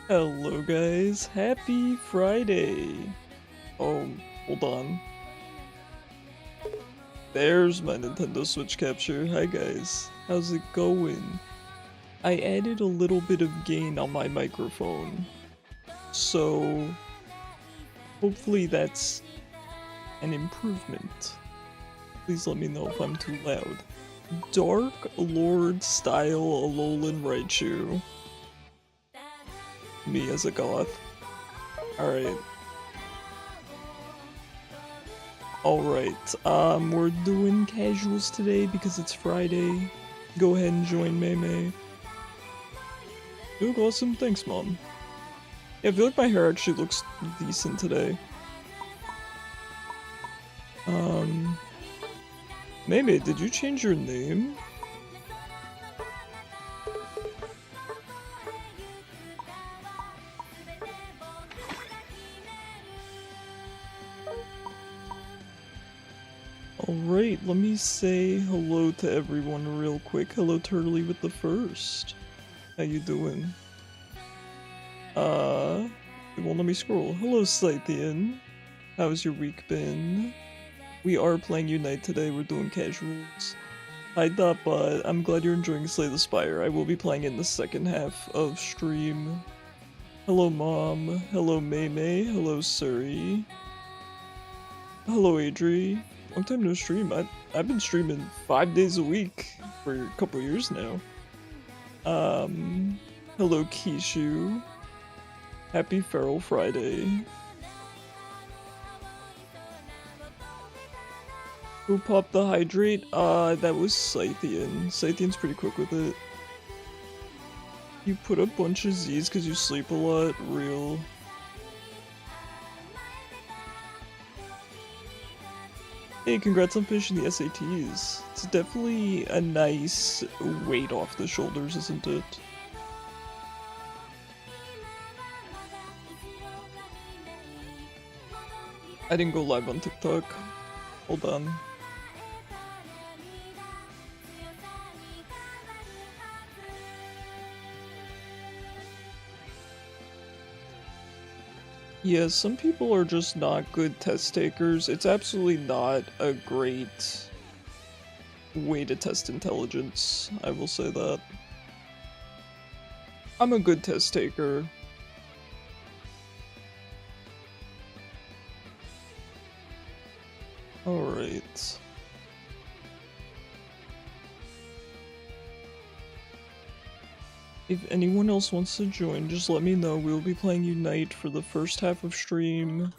Hello guys, happy Friday! Oh, hold on. There's my Nintendo Switch capture. Hi guys, how's it going? I added a little bit of gain on my microphone, so hopefully that's an improvement. Please let me know if I'm too loud. Dark Lord style Alolan Raichu. Me as a goth. Alright. We're doing casuals today because it's Friday. Go ahead and join Maymay. You look awesome, thanks mom. Yeah, I feel like my hair actually looks decent today. Maymay, did you change your name? Alright, let me say hello to everyone real quick. Hello Turtley with the first. How you doing? It won't let me scroll. Hello Scythian. How's your week been? We are playing Unite today, we're doing casuals. Hi Dotbot, I'm glad you're enjoying Slay the Spire. I will be playing in the second half of stream. Hello Mom. Hello Maymay. Hello Surrey. Hello Adri. Long time no stream. I've been streaming 5 days a week for a couple years now. Hello Kishu. Happy Feral Friday. Who popped the hydrate? That was Scythian. Scythian's pretty quick with it. You put a bunch of Z's because you sleep a lot? Real. Hey, congrats on finishing the SATs. It's definitely a nice weight off the shoulders, isn't it? I didn't go live on TikTok. Hold on. Yeah, some people are just not good test takers. It's absolutely not a great way to test intelligence, I will say that. I'm a good test taker. Alright. If anyone else wants to join, just let me know. We'll be playing Unite for the first half of stream,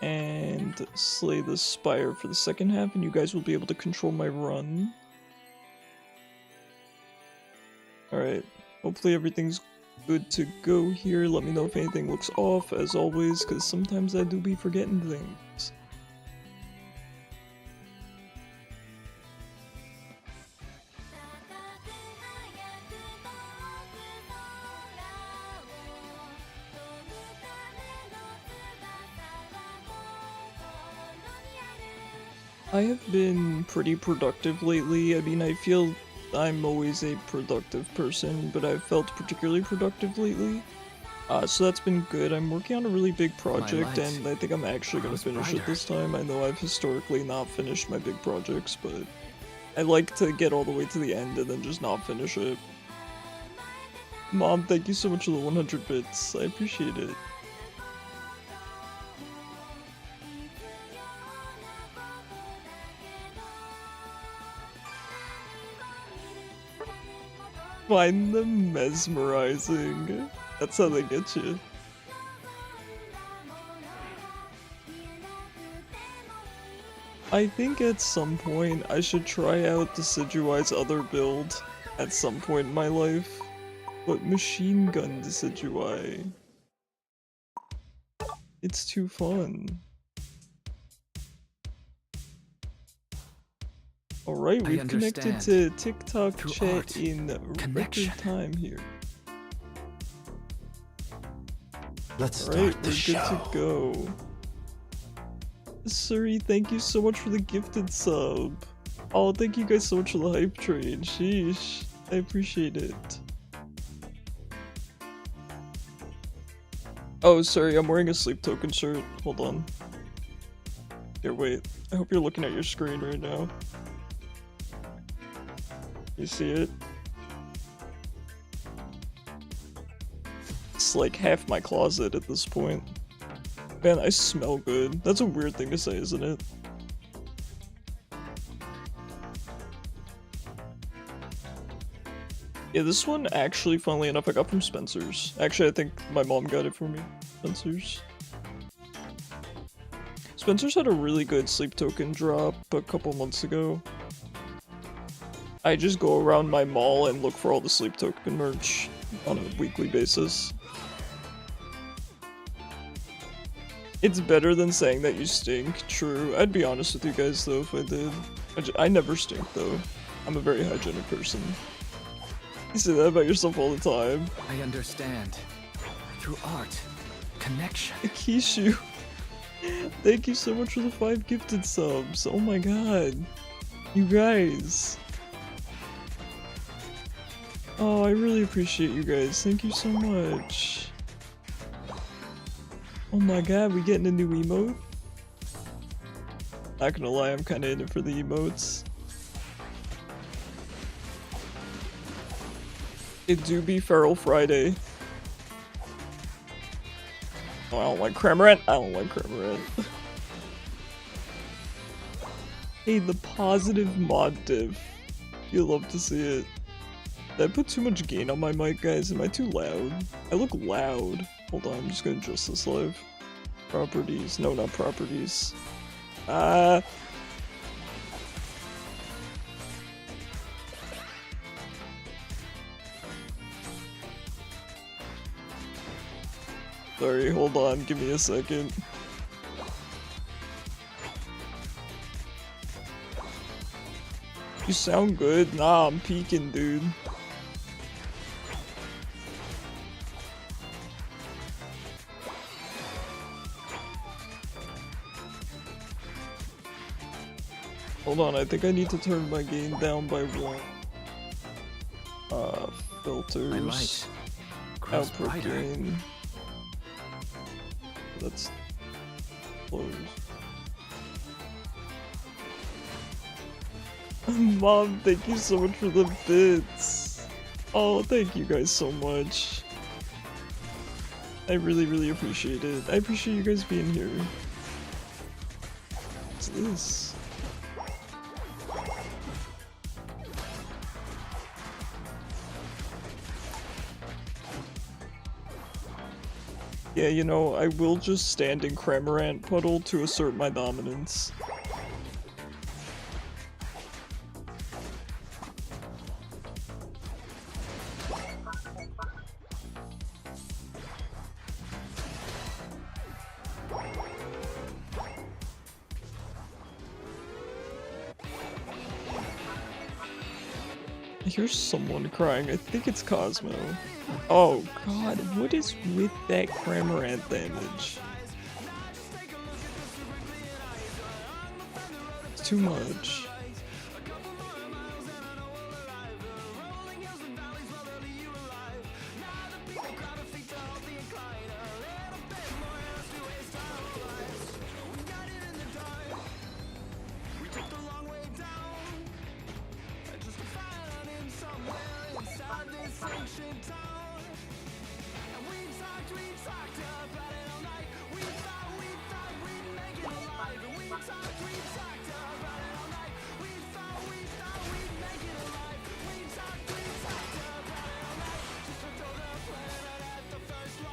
and Slay the Spire for the second half, and you guys will be able to control my run. Alright, hopefully everything's good to go here. Let me know if anything looks off, as always, because sometimes I do be forgetting things. I have been pretty productive lately. I mean, I feel I'm always a productive person, but I've felt particularly productive lately. So that's been good. I'm working on a really big project, and I think I'm actually gonna finish it this time. I know I've historically not finished my big projects, but I like to get all the way to the end and then just not finish it. Mom, thank you so much for the 100 bits. I appreciate it. Find them mesmerizing. That's how they get you. I think at some point I should try out Decidueye's other build at some point in my life. But machine gun Decidueye. It's too fun. Alright, we've connected to TikTok chat in record time here. Let's start the show. Good to go. Suri, thank you so much for the gifted sub. Oh, thank you guys so much for the hype train. Sheesh. I appreciate it. Oh, sorry, I'm wearing a sleep token shirt. Hold on. Here, wait. I hope you're looking at your screen right now. You see it? It's like half my closet at this point. Man, I smell good. That's a weird thing to say, isn't it? Yeah, this one actually, funnily enough, I got from Spencer's. Actually, I think my mom got it for me. Spencer's. Spencer's had a really good sleep token drop a couple months ago. I just go around my mall and look for all the sleep token merch on a weekly basis. It's better than saying that you stink, true. I'd be honest with you guys though if I did. I never stink though. I'm a very hygienic person. You say that about yourself all the time. I understand. Through art, connection. Kishu, thank you so much for the 5 gifted subs. Oh my god. You guys. Oh, I really appreciate you guys. Thank you so much. Oh my god, we getting a new emote? Not gonna lie, I'm kinda in it for the emotes. It do be Feral Friday. Oh, I don't like Cramorant. I don't like Cramorant. Hey, the positive mod div. You'll love to see it. Did I put too much gain on my mic, guys? Am I too loud? I look loud. Hold on, I'm just gonna adjust this live. Properties. No, not properties. Sorry, hold on, give me a second. You sound good? Nah, I'm peeking, dude. Hold on, I think I need to turn my gain down by 1. Filters. Output gain. That's close. Mom, thank you so much for the bits. Oh, thank you guys so much. I really, really appreciate it. I appreciate you guys being here. What's this? Yeah, you know, I will just stand in Cramorant Puddle to assert my dominance. I hear someone crying. I think it's Cosmo. Oh god, what is with that Cramorant damage? It's too much.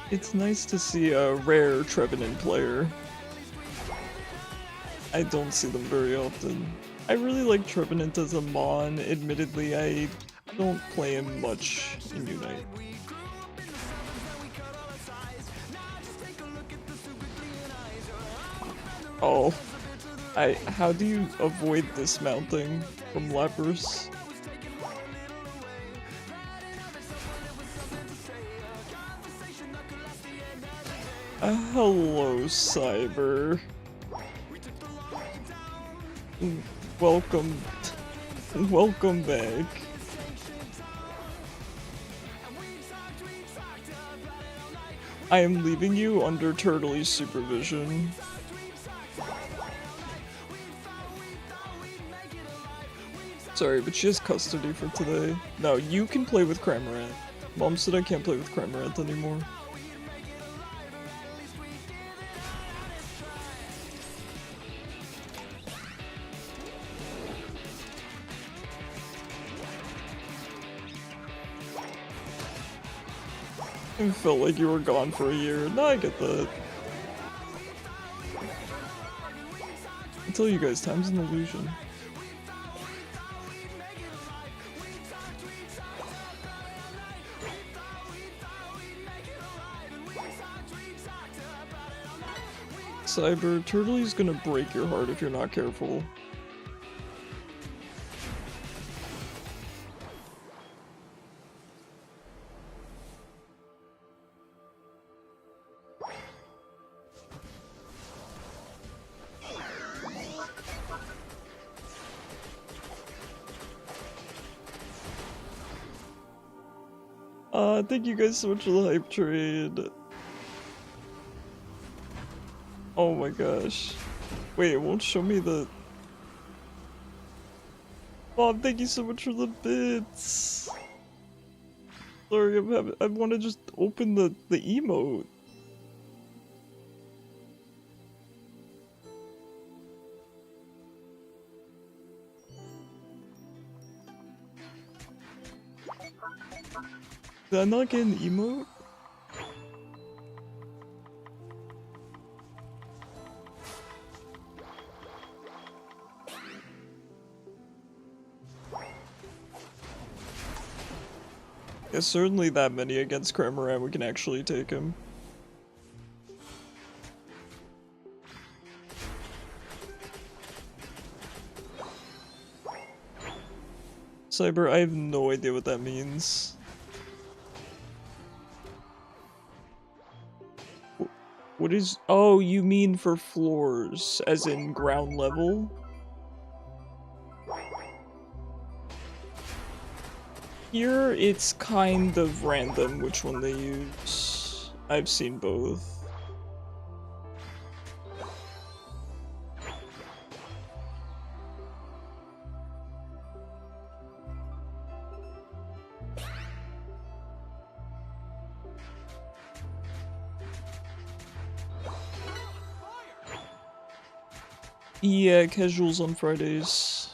It's nice to see a rare Trevenant player. I don't see them very often. I really like Trevenant as a Mon. Admittedly, I don't play him much in Unite. Oh. How do you avoid dismounting from Lapras? Hello, Cyber. Welcome. Welcome back. I am leaving you under Turtley's supervision. Sorry, but she has custody for today. No, you can play with Cramorant. Mom said I can't play with Cramorant anymore. It felt like you were gone for a year. No, I get that. I tell you guys, time's an illusion. Cyber, Turtley's gonna break your heart if you're not careful. Thank you guys so much for the hype trade. Oh my gosh. Wait, it won't show me the... Mom, thank you so much for the bits. Sorry, I want to just open the emote. Did I not get an emote? Yeah, certainly that many against Cramorant, we can actually take him. Cyber, I have no idea what that means. What is... Oh, you mean for floors, as in ground level? Here, it's kind of random which one they use. I've seen both. Yeah, casuals on Fridays.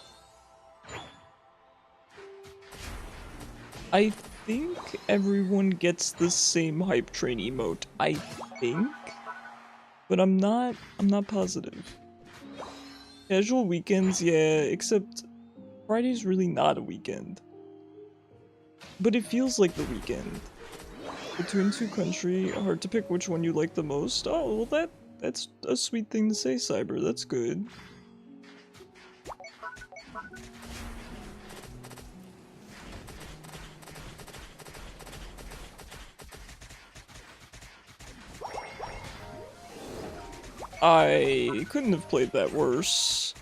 I think everyone gets the same hype train emote. I think, but I'm not positive. Casual weekends, yeah, except Friday's really not a weekend. But it feels like the weekend. Between two country, hard to pick which one you like the most. Oh, well that's a sweet thing to say, Cyber. That's good. I couldn't have played that worse.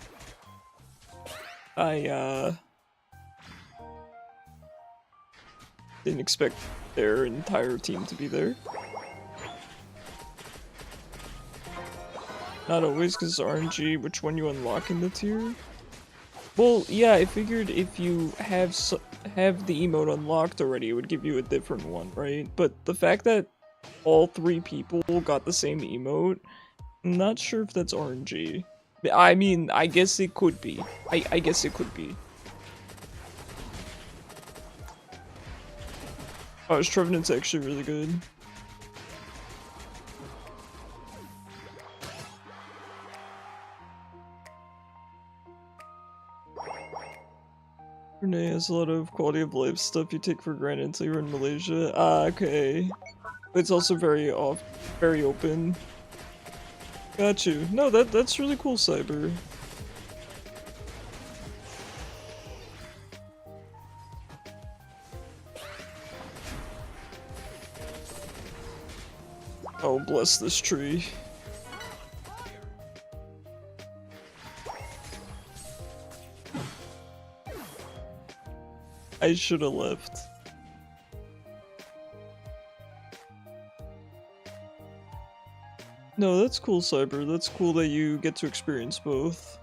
I didn't expect their entire team to be there. Not always, because RNG, which one you unlock in the tier? Well, yeah, I figured if you have the emote unlocked already, it would give you a different one, right? But the fact that all three people got the same emote, I'm not sure if that's RNG. I mean, I guess it could be. I guess it could be. Oh, his Trevenant's actually really good. Renee has a lot of quality of life stuff you take for granted until you're in Malaysia. Ah, okay. It's also very open. Got you. No, that's really cool, Cyber. Oh, bless this tree. I should have left. No, that's cool, Cyber. That's cool that you get to experience both.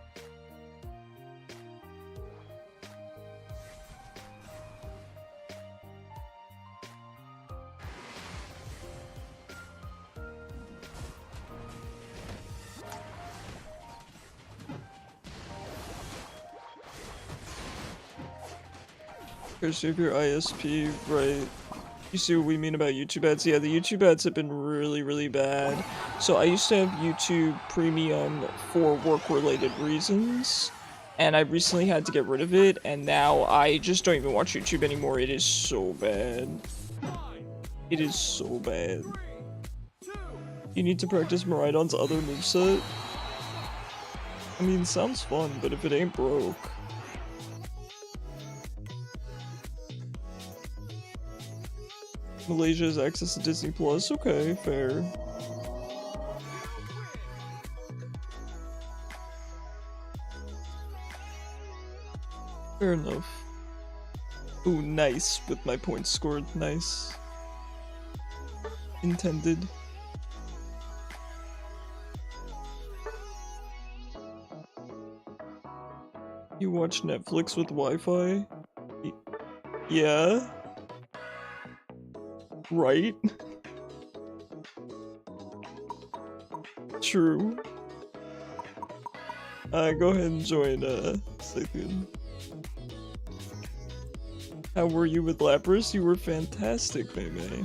Because you have your ISP, right? You see what we mean about YouTube ads? Yeah, the YouTube ads have been really bad. So I used to have YouTube Premium for work-related reasons, and I recently had to get rid of it, and now I just don't even watch YouTube anymore. It is so bad. It is so bad. You need to practice Miraidon's other moveset. I mean, sounds fun, but if it ain't broke... Malaysia has access to Disney Plus. Okay, fair. Fair enough. Ooh, nice. With my points scored. Nice. Intended. You watch Netflix with Wi-Fi? Yeah? Right? True. Go ahead and join, Scythian. How were you with Lapras? You were fantastic, Mei.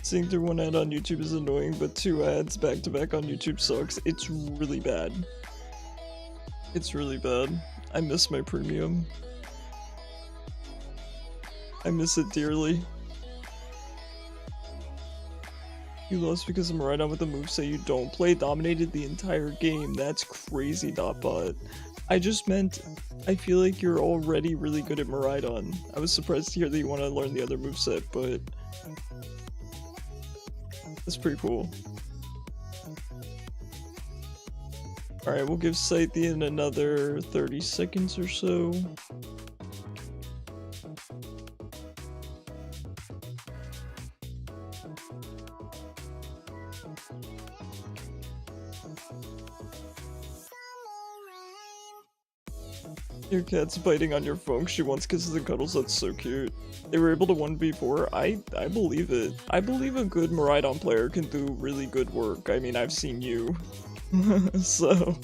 Seeing through one ad on YouTube is annoying, but 2 ads back to back on YouTube sucks. It's really bad. It's really bad. I miss my premium. I miss it dearly. You lost because of Miraidon with the moveset you don't play. Dominated the entire game. That's crazy, Dotbot. I just meant, I feel like you're already really good at Miraidon. I was surprised to hear that you want to learn the other moveset, but... that's pretty cool. Alright, we'll give Scythian another 30 seconds or so. Your cat's biting on your phone. She wants kisses and cuddles. That's so cute. They were able to 1v4. I believe it. I believe a good Miraidon player can do really good work. I mean, I've seen you. So...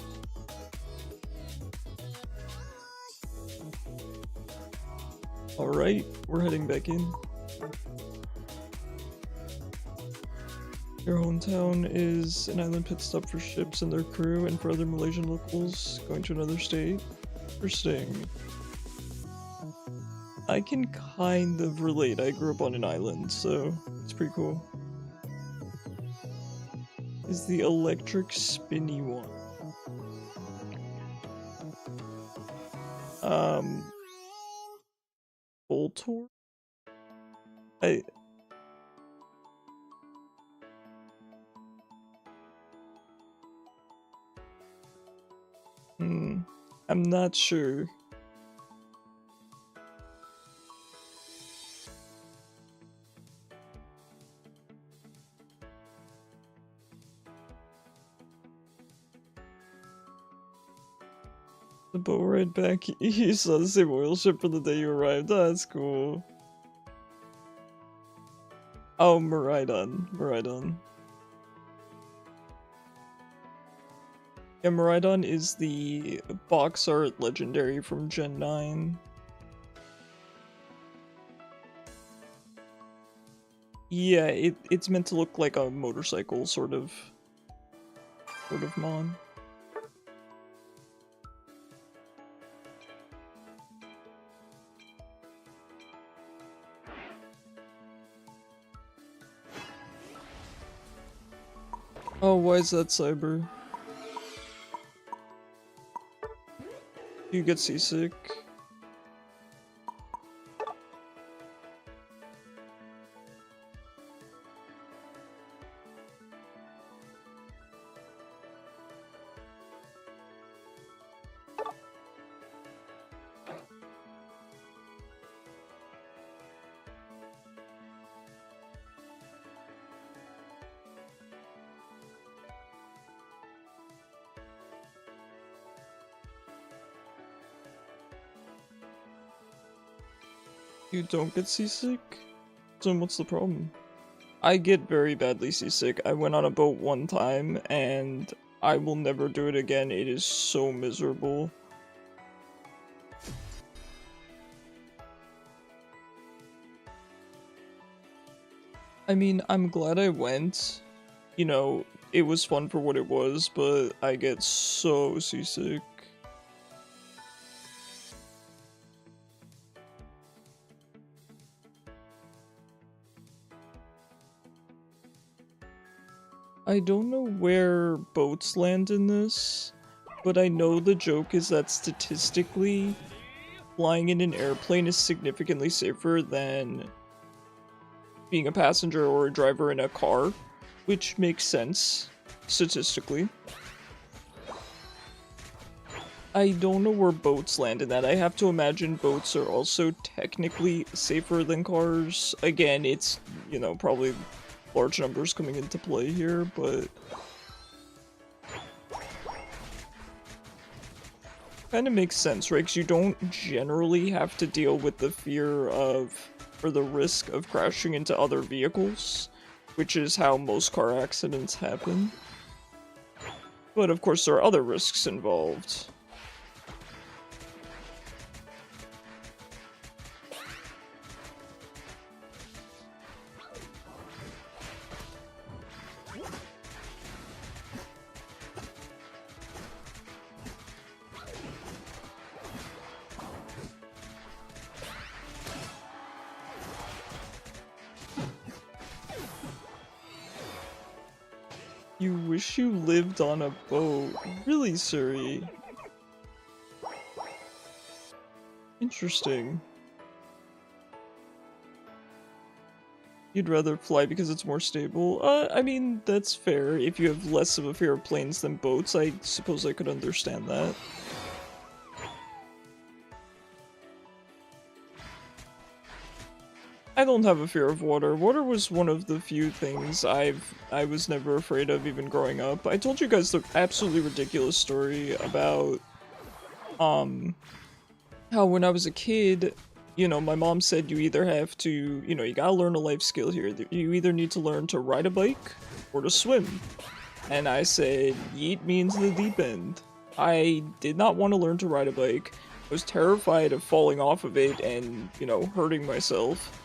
alright, we're heading back in. Your hometown is an island pit stop for ships and their crew and for other Malaysian locals going to another state. Interesting. I can kind of relate. I grew up on an island, so it's pretty cool. Is the electric spinny one? Voltor? I'm not sure. The boat ride back, you saw the same oil ship from the day you arrived. Oh, that's cool. Oh, Miraidon. Yeah, Miraidon is the box art legendary from Gen 9. Yeah, it's meant to look like a motorcycle, sort of mon. Oh, why is that, Cyber? You get seasick? You don't get seasick? So what's the problem? I get very badly seasick. I went on a boat one time and I will never do it again. It is so miserable. I mean, I'm glad I went. You know, it was fun for what it was, but I get so seasick. I don't know where boats land in this, but I know the joke is that statistically, flying in an airplane is significantly safer than being a passenger or a driver in a car, which makes sense, statistically. I don't know where boats land in that. I have to imagine boats are also technically safer than cars. Again, it's, you know, probably large numbers coming into play here, but kind of makes sense, right? Because you don't generally have to deal with the fear of, or the risk of crashing into other vehicles, which is how most car accidents happen. But of course there are other risks involved. You wish you lived on a boat. Really, Suri? Interesting. You'd rather fly because it's more stable? I mean, that's fair. If you have less of a fear of planes than boats, I suppose I could understand that. I don't have a fear of water. Water was one of the few things I was never afraid of even growing up. I told you guys the absolutely ridiculous story about how when I was a kid, you know, my mom said you either have to, you know, you gotta learn a life skill here. You either need to learn to ride a bike or to swim. And I said, yeet me into the deep end. I did not want to learn to ride a bike. I was terrified of falling off of it and, you know, hurting myself.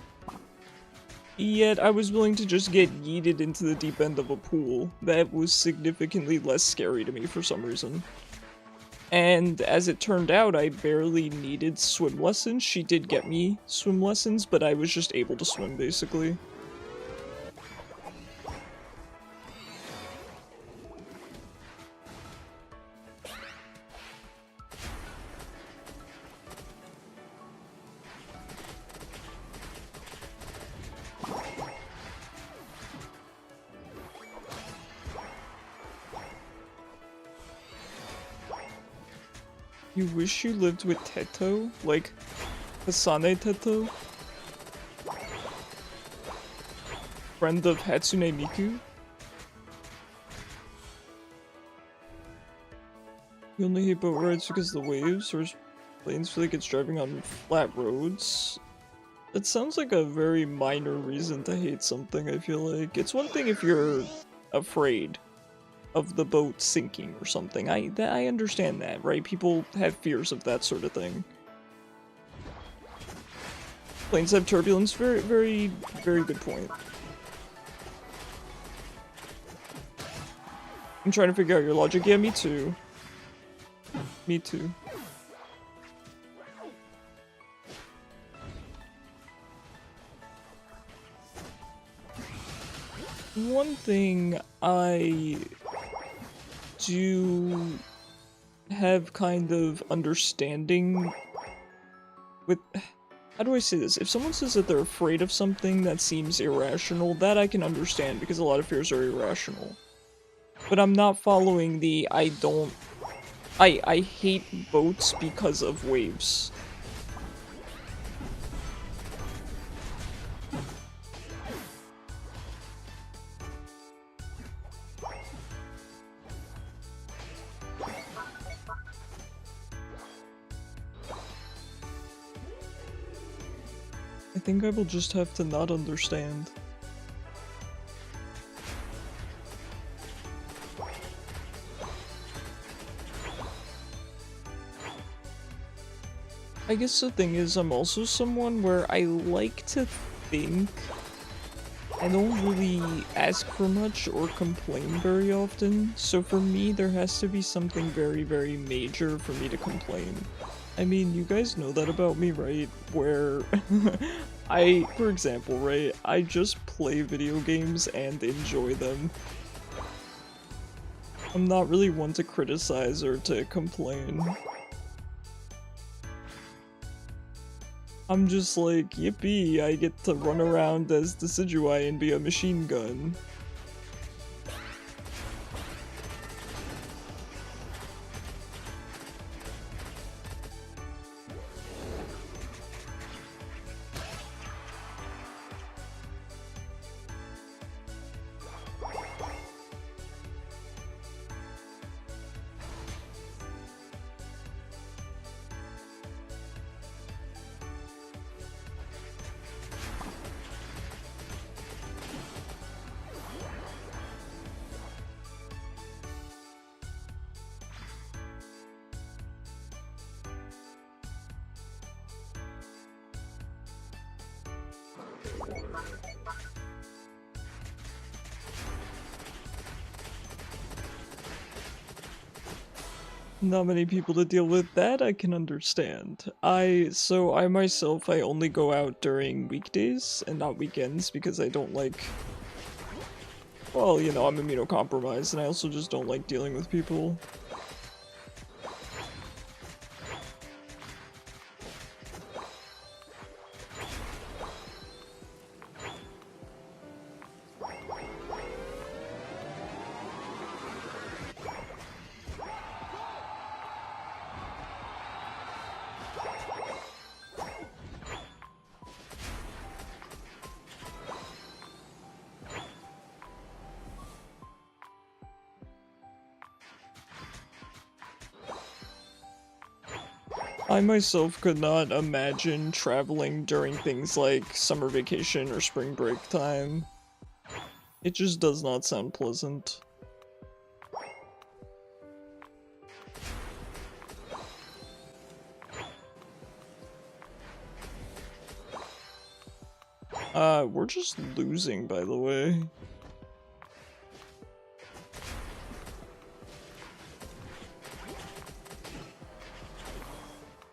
Yet I was willing to just get yeeted into the deep end of a pool. That was significantly less scary to me for some reason. And as it turned out, I barely needed swim lessons. She did get me swim lessons, but I was just able to swim, basically. You wish you lived with Teto? Like, Hasane Teto? Friend of Hatsune Miku? You only hate boat rides because of the waves, or planes feel like it's driving on flat roads? It sounds like a very minor reason to hate something, I feel like. It's one thing if you're afraid of the boat sinking or something. I understand that, right? People have fears of that sort of thing. Planes have turbulence, very, very, very good point. I'm trying to figure out your logic. Yeah, me too. Me too. one thing I do have kind of understanding with... How do I say this? If someone says that they're afraid of something that seems irrational, that I can understand because a lot of fears are irrational. But I'm not following the I hate boats because of waves. I think I will just have to not understand. I guess the thing is, I'm also someone where I like to think. I don't really ask for much or complain very often, so for me there has to be something very, very major for me to complain. I mean, you guys know that about me, right? Where for example, right, I just play video games and enjoy them. I'm not really one to criticize or to complain. I'm just like, yippee, I get to run around as the Decidueye and be a machine gun. Not many people to deal with, that I can understand. I myself, I only go out during weekdays and not weekends because I don't like... Well, you know, I'm immunocompromised and I also just don't like dealing with people. I myself could not imagine traveling during things like summer vacation or spring break time. It just does not sound pleasant. We're just losing, by the way.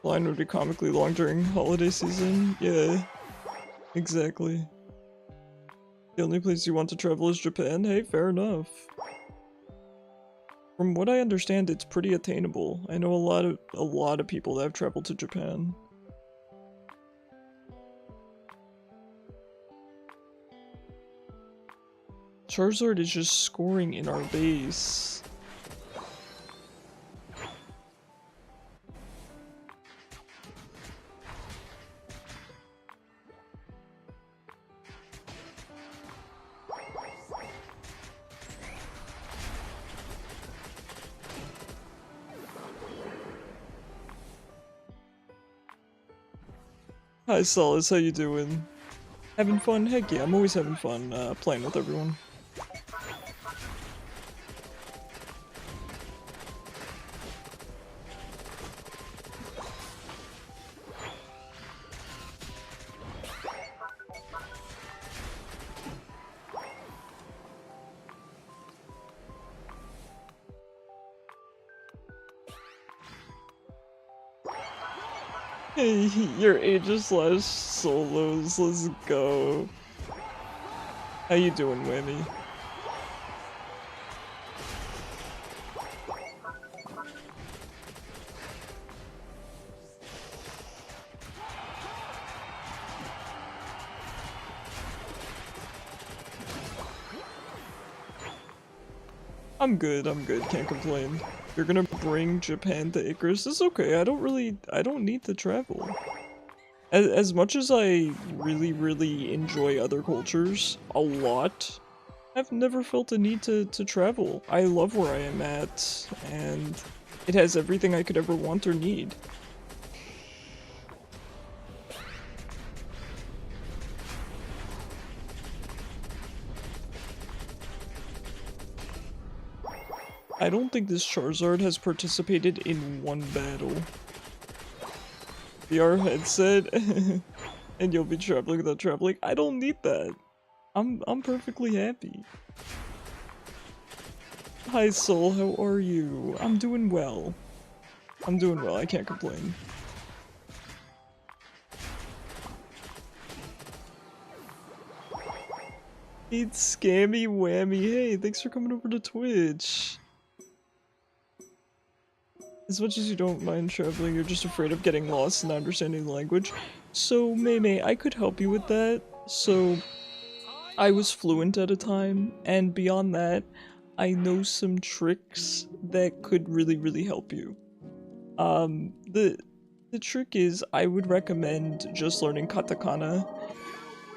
Line would be comically long during holiday season. Yeah, exactly. The only place you want to travel is Japan? Hey, fair enough. From what I understand, it's pretty attainable. I know a lot of people that have traveled to Japan. Charizard is just scoring in our base. Hi Solace, how you doing? Having fun? Heck yeah, I'm always having fun playing with everyone. Hey, your Aegis/solos, let's go. How you doing, Whammy? I'm good, can't complain. You're gonna bring Japan to Icarus? It's okay, I don't need to travel. As much as I really enjoy other cultures a lot, I've never felt a need to travel. I love where I am at, and it has everything I could ever want or need. I don't think this Charizard has participated in one battle. VR headset, and you'll be traveling without traveling. I don't need that. I'm perfectly happy. Hi Soul, how are you? I'm doing well. I can't complain. It's Scammy Whammy. Hey, thanks for coming over to Twitch. As much as you don't mind traveling, you're just afraid of getting lost and not understanding the language. So, Mei, I could help you with that. So, I was fluent at a time, and beyond that, I know some tricks that could really help you. The trick is, I would recommend just learning katakana.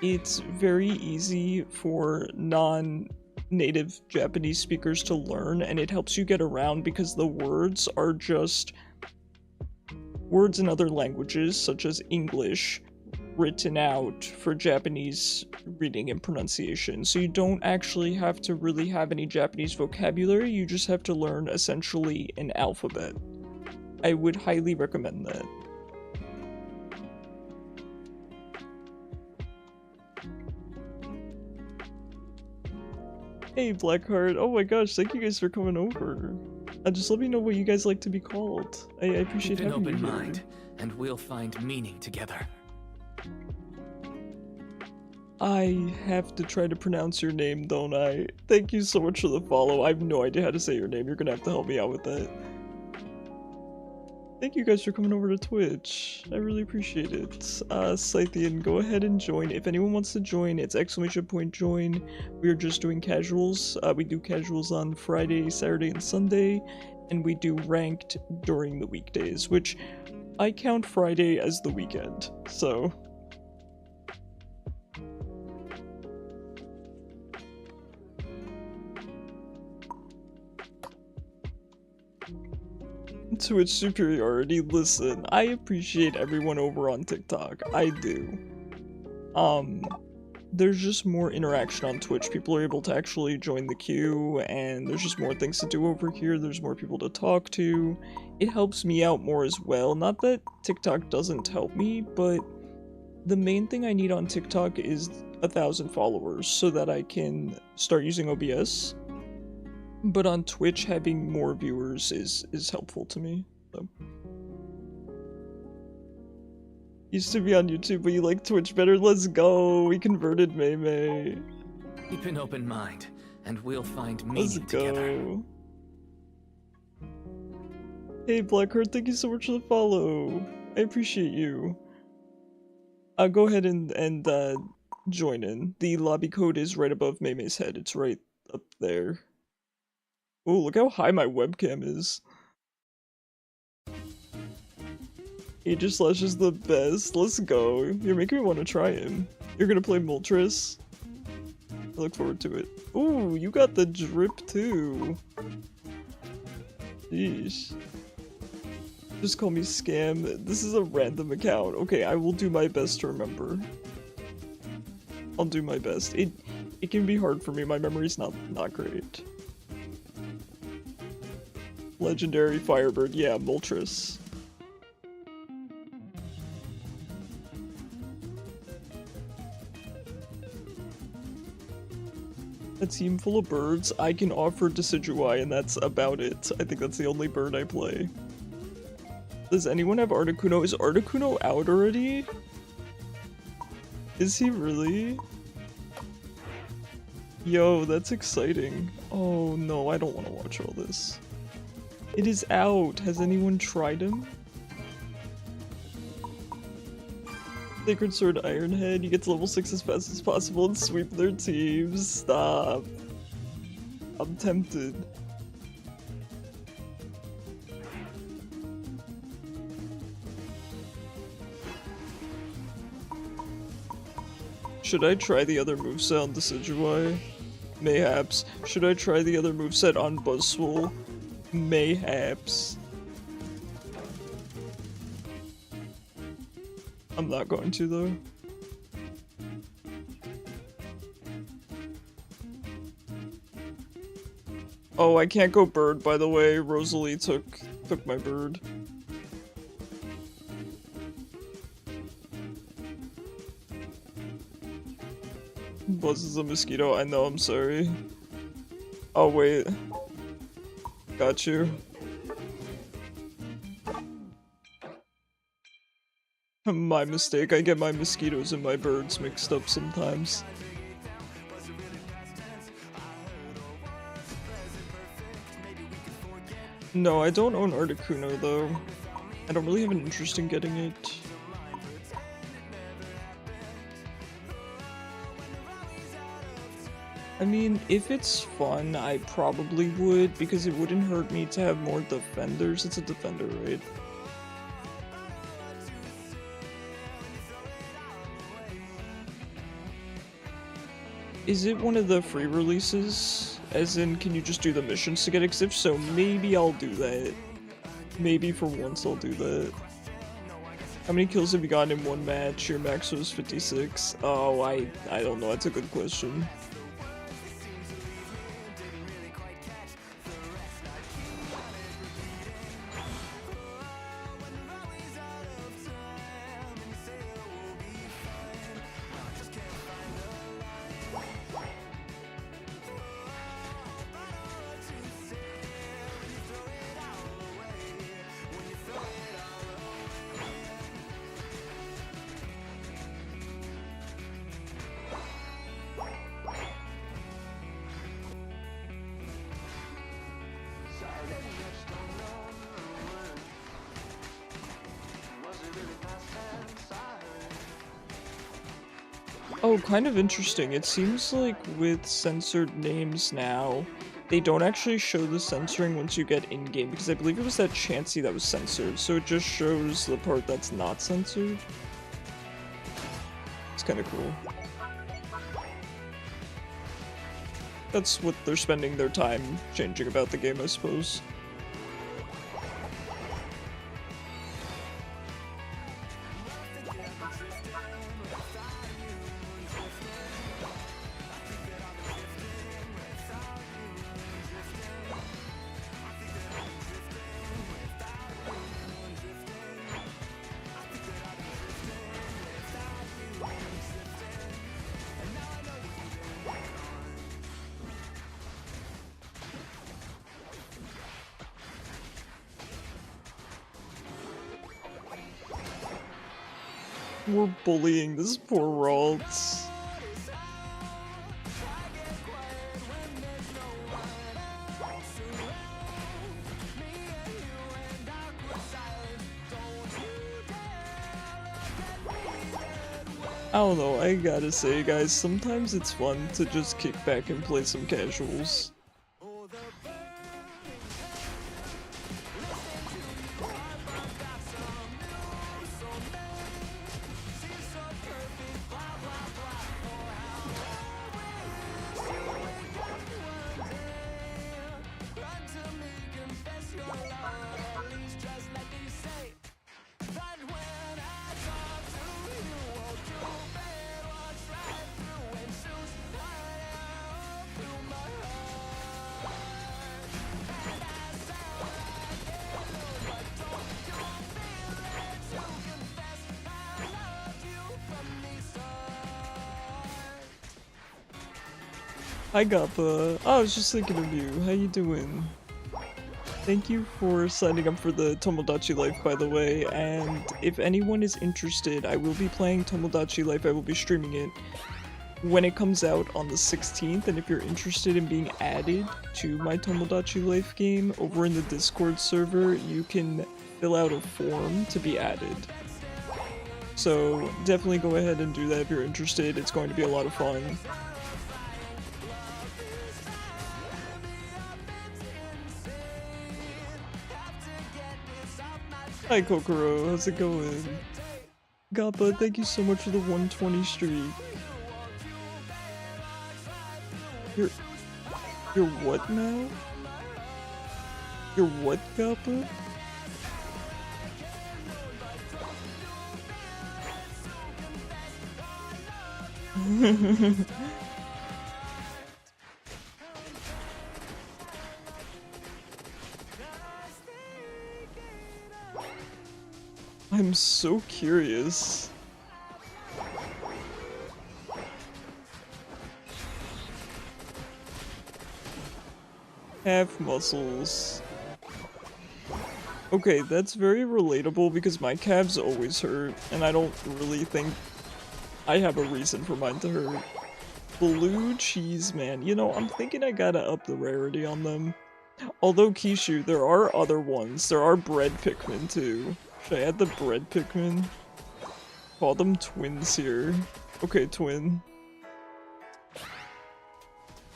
It's very easy for non-native Japanese speakers to learn, and it helps you get around because the words are just words in other languages, such as English, written out for Japanese reading and pronunciation. So you don't actually have to really have any Japanese vocabulary, you just have to learn essentially an alphabet. I would highly recommend that. Hey Blackheart, oh my gosh, thank you guys for coming over. Just let me know what you guys like to be called. I appreciate having you here. Keep an open mind, and we'll find meaning together. I have to try to pronounce your name, don't I? Thank you so much for the follow. I have no idea how to say your name. You're gonna have to help me out with that. Thank you guys for coming over to Twitch. I really appreciate it. Scythian, go ahead and join. If anyone wants to join, it's !join. We are just doing casuals. We do casuals on Friday, Saturday, and Sunday, and we do ranked during the weekdays, which I count Friday as the weekend, so... Twitch superiority, listen, I appreciate everyone over on TikTok, I do. There's just more interaction on Twitch, people are able to actually join the queue, and there's just more things to do over here, there's more people to talk to. It helps me out more as well, not that TikTok doesn't help me, but the main thing I need on TikTok is 1,000 followers so that I can start using OBS. But on Twitch, having more viewers is helpful to me, so. Used to be on YouTube, but you like Twitch better? Let's go! We converted Mei. Keep an open mind, and we'll find Let's meaning go. together. Hey Blackheart, thank you so much for the follow. I appreciate you. Go ahead and join in. The lobby code is right above Mei's head, it's right up there. Oh, look how high my webcam is. HHCHA is the best. Let's go. You're making me want to try him. You're gonna play Moltres? I look forward to it. Ooh, you got the drip too. Sheesh. Just call me Scam. This is a random account. Okay, I will do my best to remember. I'll do my best. It can be hard for me. My memory's not great. Legendary Firebird, yeah, Moltres. A team full of birds, I can offer Decidueye, and that's about it. I think that's the only bird I play. Does anyone have Articuno? Is Articuno out already? Is he really? Yo, that's exciting. Oh no, I don't want to watch all this. It is out. Has anyone tried him? Sacred Sword Ironhead. You get to level 6 as fast as possible and sweep their teams. Stop. I'm tempted. Should I try the other moveset on Decidueye? Mayhaps. Should I try the other moveset on Buzzswole? Mayhaps. I'm not going to though. Oh, I can't go bird, by the way. Rosalie took my bird. Buzz is a mosquito. I know, I'm sorry. Oh, wait. Got you. My mistake. I get my mosquitoes and my birds mixed up sometimes. No, I don't own Articuno though. I don't really have an interest in getting it. I mean, if it's fun, I probably would, because it wouldn't hurt me to have more defenders. It's a defender, right? Is it one of the free releases? As in, can you just do the missions to get it? 'Cause if so, maybe I'll do that. Maybe for once I'll do that. How many kills have you gotten in one match? Your max was 56. Oh, I don't know. That's a good question. Oh, kind of interesting. It seems like with censored names now, they don't actually show the censoring once you get in-game, because I believe it was that Chansey that was censored, so it just shows the part that's not censored. It's kind of cool. That's what they're spending their time changing about the game, I suppose. We're bullying this poor Ralts. I don't know, I gotta say guys, sometimes it's fun to just kick back and play some casuals. Hi Gappa. Oh, I was just thinking of you. How you doing? Thank you for signing up for the Tomodachi Life, by the way, and if anyone is interested, I will be playing Tomodachi Life. I will be streaming it when it comes out on the 16th, and if you're interested in being added to my Tomodachi Life game over in the Discord server, you can fill out a form to be added. So definitely go ahead and do that if you're interested. It's going to be a lot of fun. Hi Kokoro, how's it going? Gappa, thank you so much for the 120 streak. You're what now? You're what, Kappa? I'm so curious. Half muscles. Okay, that's very relatable because my calves always hurt, and I don't really think I have a reason for mine to hurt. Blue cheese, man. You know, I'm thinking I gotta up the rarity on them. Although, Kishu, there are other ones. There are bread Pikmin, too. Should I add the bread Pikmin? Call them twins here. Okay, twin.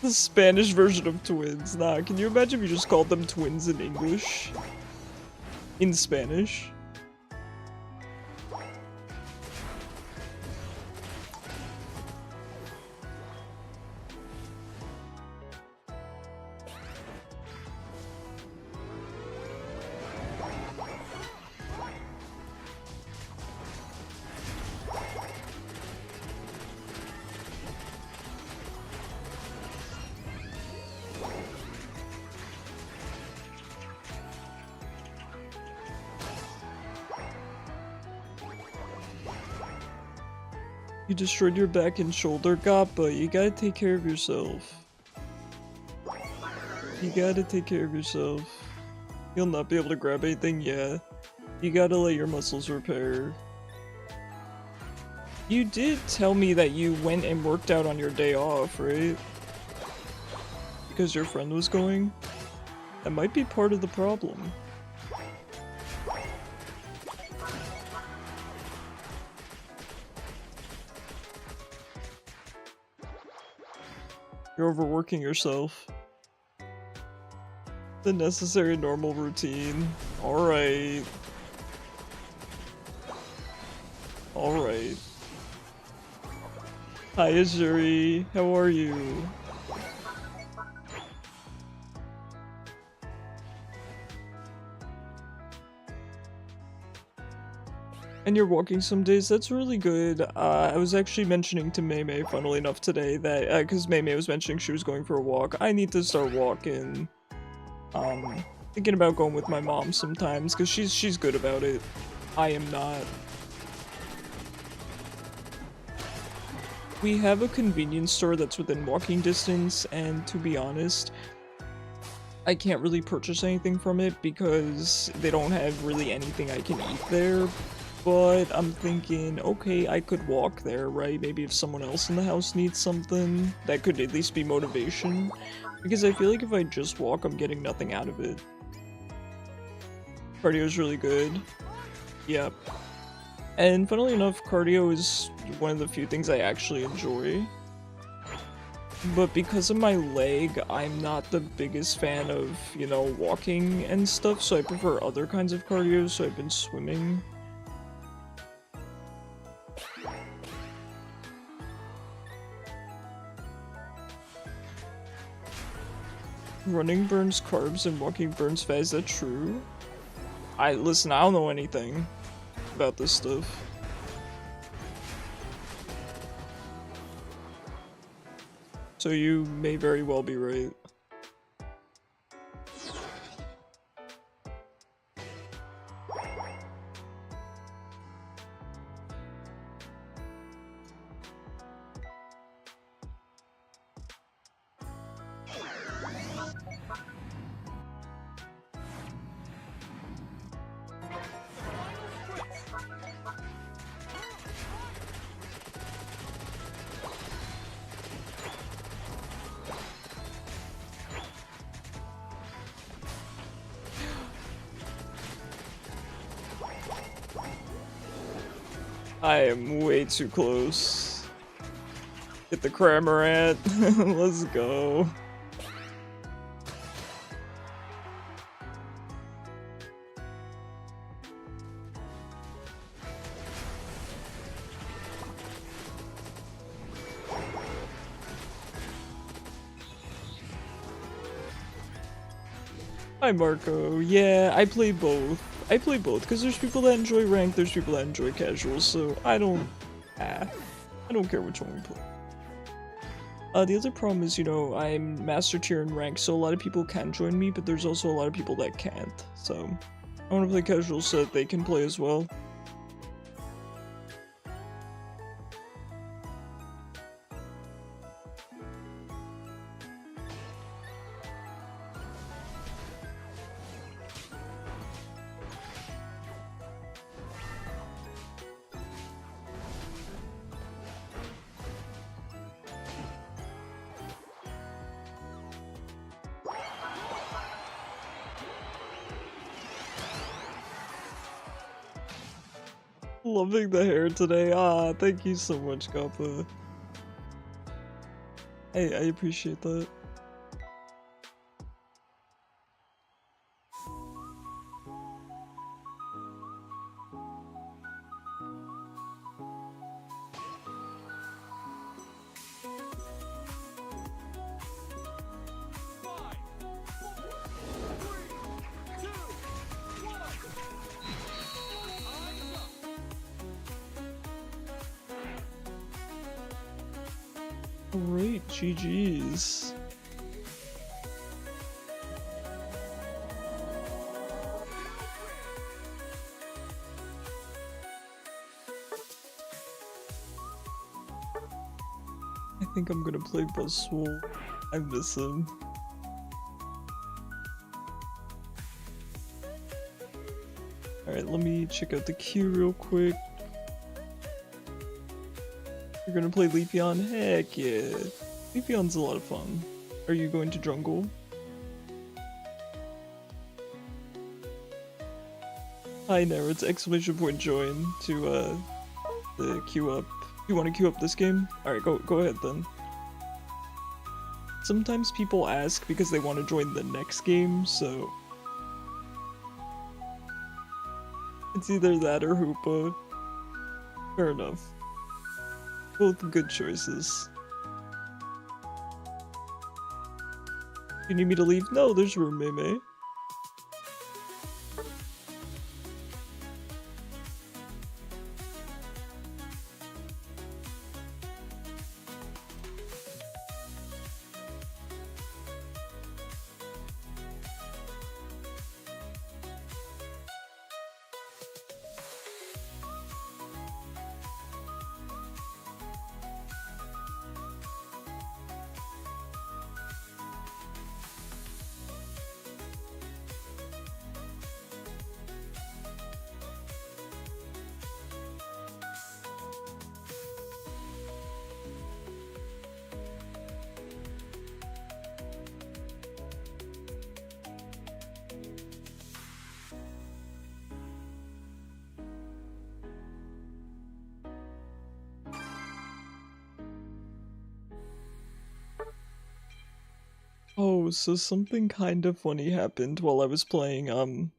The Spanish version of twins. Nah, can you imagine if you just called them twins in English? In Spanish? You destroyed your back and shoulder, Gappa. You gotta take care of yourself. You gotta take care of yourself. You'll not be able to grab anything, yeah. You gotta let your muscles repair. You did tell me that you went and worked out on your day off, right? Because your friend was going? That might be part of the problem. You're overworking yourself. The necessary normal routine. Alright. Alright. Hi Azuri, how are you? And you're walking some days, that's really good. I was actually mentioning to Mei, funnily enough, today that, because Mei was mentioning she was going for a walk. I need to start walking. Thinking about going with my mom sometimes, because she's good about it. I am not. We have a convenience store that's within walking distance, and to be honest, I can't really purchase anything from it because they don't have really anything I can eat there. But I'm thinking, okay, I could walk there, right? Maybe if someone else in the house needs something, that could at least be motivation. Because I feel like if I just walk, I'm getting nothing out of it. Cardio is really good. Yep. And funnily enough, cardio is one of the few things I actually enjoy. But because of my leg, I'm not the biggest fan of, you know, walking and stuff, so I prefer other kinds of cardio, so I've been swimming. Running burns carbs and walking burns fat, is that true? Listen, I don't know anything about this stuff. So you may very well be right. I am way too close. Get the Cramorant. Let's go. Hi Marco. Yeah, I play both. I play both because there's people that enjoy ranked, there's people that enjoy casual, so I don't care which one we play. The other problem is, you know, I'm master tier in rank, so a lot of people can join me, but there's also a lot of people that can't. So I want to play casual so that they can play as well. Loving the hair today. Ah, thank you so much, Kappa. Hey, I appreciate that. Great, GG's. I think I'm gonna play Buzzwole. I miss him. Alright, let me check out the queue real quick. You're gonna play Leafeon? Heck yeah. Leafeon's a lot of fun. Are you going to jungle? Hi Nara, it's exclamation point join to the queue up. You wanna queue up this game? Alright, go ahead then. Sometimes people ask because they want to join the next game, so it's either that or Hoopa. Fair enough. Both good choices. You need me to leave? No, there's room, Mei. Oh, so something kind of funny happened while I was playing,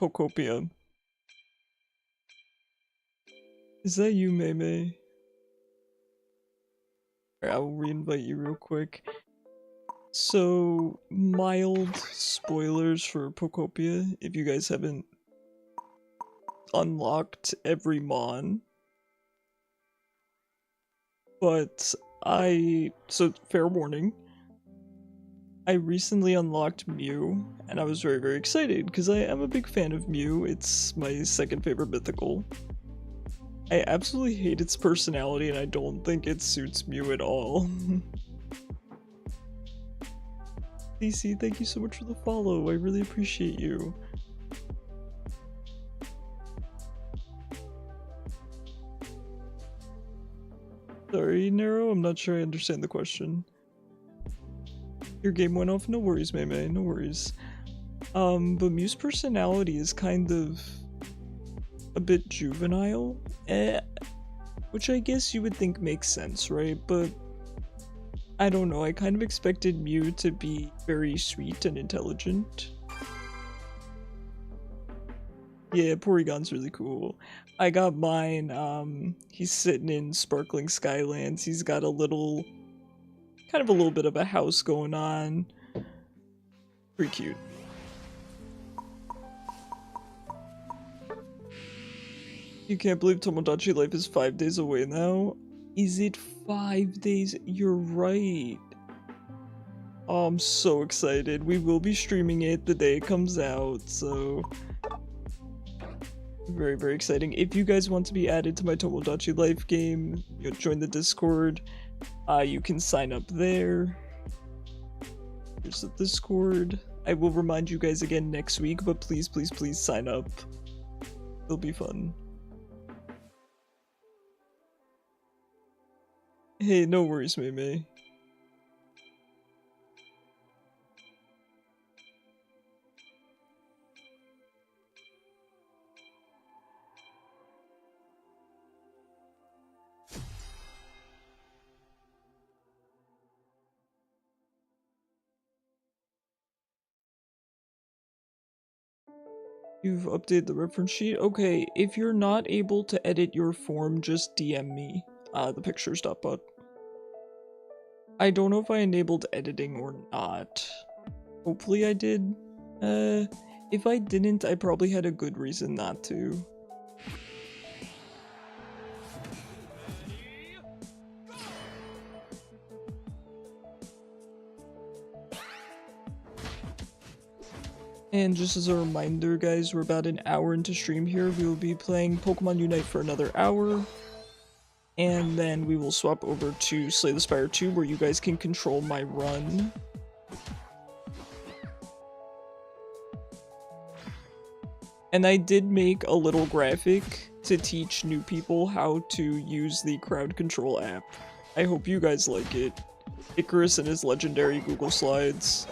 Pokopia. Is that you, Mei? Alright, I'll re-invite you real quick. So, mild spoilers for Pokopia, if you guys haven't unlocked every Mon. But so fair warning, I recently unlocked Mew, and I was very, very excited, because I am a big fan of Mew. It's my second favorite mythical. I absolutely hate its personality, and I don't think it suits Mew at all. DC, thank you so much for the follow, I really appreciate you. Sorry, Nero, I'm not sure I understand the question. Your game went off? No worries, Mei, no worries. But Mew's personality is kind of a bit juvenile, which I guess you would think makes sense, right? But I don't know, I kind of expected Mew to be very sweet and intelligent. Yeah, Porygon's really cool. I got mine, he's sitting in Sparkling Skylands. He's got a little bit of a house going on. Pretty cute. You can't believe Tomodachi Life is 5 days away now? Is it 5 days? You're right. Oh, I'm so excited. We will be streaming it the day it comes out, so... Very, very exciting. If you guys want to be added to my Tomodachi Life game, you know, join the Discord. You can sign up there. Here's the Discord. I will remind you guys again next week, but please, please, please sign up. It'll be fun. Hey, no worries, Mei. You've updated the reference sheet? Okay, if you're not able to edit your form, just DM me the pictures.bot. I don't know if I enabled editing or not. Hopefully I did. If I didn't, I probably had a good reason not to. And just as a reminder, guys, we're about an hour into stream here. We will be playing Pokemon Unite for another hour. And then we will swap over to Slay the Spire II, where you guys can control my run. And I did make a little graphic to teach new people how to use the crowd control app. I hope you guys like it. Icarus and his legendary Google Slides.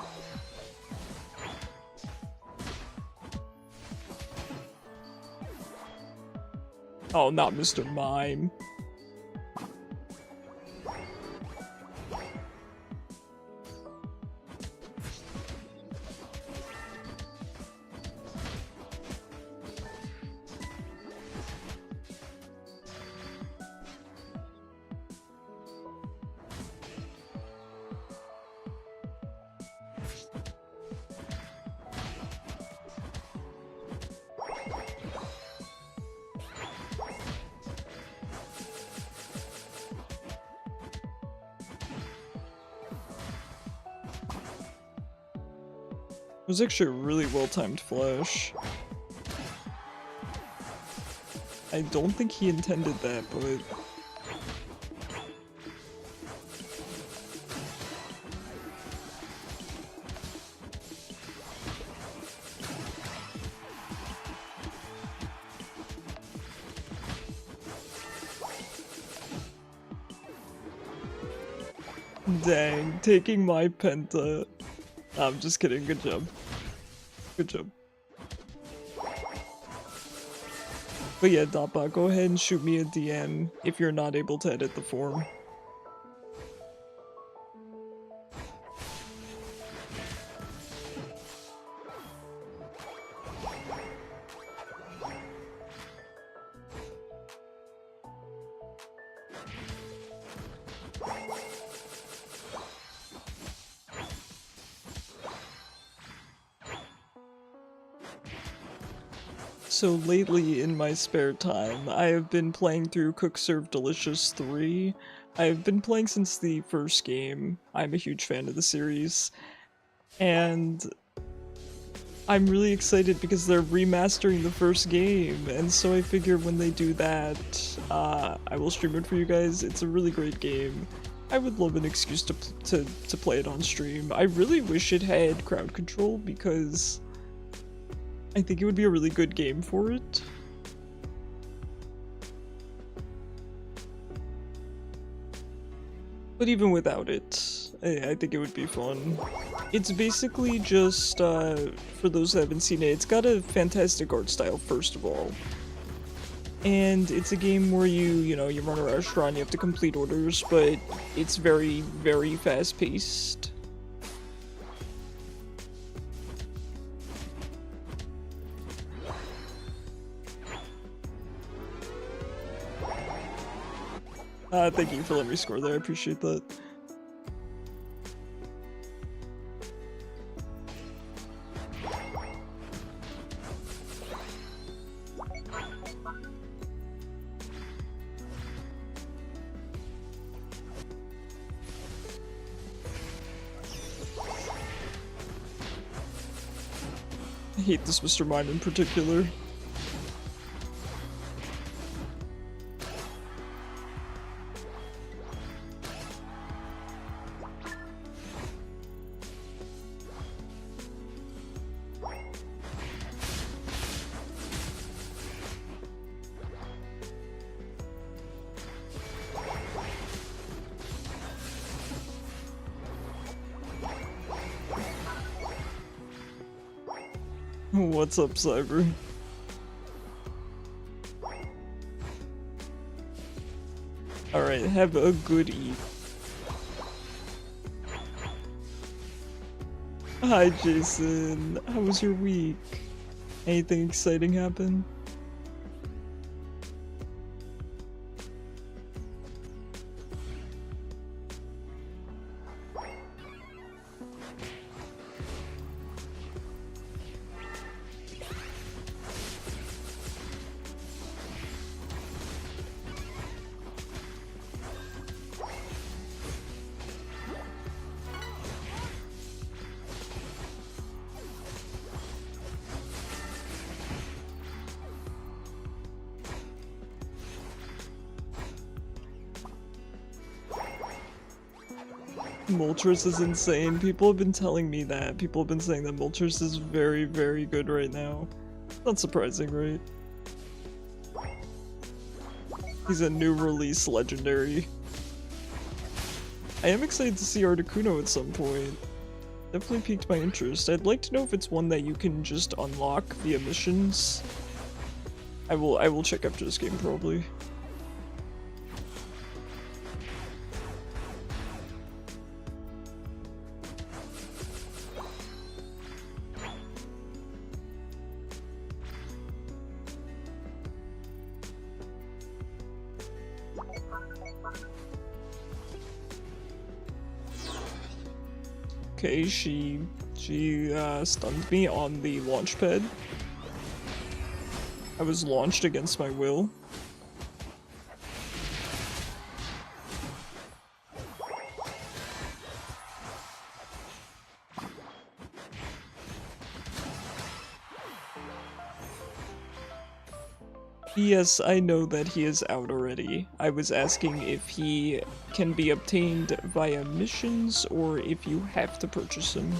Oh, not Mr. Mime. It was actually a really well-timed flash. I don't think he intended that, but... Dang, taking my Penta. I'm just kidding, good job. Good job. But yeah, Dotbot, go ahead and shoot me a DM if you're not able to edit the form. So lately in my spare time, I have been playing through Cook Serve Delicious 3. I've been playing since the first game. I'm a huge fan of the series. And I'm really excited because they're remastering the first game, and so I figure when they do that, I will stream it for you guys. It's a really great game. I would love an excuse to play it on stream. I really wish it had crowd control because I think it would be a really good game for it. But even without it, I think it would be fun. It's basically just, for those that haven't seen it, it's got a fantastic art style, first of all. And it's a game where you run a restaurant, you have to complete orders, but it's very, very fast-paced. Thank you for letting me score there, I appreciate that. hate this Mr. Mime in particular. What's up, Cyber? Alright, have a good eat. Hi, Jason. How was your week? Anything exciting happen? Moltres is insane. People have been telling me that. People have been saying that Moltres is very, very good right now. Not surprising, right? He's a new release legendary. I am excited to see Articuno at some point. Definitely piqued my interest. I'd like to know if it's one that you can just unlock via missions. I will check after this game probably. Okay, she stunned me on the launch pad. I was launched against my will. Yes, I know that he is out already. I was asking if he can be obtained via missions or if you have to purchase him.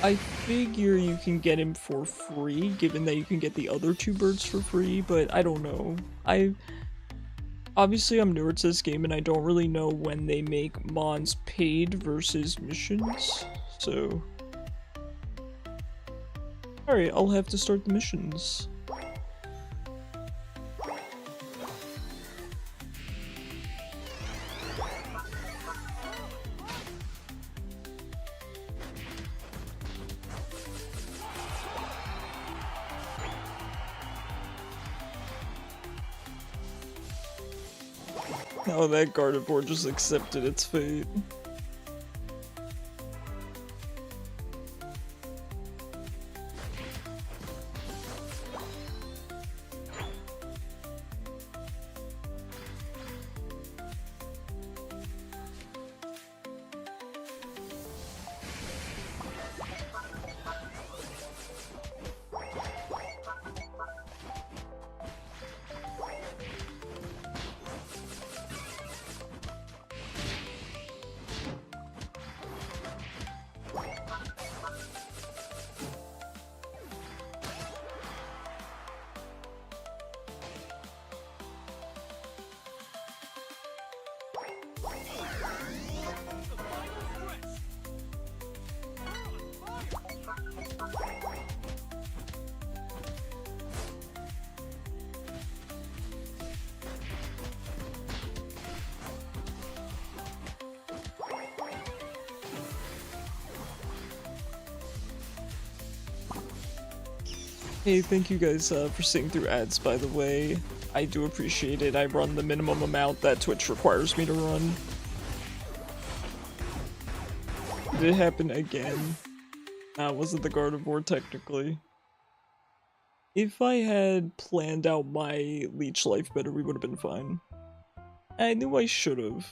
I figure you can get him for free, given that you can get the other two birds for free, but I don't know. Obviously I'm newer to this game and I don't really know when they make mons paid versus missions, so... Alright, I'll have to start the missions. Oh, that Gardevoir just accepted its fate. Hey, thank you guys for sitting through ads, by the way. I do appreciate it. I run the minimum amount that Twitch requires me to run. Did it happen again? Wasn't the Gardevoir technically? If I had planned out my leech life better, we would have been fine. I knew I should have.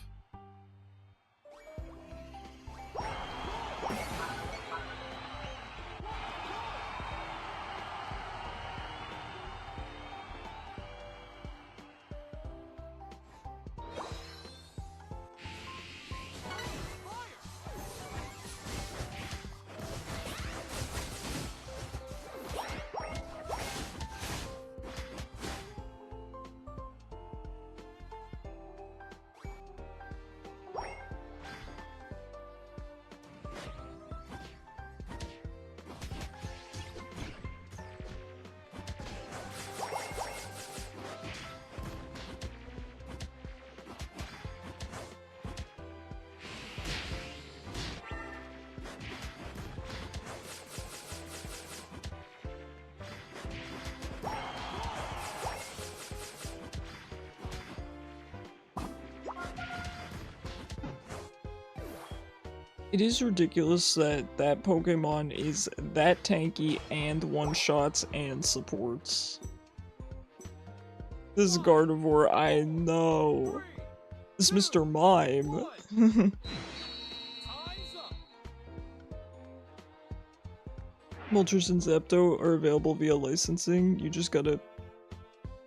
It is ridiculous that that Pokemon is that tanky and one-shots and supports. This Gardevoir, I know. This Mr. Mime. Moltres and Zapdos are available via licensing. You just gotta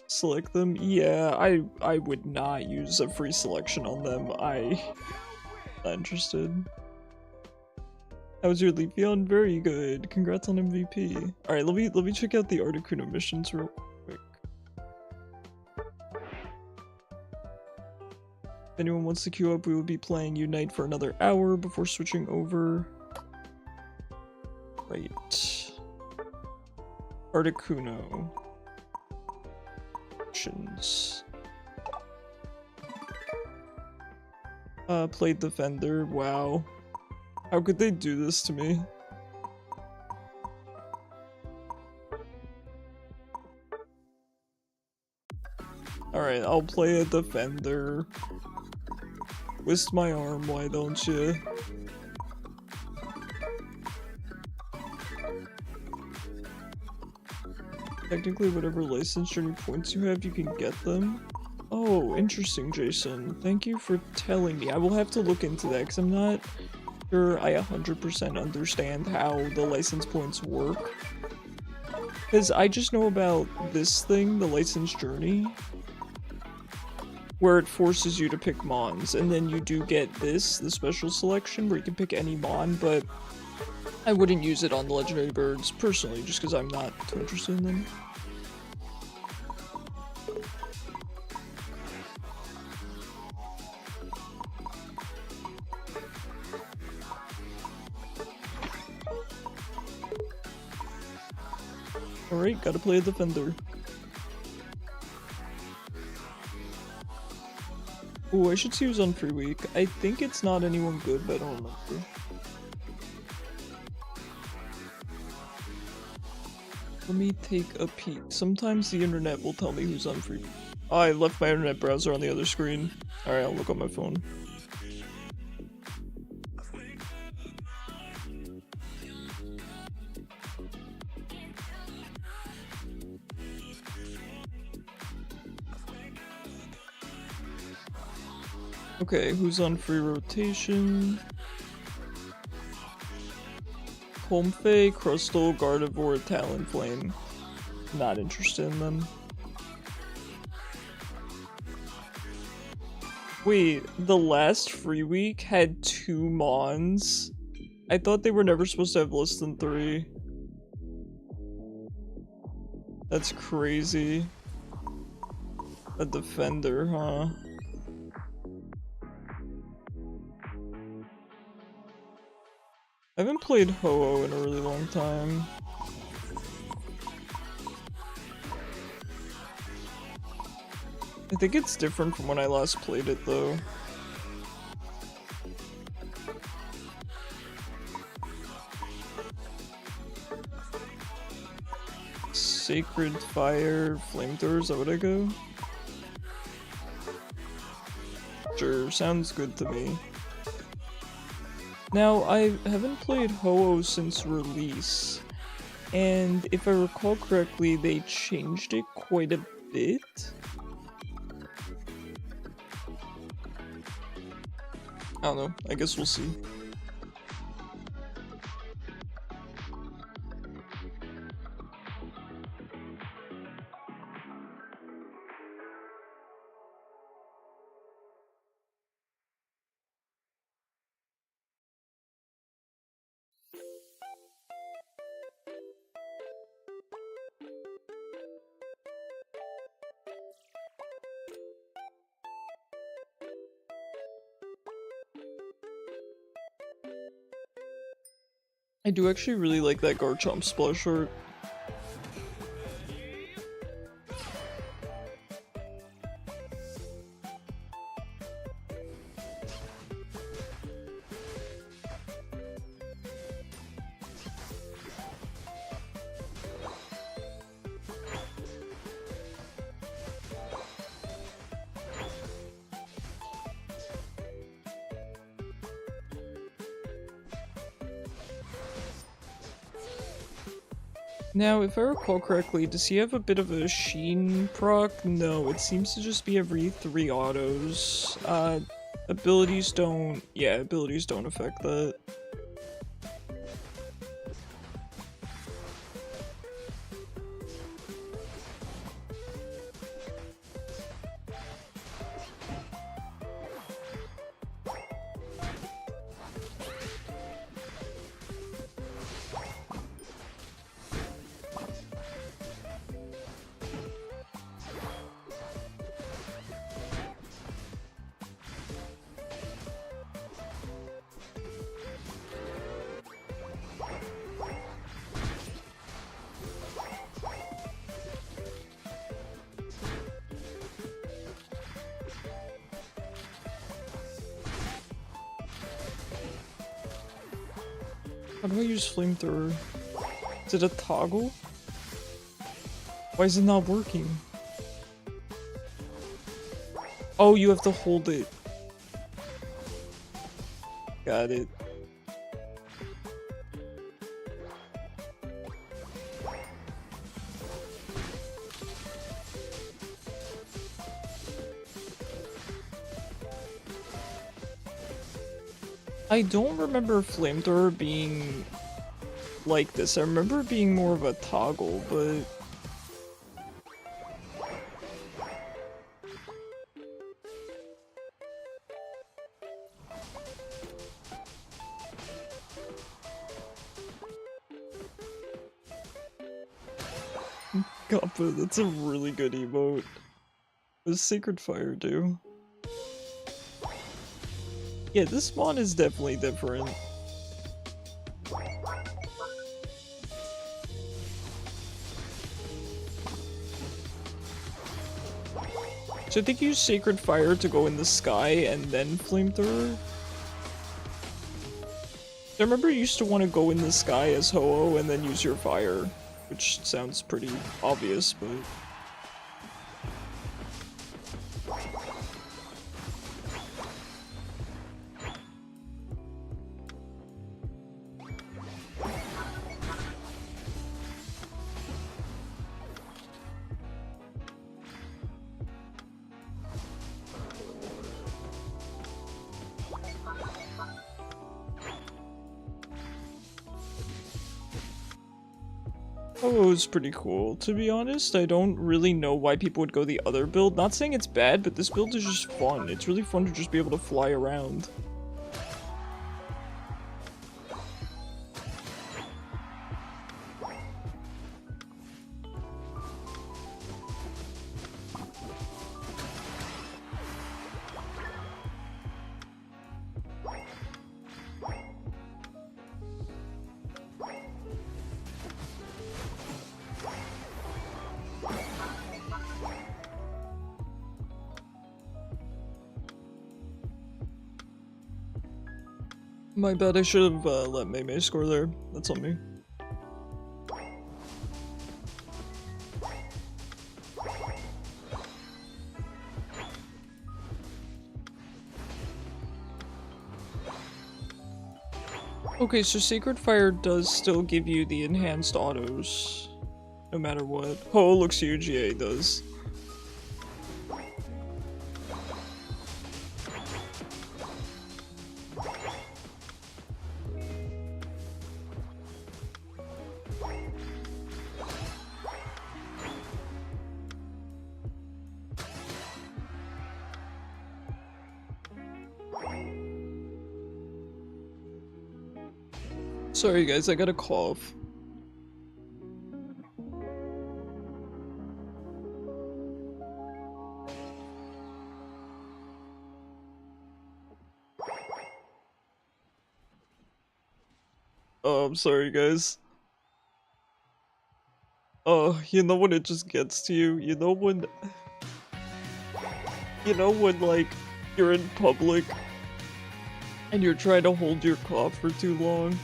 select them. Yeah, I would not use a free selection on them. I'm not interested. How was your Leafeon? Very good. Congrats on MVP. Alright, let me check out the Articuno missions real quick. If anyone wants to queue up, we will be playing Unite for another hour before switching over. Right. Articuno. Missions. Played Defender. Wow. How could they do this to me? Alright, I'll play a Defender. Twist my arm, why don't you? Technically, whatever license journey points you have, you can get them. Oh, interesting, Jason. Thank you for telling me. I will have to look into that, because I'm not sure I 100% understand how the license points work. Because I just know about this thing, the license journey, where it forces you to pick Mons, and then you do get this, the special selection, where you can pick any Mon, but I wouldn't use it on the legendary birds, personally, just because I'm not too interested in them. Alright, gotta play a Defender. Ooh, I should see who's on free week. I think it's not anyone good, but I don't remember. Let me take a peek. Sometimes the internet will tell me who's on free week. Oh, I left my internet browser on the other screen. Alright, I'll look on my phone. Okay, who's on free rotation? Comfey, Crustle, Gardevoir, Talonflame. Not interested in them. Wait, the last free week had 2 Mons? I thought they were never supposed to have less than 3. That's crazy. A Defender, huh? I haven't played Ho-Oh in a really long time. I think it's different from when I last played it, though. Sacred Fire Flamethrower, is that what I go? Sure, sounds good to me. Now, I haven't played Ho-Oh since release, and if I recall correctly, they changed it quite a bit. I don't know, I guess we'll see. I do actually really like that Garchomp splash art. Now, if I recall correctly, does he have a bit of a sheen proc? No, it seems to just be every 3 autos. Abilities don't... yeah, abilities don't affect that. How do I use flamethrower? Is it a toggle? Why is it not working? Oh, you have to hold it. Got it. I don't remember flamethrower being like this. I remember it being more of a toggle, but... Kappa, that's a really good emote. What does Sacred Fire do? Yeah, this spawn is definitely different. So I think you use Sacred Fire to go in the sky and then Flamethrower? I remember you used to want to go in the sky as Ho-Oh and then use your fire, which sounds pretty obvious, but... Oh, it was pretty cool. To be honest, I don't really know why people would go the other build. Not saying it's bad, but this build is just fun. It's really fun to just be able to fly around. My bad, I should have let Mei score there. That's on me. Okay, so Sacred Fire does still give you the enhanced autos, no matter what. Oh, looks huge, yeah, it does. Sorry guys, I got a cough. Oh, I'm sorry guys. Oh, you know when it just gets to you? You know when... You know when, like, you're in public and you're trying to hold your cough for too long?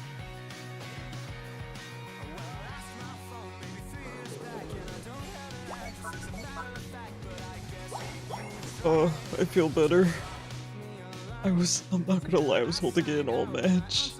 Oh, I feel better. I'm not gonna lie, I was holding it in all match.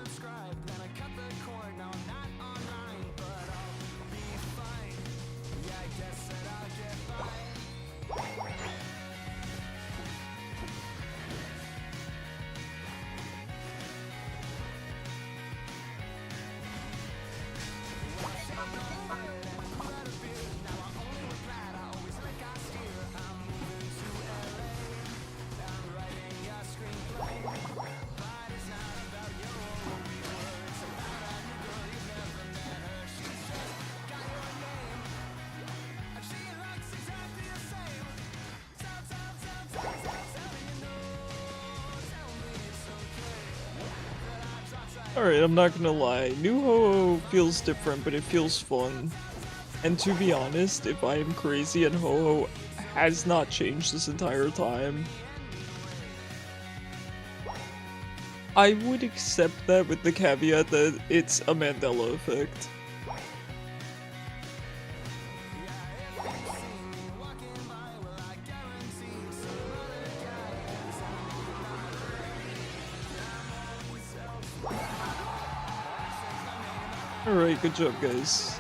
Alright, I'm not gonna lie. New Ho-Oh feels different, but it feels fun. And to be honest, if I am crazy and Ho-Oh has not changed this entire time, I would accept that with the caveat that it's a Mandela effect. Alright, good job, guys.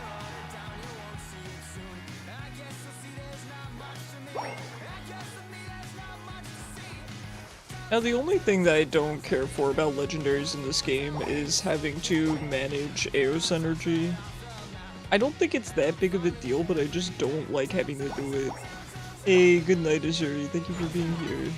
Now, the only thing that I don't care for about legendaries in this game is having to manage Eos energy. I don't think it's that big of a deal, but I just don't like having to do it. Hey, good night, Azuri. Thank you for being here.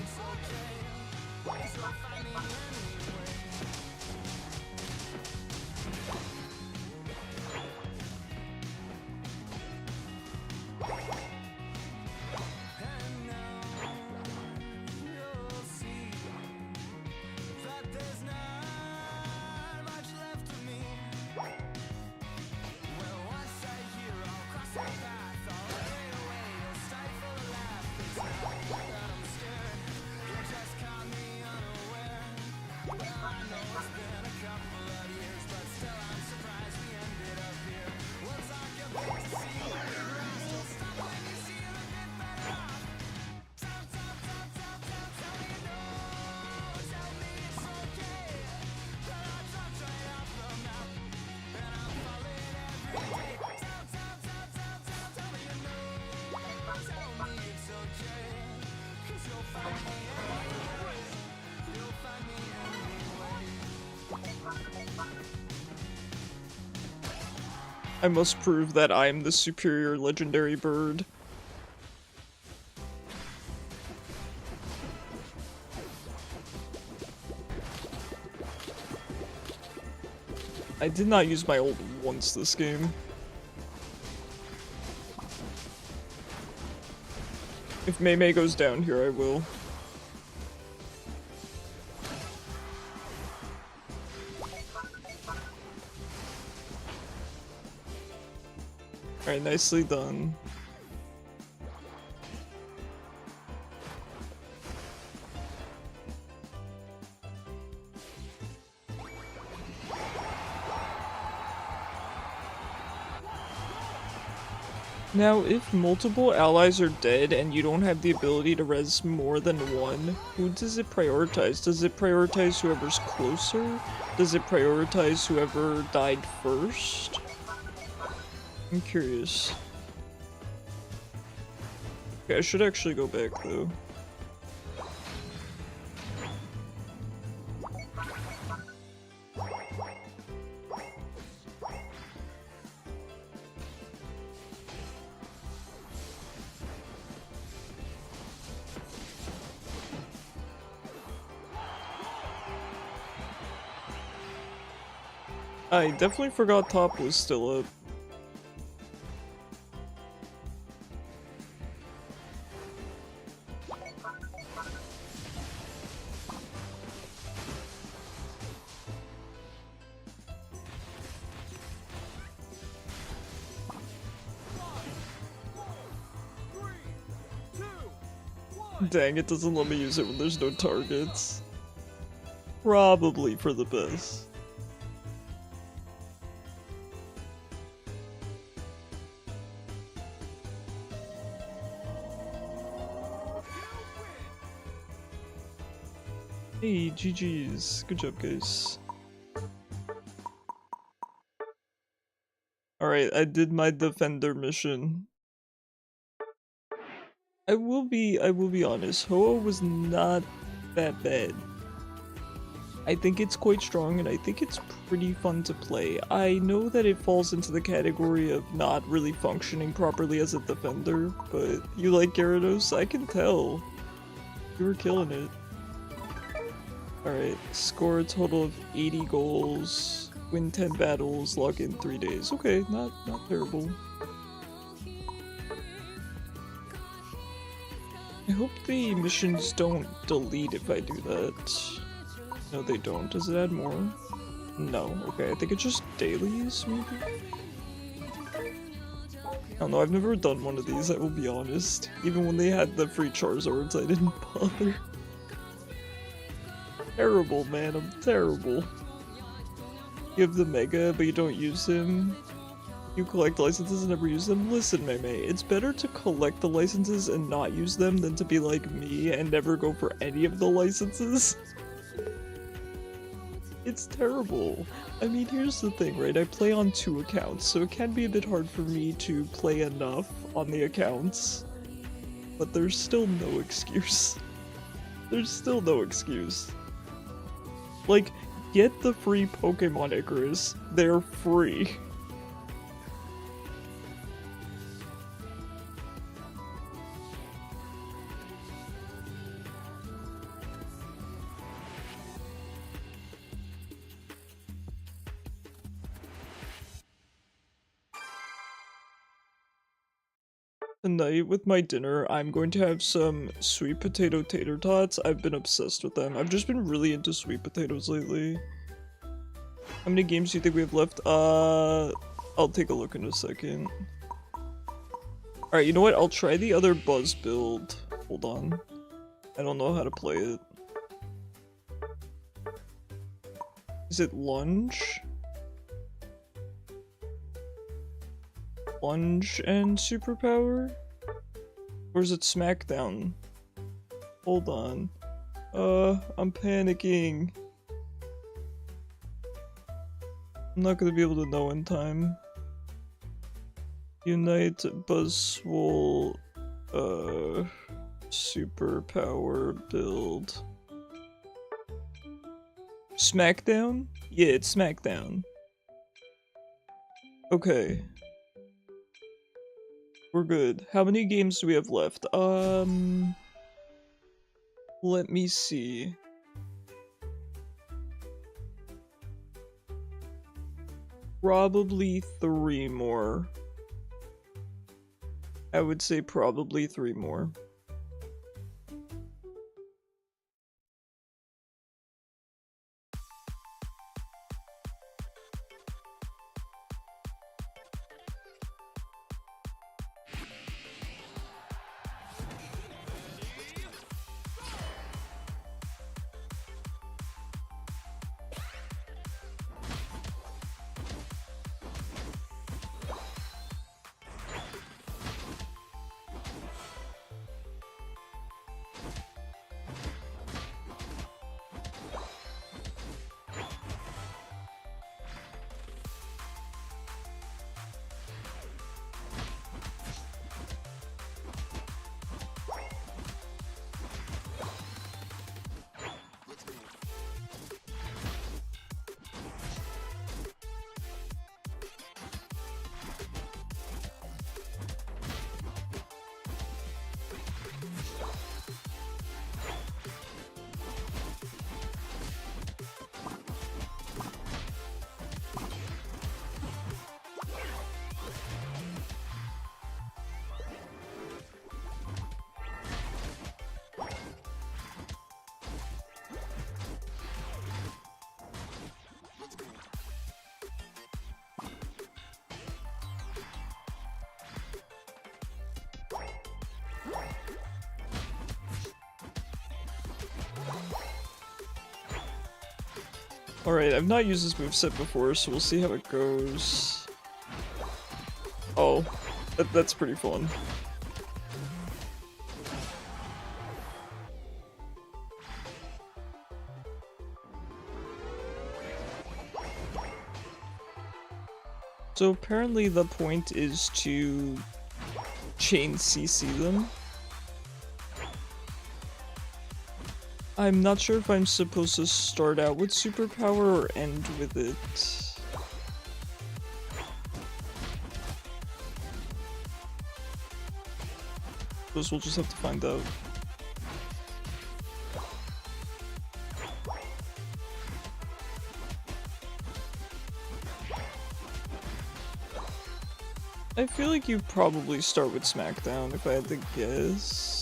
I must prove that I'm the superior legendary bird. I did not use my ult once this game. If Mei Mei goes down here, I will. Alright, nicely done. Now, if multiple allies are dead and you don't have the ability to res more than one, who does it prioritize? Does it prioritize whoever's closer? Does it prioritize whoever died first? I'm curious. Okay, I should actually go back though. I definitely forgot top was still up. Dang, it doesn't let me use it when there's no targets. Probably for the best. Hey, GG's. Good job, guys. Alright, I did my defender mission. I will be honest, Ho-Oh was not that bad. I think it's quite strong and I think it's pretty fun to play. I know that it falls into the category of not really functioning properly as a defender, but you like Gyarados? I can tell. You were killing it. Alright, score a total of 80 goals, win 10 battles, log in 3 days. Okay, not terrible. I hope the missions don't delete if I do that. No, they don't. Does it add more? No, okay, I think it's just dailies, maybe? I don't know, I've never done one of these, I will be honest. Even when they had the free Charizards, I didn't bother. Terrible, man, I'm terrible. You have the Mega, but you don't use him. You collect licenses and never use them. Listen, Mei, it's better to collect the licenses and not use them than to be like me and never go for any of the licenses. It's terrible. I mean, here's the thing, right? I play on 2 accounts, so it can be a bit hard for me to play enough on the accounts. But there's still no excuse. There's still no excuse. Like, get the free Pokemon Icarus. They're free. Tonight with my dinner, I'm going to have some sweet potato tater tots. I've been obsessed with them. I've just been really into sweet potatoes lately. How many games do you think we have left? I'll take a look in a second. Alright, you know what? I'll try the other Buzz build. Hold on. I don't know how to play it. Is it lunge? Lunge and superpower? Or is it smackdown? Hold on. I'm panicking. I'm not gonna be able to know in time. Unite, Buzzwole, superpower build. Smackdown? Yeah, it's Smackdown. Okay. We're good. How many games do we have left? Let me see. Probably 3 more. I would say probably 3 more. Alright, I've not used this moveset before, so we'll see how it goes. Oh, that's pretty fun. So apparently the point is to chain CC them. I'm not sure if I'm supposed to start out with superpower or end with it. Suppose we'll just have to find out. I feel like you probably start with Smackdown if I had to guess.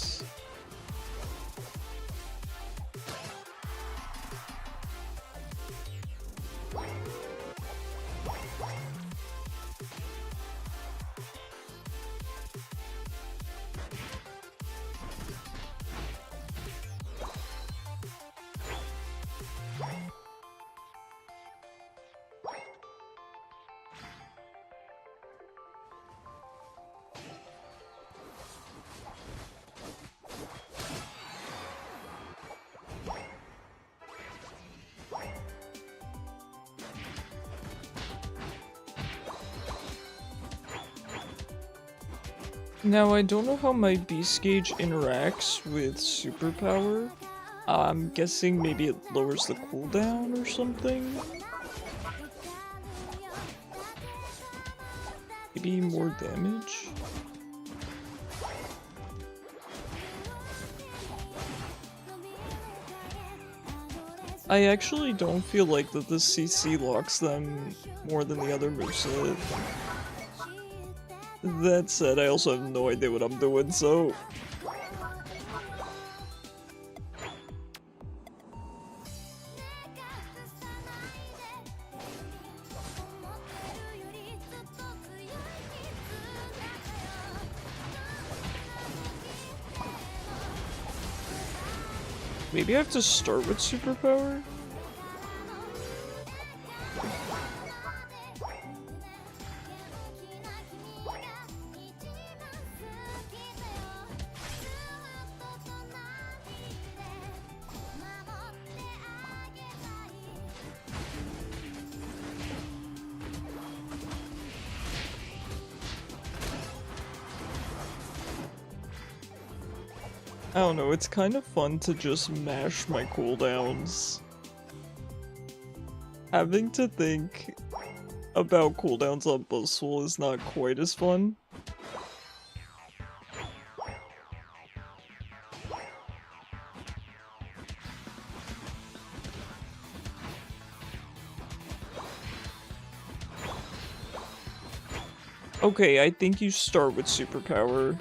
Now, I don't know how my beast gauge interacts with superpower. I'm guessing maybe it lowers the cooldown or something? Maybe more damage? I actually don't feel like that the CC locks them more than the other moveset. That said, I also have no idea what I'm doing, so... Maybe I have to start with superpower? I don't know, it's kind of fun to just mash my cooldowns. Having to think about cooldowns on Buzzful is not quite as fun. Okay, I think you start with superpower.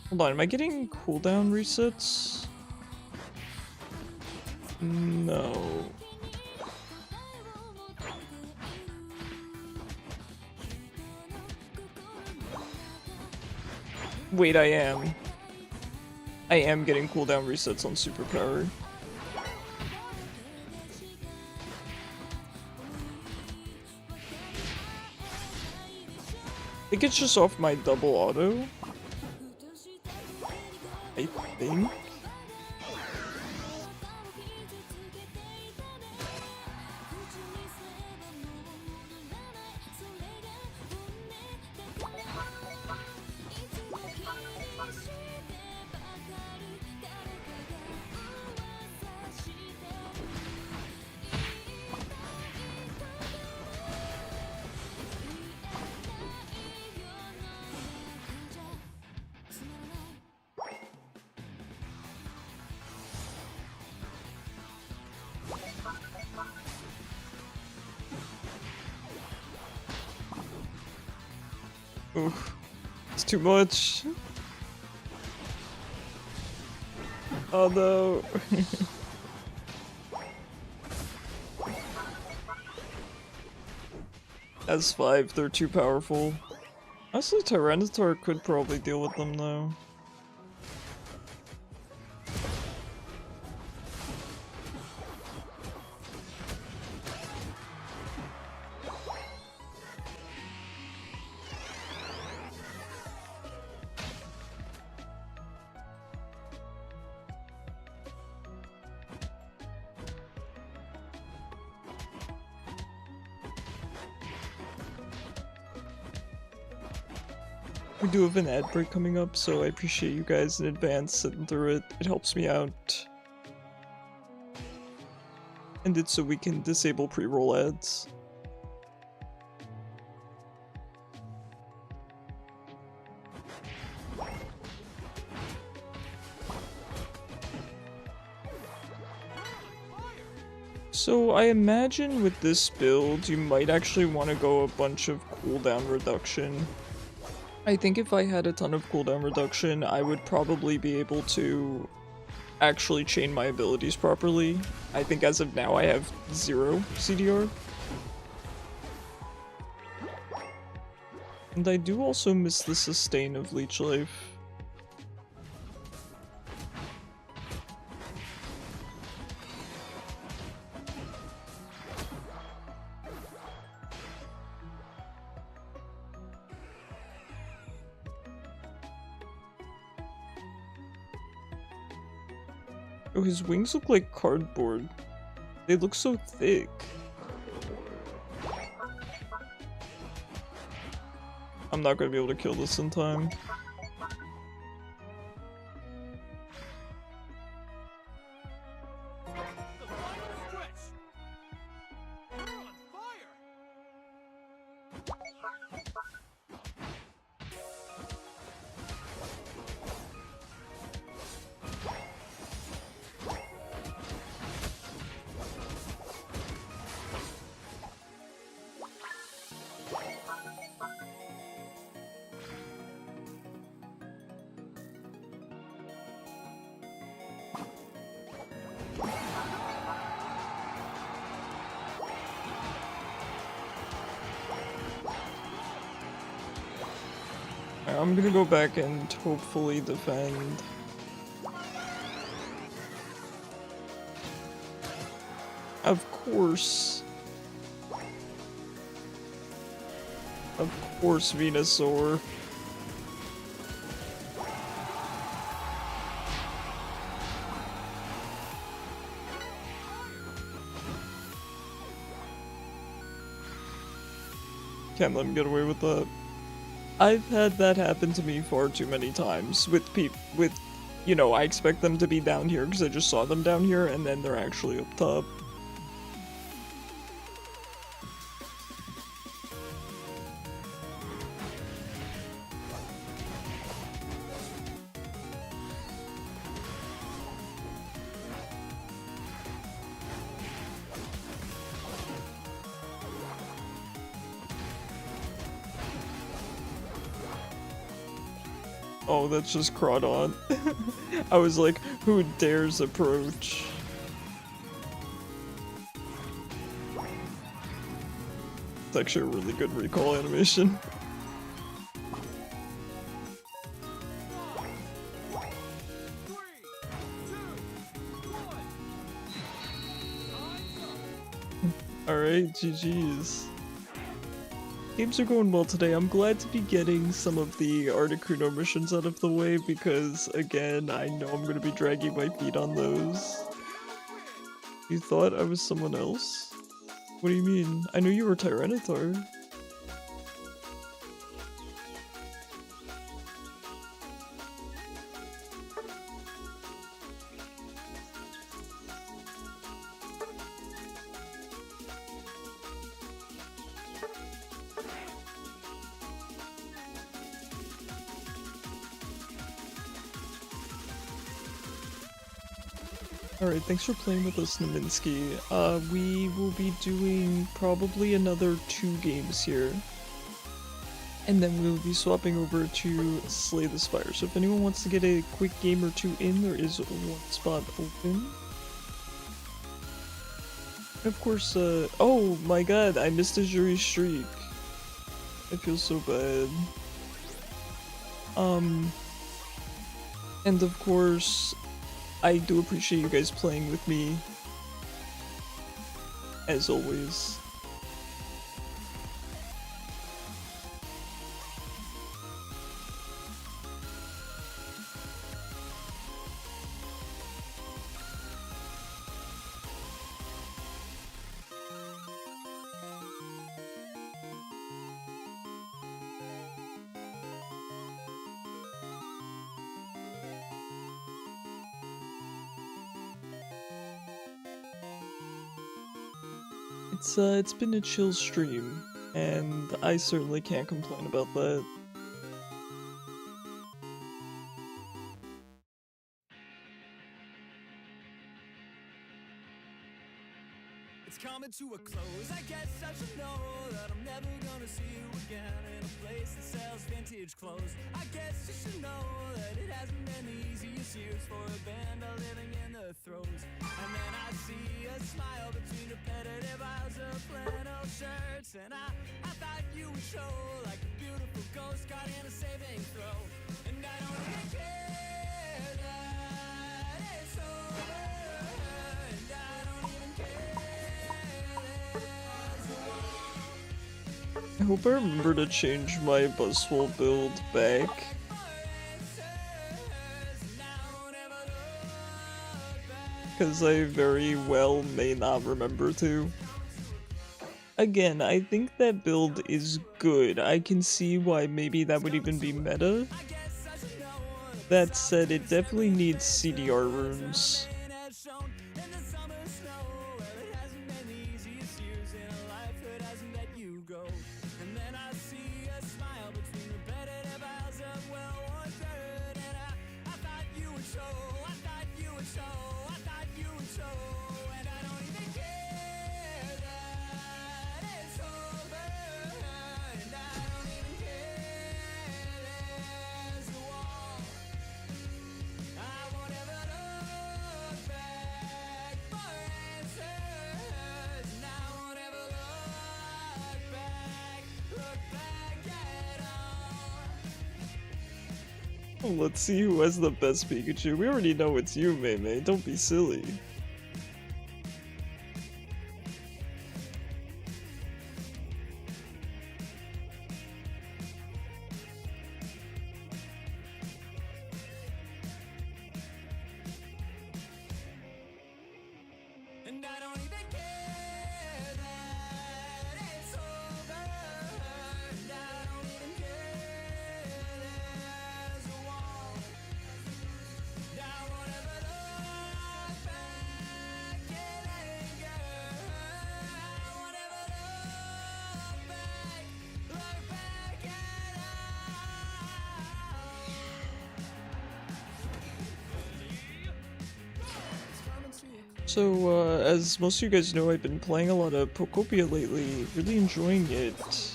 Hold on, am I getting cooldown resets? No. Wait, I am. I am getting cooldown resets on superpower. I think it's just off my double auto. I think. Oof. It's too much. Oh no. S5, they're too powerful. Honestly, Tyranitar could probably deal with them though. We do have an ad break coming up, so I appreciate you guys in advance sitting through it. It helps me out. And it's so we can disable pre-roll ads. So I imagine with this build, you might actually want to go a bunch of cooldown reduction. I think if I had a ton of cooldown reduction, I would probably be able to actually chain my abilities properly. I think as of now I have 0 CDR. And I do also miss the sustain of Leech Life. Oh, his wings look like cardboard. They look so thick. I'm not gonna be able to kill this in time. I'm gonna go back and hopefully defend. Of course. Of course, Venusaur. Can't let him get away with that. I've had that happen to me far too many times with you know, I expect them to be down here because I just saw them down here and then they're actually up top. Oh, that's just Crawdon. I was like, who dares approach? It's actually a really good recall animation. Alright, GG's. Games are going well today. I'm glad to be getting some of the Articuno missions out of the way because, again, I know I'm going to be dragging my feet on those. You thought I was someone else? What do you mean? I knew you were Tyranitar. Alright, thanks for playing with us, Naminsky. We will be doing probably another 2 games here. And then we'll be swapping over to Slay the Spire. So if anyone wants to get a quick game or 2 in, there is 1 spot open. Of course, oh my god, I missed a jury streak. I feel so bad. And of course, I do appreciate you guys playing with me, as always. It's been a chill stream, and I certainly can't complain about that. It's coming to a close, I guess I should know that I'm never gonna see you again in a place that sells vintage clothes. I guess you should know that it hasn't been the easiest years for a band all living in the throes. And then I see a smile between repetitive eyes of flannel shirts, and I thought you would show like a beautiful ghost caught in a saving throw. And I don't even care that it's over, and I don't even care. I hope I remember to change my Buzzwole build back. Because I very well may not remember to. Again, I think that build is good. I can see why maybe that would even be meta. That said, it definitely needs CDR runes. Let's see who has the best Pikachu. We already know it's you, Mei. Don't be silly. So, as most of you guys know, I've been playing a lot of Pokopia lately, really enjoying it.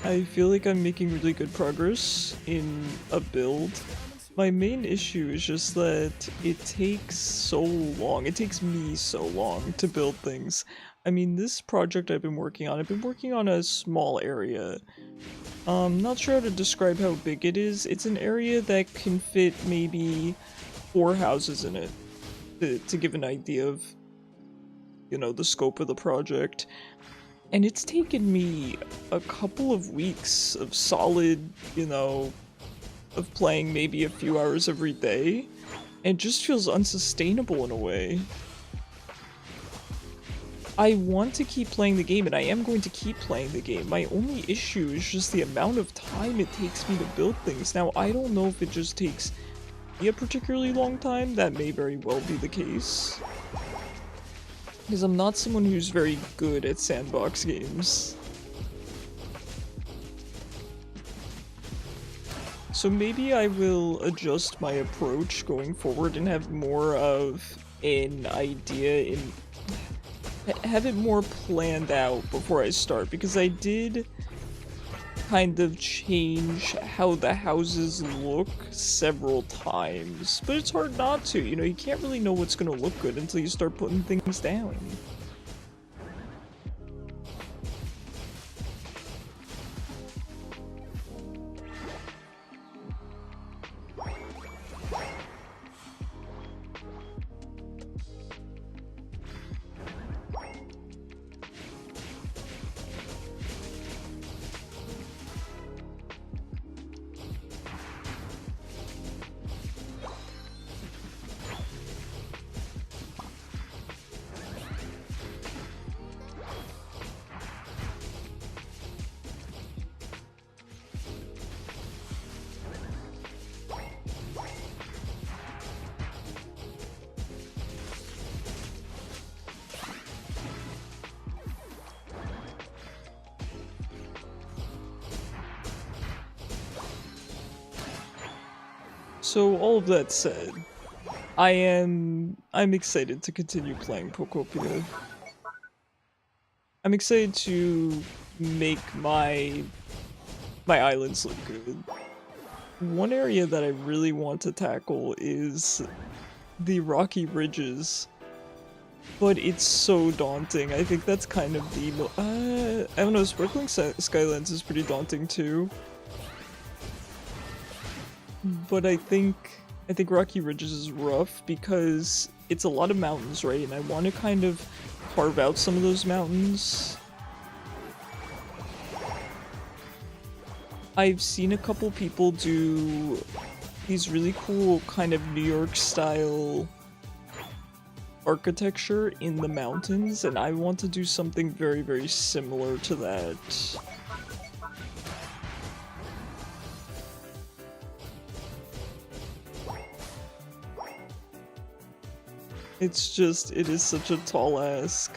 I feel like I'm making really good progress in a build. My main issue is just that it takes so long, it takes me so long to build things. I mean, this project I've been working on a small area. Not sure how to describe how big it is. It's an area that can fit maybe 4 houses in it. To give an idea of, you know, the scope of the project. And it's taken me a couple of weeks of solid, you know, of playing maybe a few hours every day. And it just feels unsustainable in a way. I want to keep playing the game, and I am going to keep playing the game. My only issue is just the amount of time it takes me to build things. Now, I don't know if it just takes a particularly long time. That may very well be the case, because I'm not someone who's very good at sandbox games. So maybe I will adjust my approach going forward and have more of an idea have it more planned out before I start, because I did kind of change how the houses look several times, but it's hard not to, you know, you can't really know what's gonna look good until you start putting things down. So all of that said, I'm excited to continue playing Pokopia. I'm excited to make my islands look good. One area that I really want to tackle is the rocky ridges, but it's so daunting. I think that's kind of the I don't know, Sparkling Skylands is pretty daunting too. But I think Rocky Ridges is rough because it's a lot of mountains, right? And I want to kind of carve out some of those mountains. I've seen a couple people do these really cool kind of New York style architecture in the mountains, and I want to do something very, very similar to that. It's just, it is such a tall ask.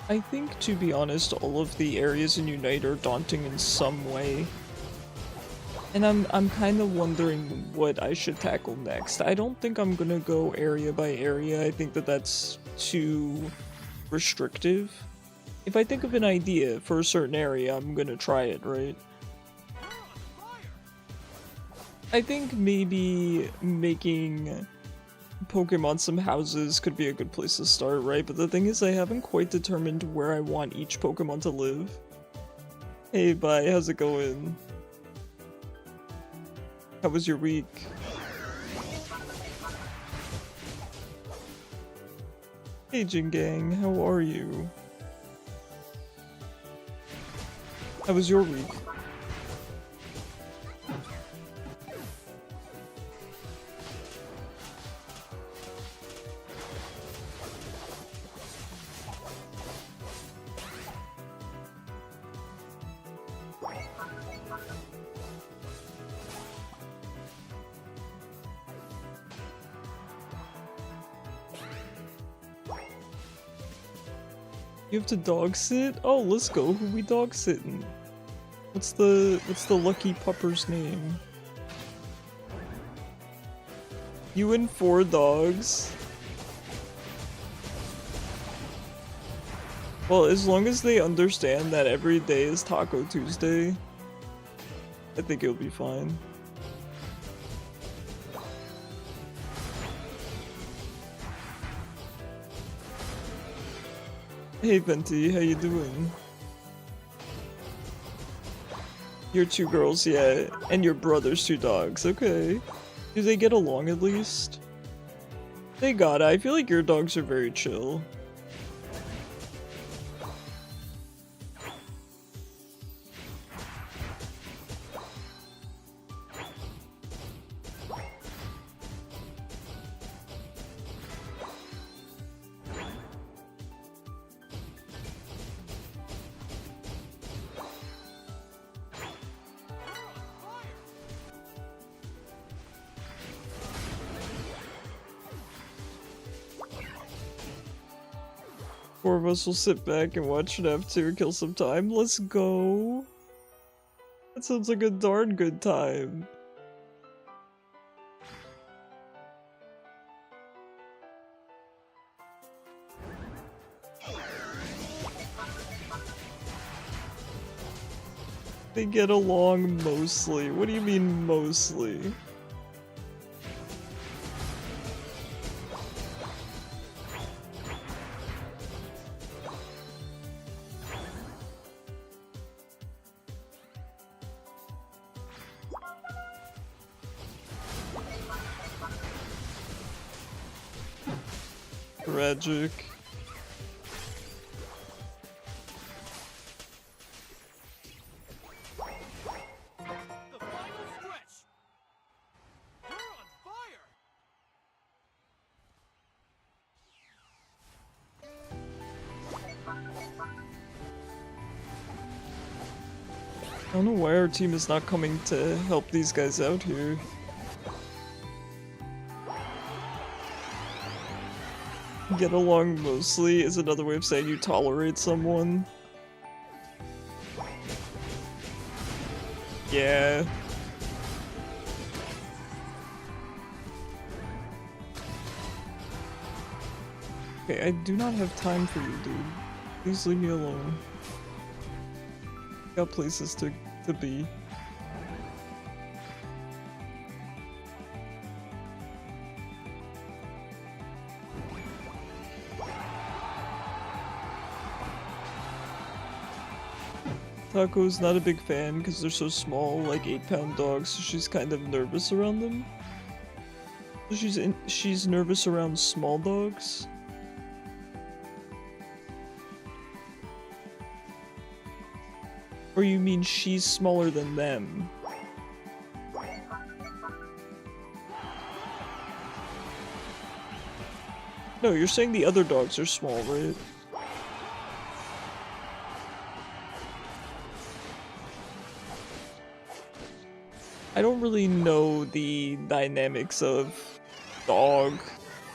I think, to be honest, all of the areas in Unite are daunting in some way. And I'm kind of wondering what I should tackle next. I don't think I'm gonna go area by area. I think that that's too restrictive. If I think of an idea for a certain area, I'm gonna try it, right? I think maybe making Pokemon some houses could be a good place to start, right? But the thing is, I haven't quite determined where I want each Pokemon to live. Hey, bye, how's it going? How was your week? Hey, Jin Gang, how are you? How was your week? You have to dog sit? Oh, let's go. Who we dog sitting? What's the lucky pupper's name? You and 4 dogs? Well, as long as they understand that every day is Taco Tuesday, I think it'll be fine. Hey Venti, how you doing? Your 2 girls, yeah, and your brother's 2 dogs, okay. Do they get along at least? They got it. I feel like your dogs are very chill. Four of us will sit back and watch an F2 kill some time. Let's go. That sounds like a darn good time. They get along mostly. What do you mean mostly? Tragic. The final stretch. You're on fire. don't know why our team is not coming to help these guys out here. Get along mostly is another way of saying you tolerate someone. Yeah. Okay, I do not have time for you, dude. Please leave me alone. Got places to be. Taco's not a big fan because they're so small, like 8-pound dogs, so she's kind of nervous around them. She's nervous around small dogs. Or you mean she's smaller than them? No, you're saying the other dogs are small, right? I don't really know the dynamics of dog,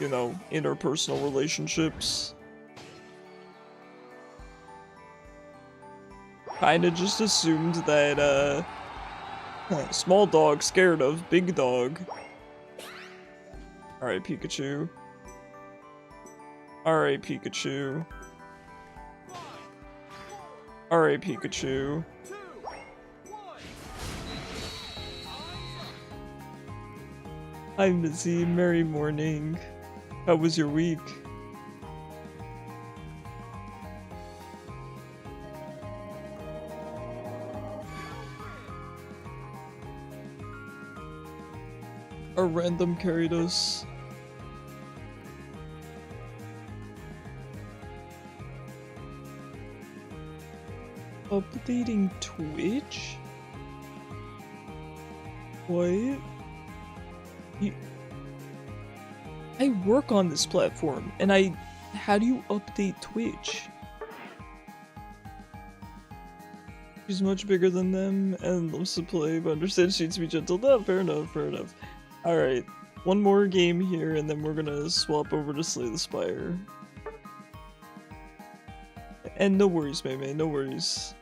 you know, interpersonal relationships. Kinda just assumed that, small dog scared of big dog. Alright, Pikachu. Alright, Pikachu. Alright, Pikachu. Hi, Missy. Merry morning. How was your week? A random carried us. Updating Twitch? What? I work on this platform, and how do you update Twitch? She's much bigger than them and loves to play, but understands she needs to be gentle. No, fair enough, fair enough. Alright, one more game here, and then we're gonna swap over to Slay the Spire. And no worries, May, no worries.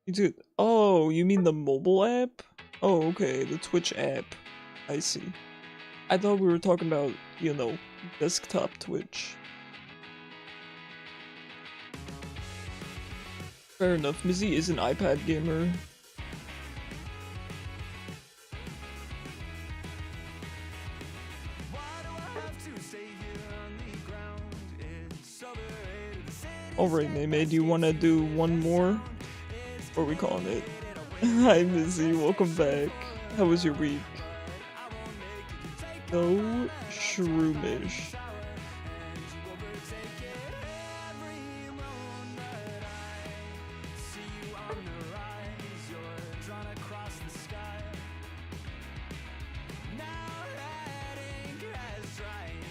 Dude, oh, you mean the mobile app? Oh, okay, the Twitch app. I see. I thought we were talking about, you know, desktop Twitch. Fair enough, Mizzy is an iPad gamer. Alright, May, do you want to do one more? Or are we calling it? Hi, Mizzy, welcome back. How was your week? So shroomish.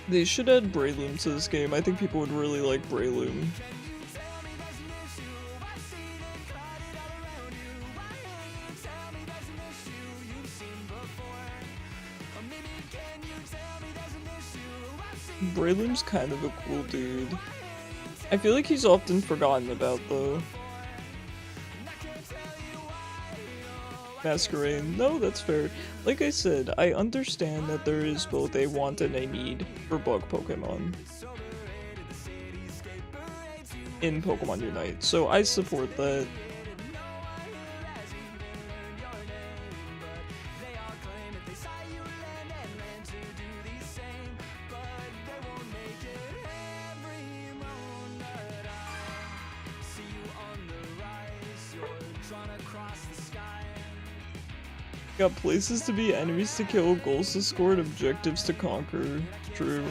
They should add Breloom to this game. I think people would really like Breloom. Breloom's kind of a cool dude. I feel like he's often forgotten about, though. Masquerade. No, that's fair. Like I said, I understand that there is both a want and a need for bug Pokemon in Pokemon Unite, so I support that. Got places to be, enemies to kill, goals to score, and objectives to conquer. True.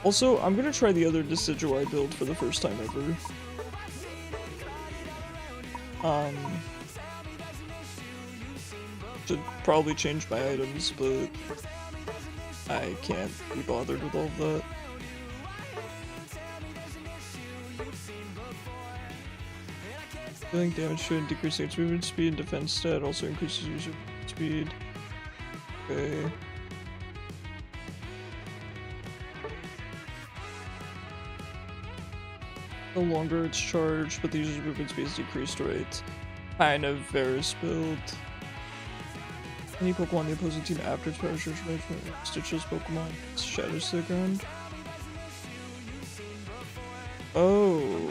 Also, I'm gonna try the other Decidueye build for the first time ever. Should probably change my items, but I can't be bothered with all of that. Dealing damage should decrease its movement speed and defense stat, also increases user speed. Okay. No longer it's charged, but the user's movement speed is decreased, right? Kind of Varus build. Any Pokemon the opposing team after its power surge management stitches Pokemon shatters to the ground. Oh.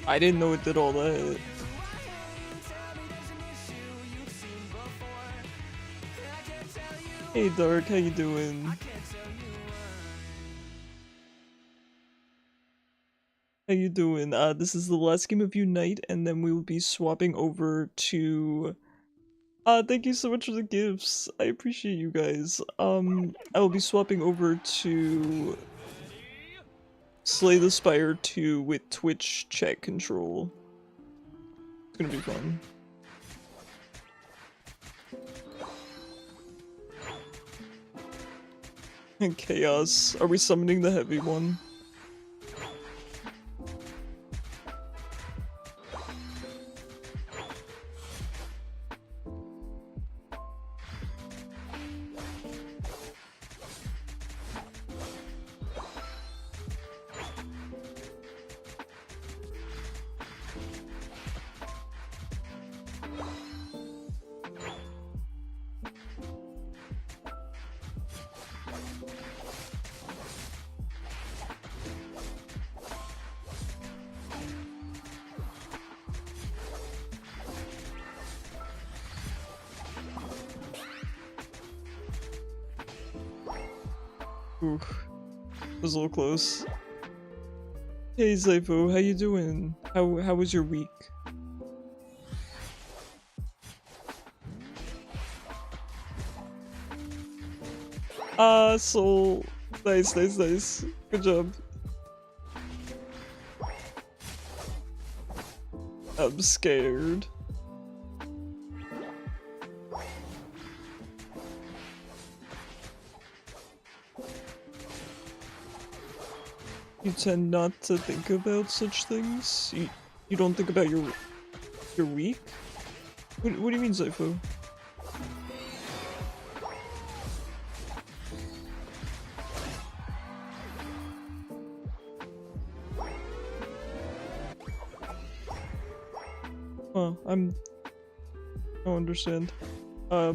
I didn't know it did all that. Hey Dark, how you doing? How you doing? This is the last game of Unite, and then we will be swapping over to... thank you so much for the gifts. I appreciate you guys. I will be swapping over to... Slay the Spire II with Twitch chat control. It's gonna be fun. And Chaos. Are we summoning the heavy one? Oof. That was a little close. Hey Zypho, how you doing? How was your week? Soul. Nice. Good job. I'm scared. You tend not to think about such things? You don't think about your week? What do you mean, Zypho? Huh, I don't understand.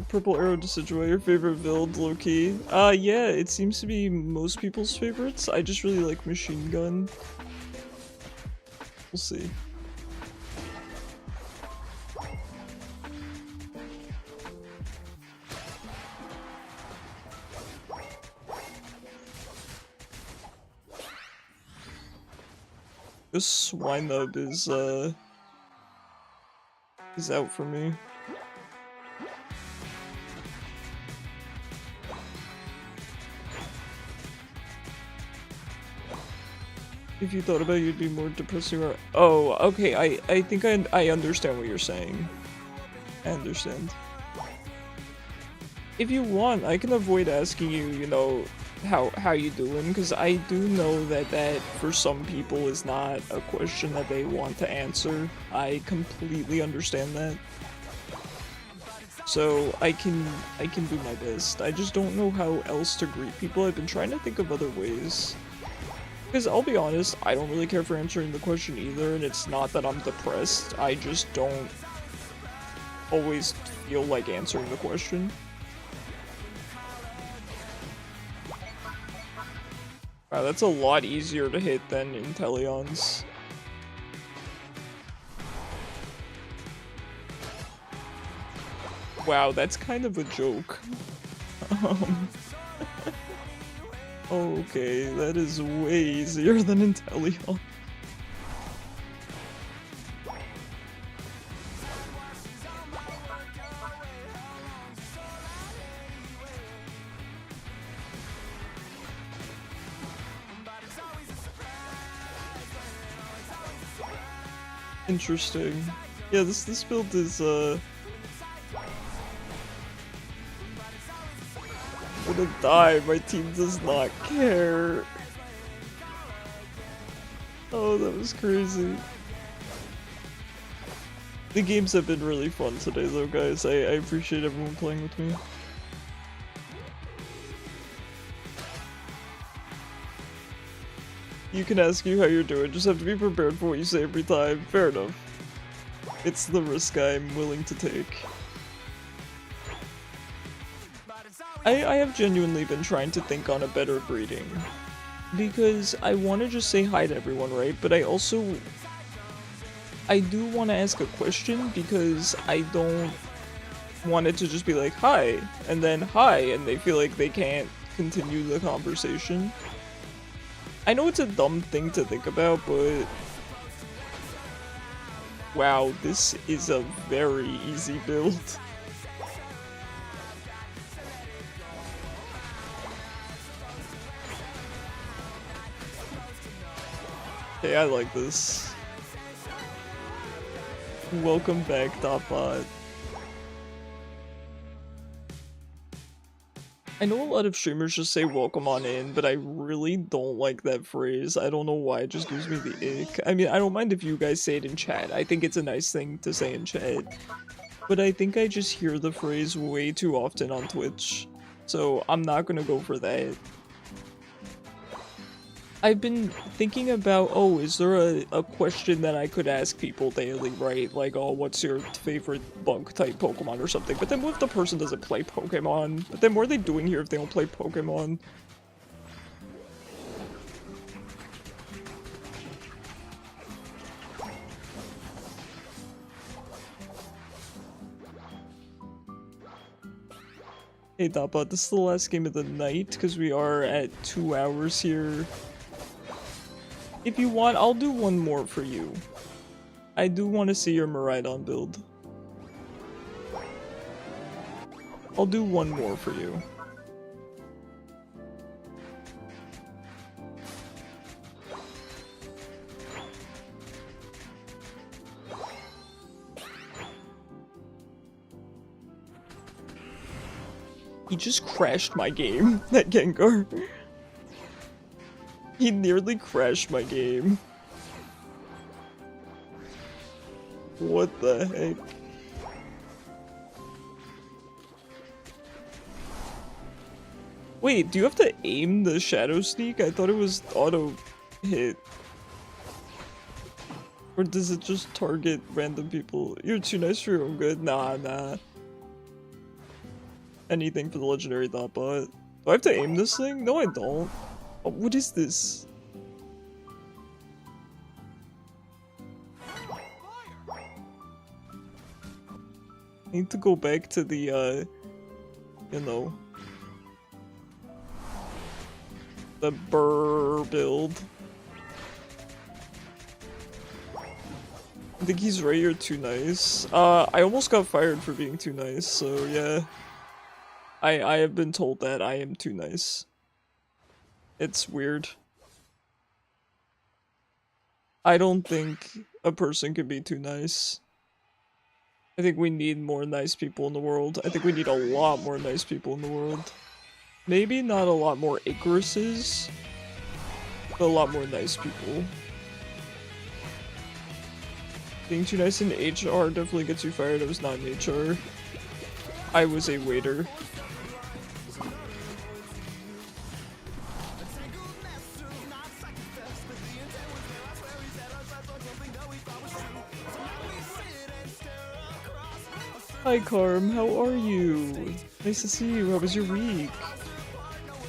Purple Arrow Decidueye, your favorite build, low-key? Yeah, it seems to be most people's favorites. I just really like Machine Gun. We'll see. This Swinub is out for me. If you thought about it, you'd be more depressing or— oh, okay, I think I understand what you're saying. I understand. If you want, I can avoid asking you, you know, how you doing, because I do know that for some people is not a question that they want to answer. I completely understand that. So I can do my best. I just don't know how else to greet people. I've been trying to think of other ways. Because I'll be honest, I don't really care for answering the question either, and it's not that I'm depressed, I just don't always feel like answering the question. Wow, that's a lot easier to hit than Inteleon's. Wow, that's kind of a joke. Okay, that is way easier than Inteleon. Interesting. Yeah, this build is I'm gonna die, my team does not care. Oh, that was crazy. The games have been really fun today though, guys. I appreciate everyone playing with me. You can ask you how you're doing, just have to be prepared for what you say every time. Fair enough. It's the risk I'm willing to take. I have genuinely been trying to think on a better greeting. Because I want to just say hi to everyone, right? But I do want to ask a question because I don't want it to just be like, hi, and then hi, and they feel like they can't continue the conversation. I know it's a dumb thing to think about, but wow, this is a very easy build. Okay, I like this. Welcome back, Dotbot. I know a lot of streamers just say welcome on in, but I really don't like that phrase. I don't know why, it just gives me the ick. I mean, I don't mind if you guys say it in chat. I think it's a nice thing to say in chat. But I think I just hear the phrase way too often on Twitch. So I'm not gonna go for that. I've been thinking about, oh, is there a question that I could ask people daily, right? Like, oh, what's your favorite bug-type Pokemon or something? But then what if the person doesn't play Pokemon? But then what are they doing here if they don't play Pokemon? Hey, Dotbot, this is the last game of the night, because we are at 2 hours here. If you want, I'll do one more for you. I do want to see your Miraidon build. I'll do one more for you. He just crashed my game, that Gengar. He nearly crashed my game. What the heck? Wait, do you have to aim the Shadow Sneak? I thought it was auto hit. Or does it just target random people? You're too nice for your own good? Nah. Anything for the legendary Dotbot. Do I have to aim this thing? No, I don't. Oh, what is this? I need to go back to the, you know, the burr build. I think he's right, you're too nice. I almost got fired for being too nice, so yeah. I have been told that I am too nice. It's weird. I don't think a person can be too nice. I think we need more nice people in the world. I think we need a lot more nice people in the world. Maybe not a lot more Icaruses, but a lot more nice people. Being too nice in HR definitely gets you fired. I was not in HR. I was a waiter. Hi Carm, how are you? Nice to see you, how was your week?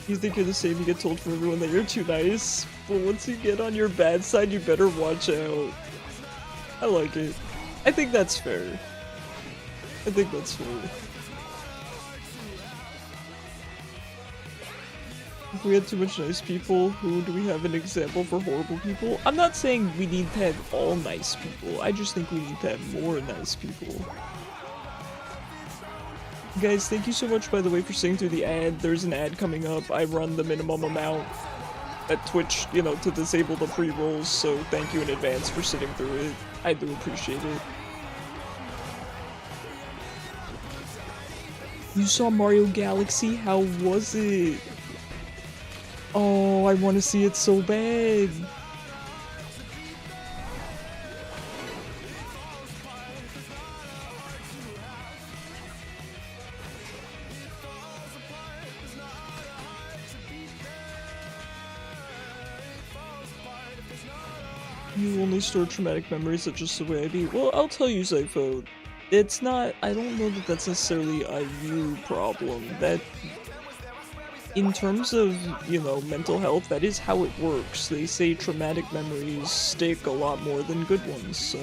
You think you're the same, you get told from everyone that you're too nice, but once you get on your bad side, you better watch out. I like it. I think that's fair. I think that's fair. If we had too much nice people, who do we have an example for horrible people? I'm not saying we need to have all nice people, I just think we need to have more nice people. Guys, thank you so much, by the way, for sitting through the ad. There's an ad coming up. I run the minimum amount at Twitch, you know, to disable the pre-rolls, so thank you in advance for sitting through it. I do appreciate it. You saw Mario Galaxy? How was it? Oh, I want to see it so bad. You only store traumatic memories, that's just the way I be. Well, I'll tell you, Zypho, it's not, I don't know that that's necessarily a you problem. That, in terms of, you know, mental health, that is how it works. They say traumatic memories stick a lot more than good ones, so...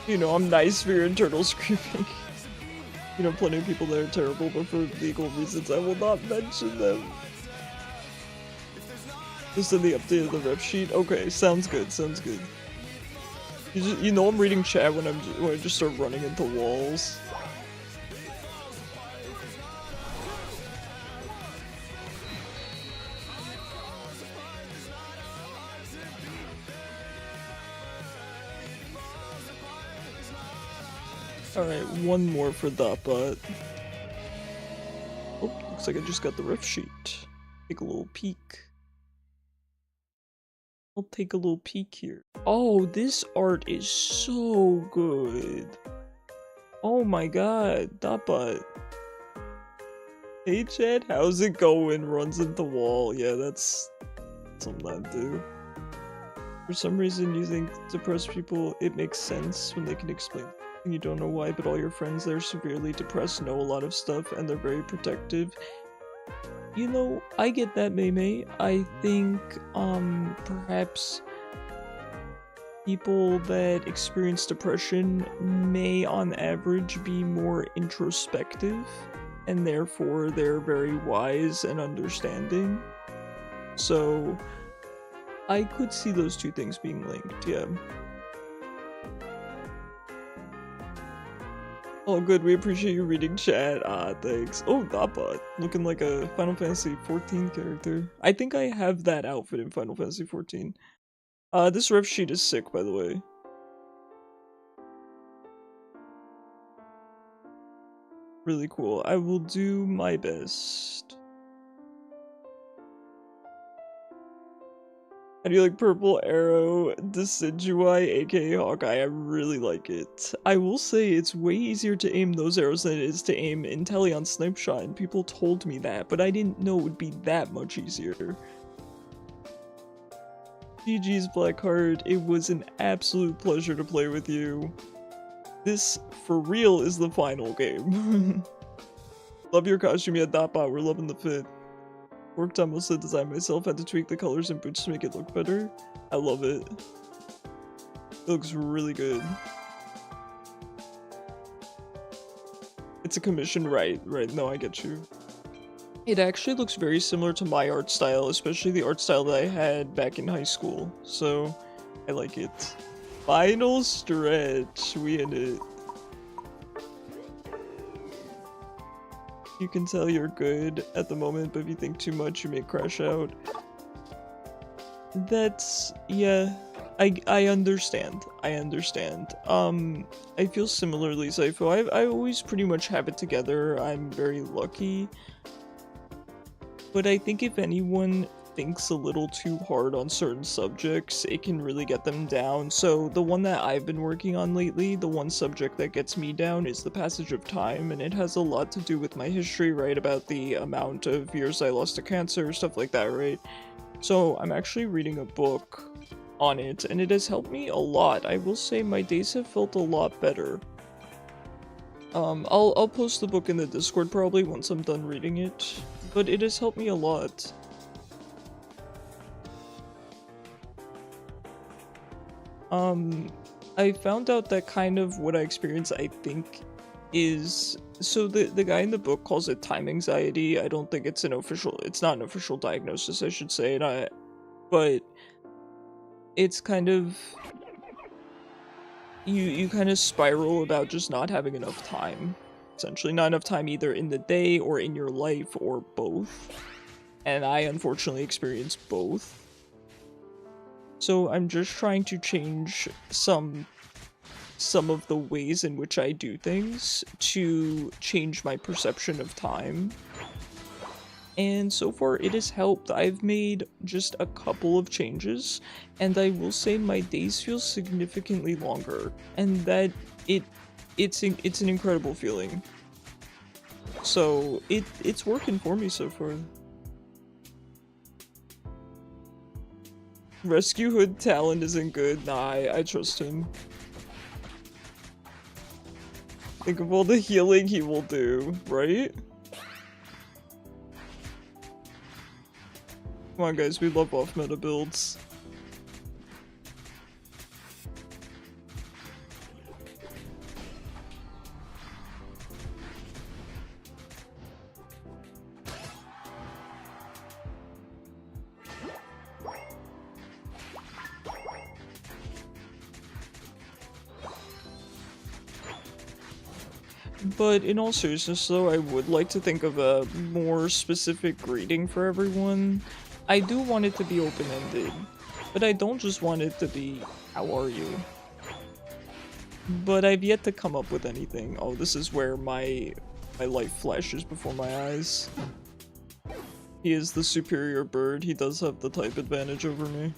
You know, I'm nice for your internal screaming. You know, plenty of people that are terrible, but for legal reasons, I will not mention them. Just in the update of the rep sheet? Okay, sounds good, sounds good. You know I'm reading chat when I just start running into walls. Alright, one more for that, but... Oh, looks like I just got the ref sheet. Take a little peek. I'll take a little peek here. Oh, this art is so good. Oh my god, Dotbot. Hey Chad, how's it going? Runs into wall. Yeah, that's something I do. For some reason you think depressed people, it makes sense when they can explain. And you don't know why, but all your friends that are severely depressed know a lot of stuff and they're very protective. You know, I get that, Mei. I think, perhaps people that experience depression may, on average, be more introspective, and therefore they're very wise and understanding. So, I could see those two things being linked, yeah. Oh good, we appreciate you reading chat. Ah, thanks. Oh, Dotbot, looking like a Final Fantasy 14 character. I think I have that outfit in Final Fantasy 14. This ref sheet is sick, by the way. Really cool. I will do my best. How do you like Purple Arrow Decidueye, aka Hawkeye? I really like it. I will say it's way easier to aim those arrows than it is to aim Inteleon Snipe Shot, and people told me that, but I didn't know it would be that much easier. GG's Blackheart, it was an absolute pleasure to play with you. This, for real, is the final game. Love your costume, yeah, Dotbot, we're loving the fit. Worked on most of the design myself, had to tweak the colors and boots to make it look better. I love it. It looks really good. It's a commission, right, no, I get you. It actually looks very similar to my art style, especially the art style that I had back in high school, so I like it. Final stretch, we in it. You can tell you're good at the moment, but if you think too much, you may crash out. That's, yeah, I understand. I feel similarly, Zypho. I always pretty much have it together. I'm very lucky. But I think if anyone thinks a little too hard on certain subjects, it can really get them down. So the one that I've been working on lately, the one subject that gets me down is the passage of time, and it has a lot to do with my history, right? About the amount of years I lost to cancer, stuff like that, right? So I'm actually reading a book on it, and it has helped me a lot. I will say my days have felt a lot better. I'll post the book in the Discord probably once I'm done reading it, but it has helped me a lot. I found out that kind of what I experience, I think, is... So the guy in the book calls it time anxiety. I don't think it's it's not an official diagnosis, I should say, but it's kind of... You kind of spiral about just not having enough time. Essentially, not enough time either in the day or in your life, or both. And I unfortunately experience both. So I'm just trying to change some of the ways in which I do things to change my perception of time. And so far it has helped. I've made just a couple of changes, and I will say my days feel significantly longer, and that it's an incredible feeling. So it's working for me so far. Rescue Hood talent isn't good. Nah, I trust him. Think of all the healing he will do, right? Come on guys, we love off meta builds. But in all seriousness though, I would like to think of a more specific greeting for everyone. I do want it to be open-ended, but I don't just want it to be, how are you? But I've yet to come up with anything. Oh, this is where my life flashes before my eyes. He is the superior bird. He does have the type advantage over me.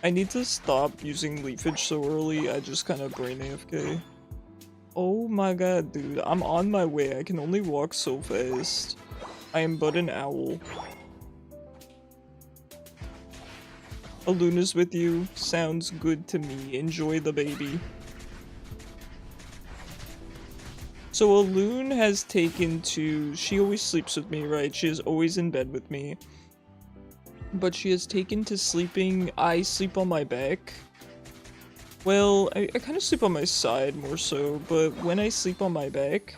I need to stop using leafage so early. I just kind of brain AFK. Oh my god, dude. I'm on my way. I can only walk so fast. I am but an owl. A Luna's with you. Sounds good to me. Enjoy the baby. So a loon has taken to... She always sleeps with me, right? She is always in bed with me. But she has taken to sleeping... I sleep on my back. Well, I kind of sleep on my side more so, but when I sleep on my back,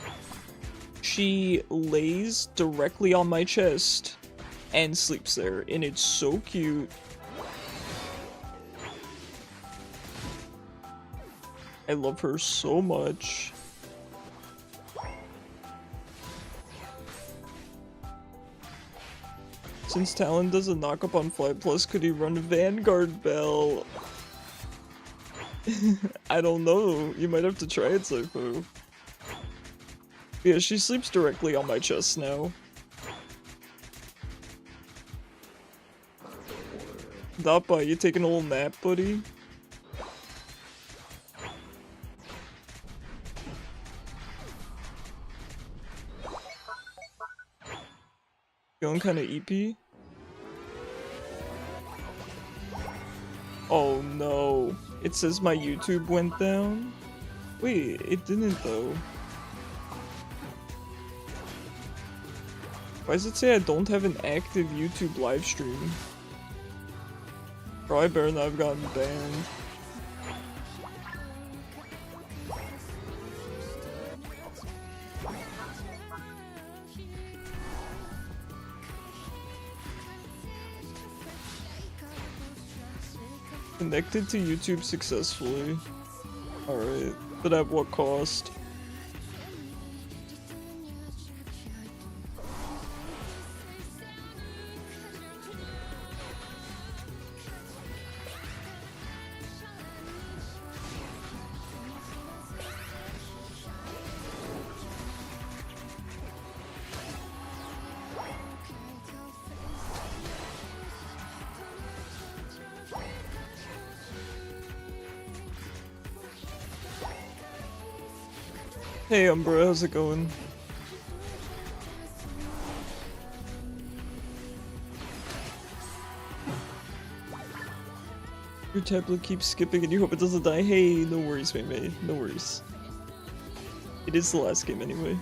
she lays directly on my chest and sleeps there, and it's so cute. I love her so much. Since Talon doesn't knock up on Fly Plus, could he run Vanguard Bell? I don't know. You might have to try it, Saifu. Yeah, she sleeps directly on my chest now. Dappa, you taking a little nap, buddy? Feeling kinda EP? Oh no. It says my YouTube went down? Wait, it didn't though. Why does it say I don't have an active YouTube live stream? Probably better than I've gotten banned. Connected to YouTube successfully. Alright, but at what cost? Hey Umbra, how's it going? Your tablet keeps skipping and you hope it doesn't die. Hey, no worries, May. No worries. It is the last game anyway.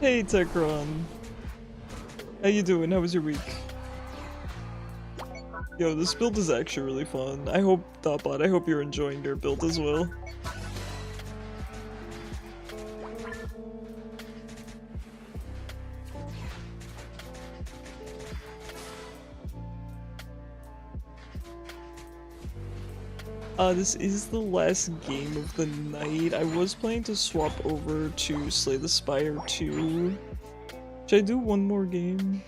Hey Tekron. How you doing? How was your week? Yo, this build is actually really fun. I hope, Dotbot, I hope you're enjoying your build as well. This is the last game of the night. I was planning to swap over to Slay the Spire II. Should I do one more game?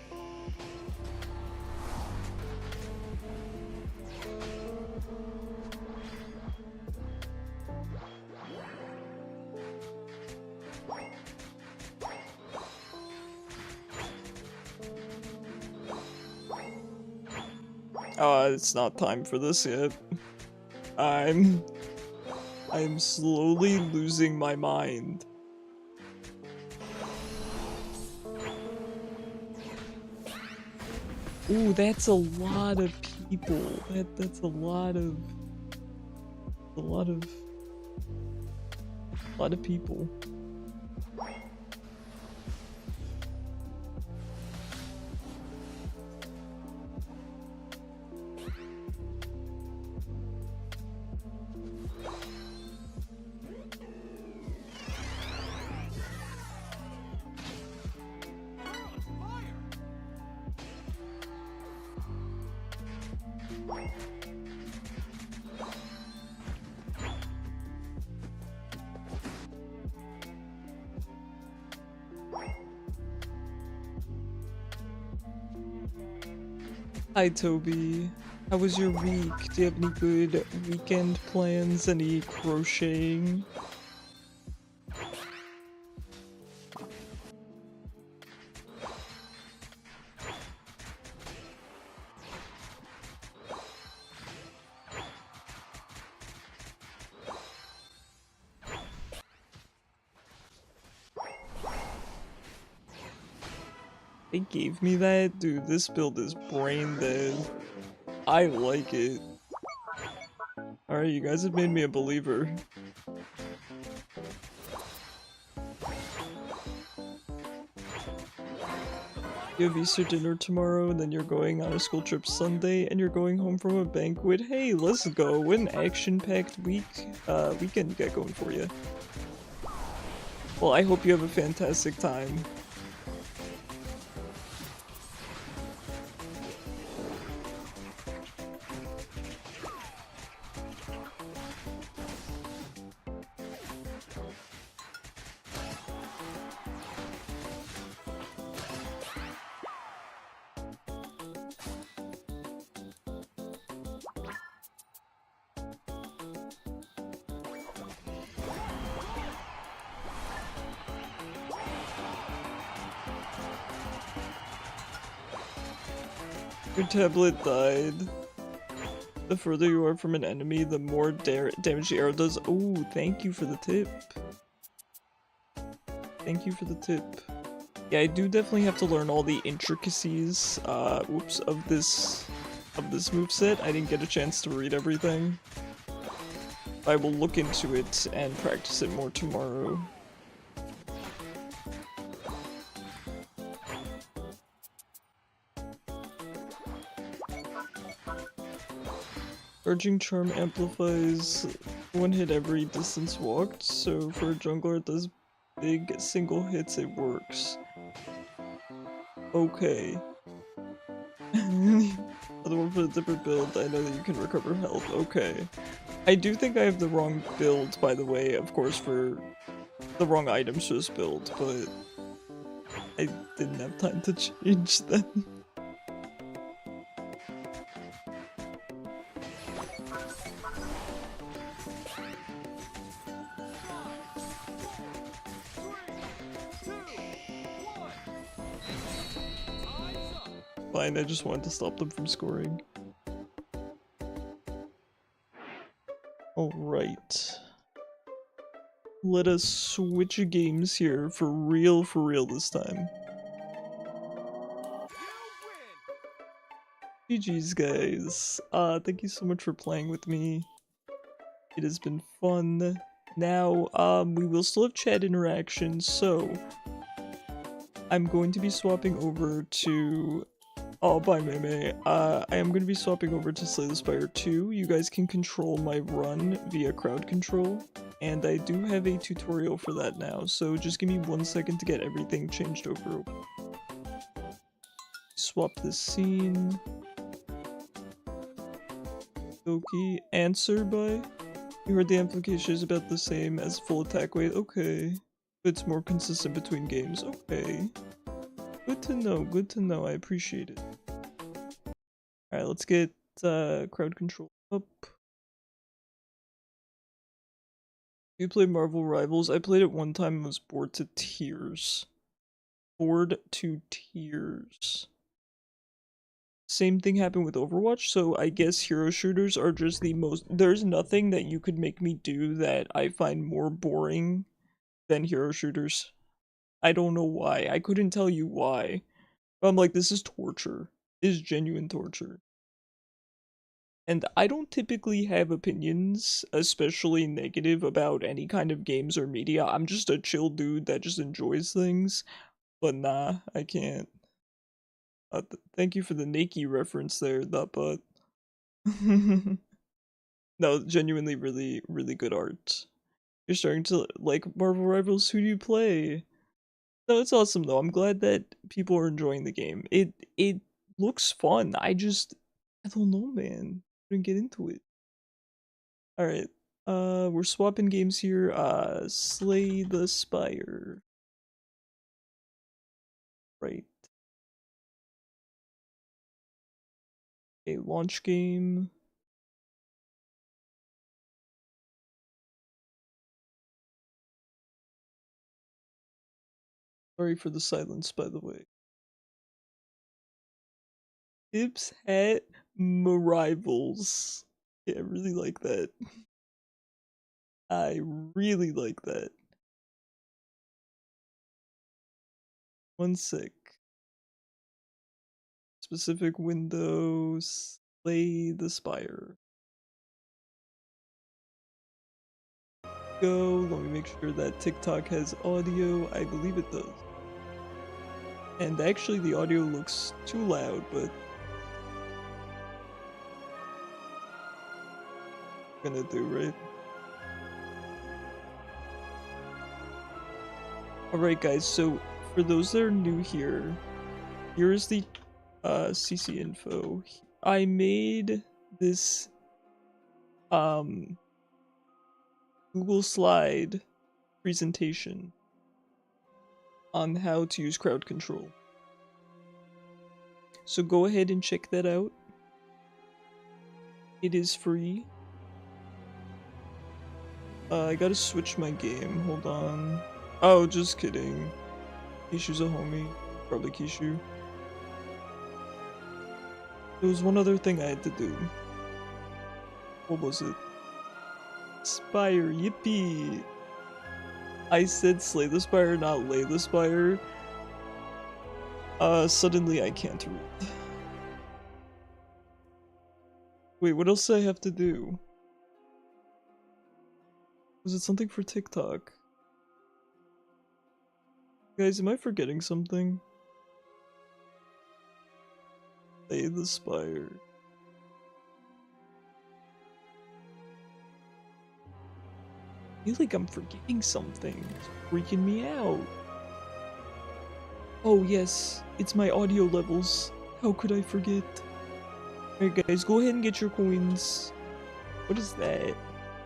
It's not time for this yet. I'm slowly losing my mind. Ooh, that's a lot of people. That's a lot of people. Hi Toby, how was your week? Do you have any good weekend plans? Any crocheting? They gave me that? Dude, this build is brain dead. I like it. Alright, you guys have made me a believer. You have Easter dinner tomorrow, and then you're going on a school trip Sunday, and you're going home from a banquet. Hey, let's go! What an action-packed weekend you got going for you. Well, I hope you have a fantastic time. Your tablet died. The further you are from an enemy, the more damage the arrow does. Oh, thank you for the tip. Thank you for the tip. Yeah, I do definitely have to learn all the intricacies, whoops, of this moveset. I didn't get a chance to read everything. I will look into it and practice it more tomorrow. Urging Charm amplifies one hit every distance walked, so for a jungler it does big single hits, it works. Okay. Other one for the different build, I know that you can recover health, okay. I do think I have the wrong build, by the way, of course, for the wrong items for this build, but I didn't have time to change them. Fine, I just wanted to stop them from scoring. Alright. Let us switch games here for real this time. GG's guys. Thank you so much for playing with me. It has been fun. Now, we will still have chat interactions, so I'm going to be swapping over to... Oh, bye, Meme. I am going to be swapping over to Slay the Spire II. You guys can control my run via crowd control. And I do have a tutorial for that now, so just give me 1 second to get everything changed over. Swap this scene. Doki. Answer by? You heard the amplification is about the same as full attack weight? Okay. It's more consistent between games. Okay. Good to know, I appreciate it. Alright, let's get crowd control up. You played Marvel Rivals? I played it one time and was bored to tears. Bored to tears. Same thing happened with Overwatch, so I guess hero shooters are just the most... There's nothing that you could make me do that I find more boring than hero shooters. I don't know why. I couldn't tell you why. But I'm like, this is torture. This is genuine torture. And I don't typically have opinions, especially negative, about any kind of games or media. I'm just a chill dude that just enjoys things. But nah, I can't. Thank you for the Nike reference there, that but. No, genuinely really, really good art. You're starting to like Marvel Rivals. Who do you play? No, it's awesome though. I'm glad that people are enjoying the game. It looks fun. I don't know, man. Couldn't get into it. Alright. We're swapping games here. Slay the Spire. Right. A launch game. Sorry for the silence, by the way. Tips hat Rivals. Yeah, I really like that. I really like that. 1 sec. Specific windows. Slay the Spire. Go. Let me make sure that TikTok has audio. I believe it does. And actually the audio looks too loud, but gonna do, right? Alright guys, so for those that are new here, here's the CC info. I made this Google slide presentation on how to use crowd control. So go ahead and check that out. It is free. I gotta switch my game, hold on. Oh, just kidding. Kishu's a homie. Probably Kishu. There was one other thing I had to do. What was it? Spire, yippee! I said Slay the Spire, not Lay the Spire. Suddenly I can't read. Wait, what else do I have to do? Was it something for TikTok? Guys, am I forgetting something? Slay the Spire. I feel like I'm forgetting something. It's freaking me out. Oh yes, it's my audio levels. How could I forget? Alright guys, go ahead and get your coins. What is that?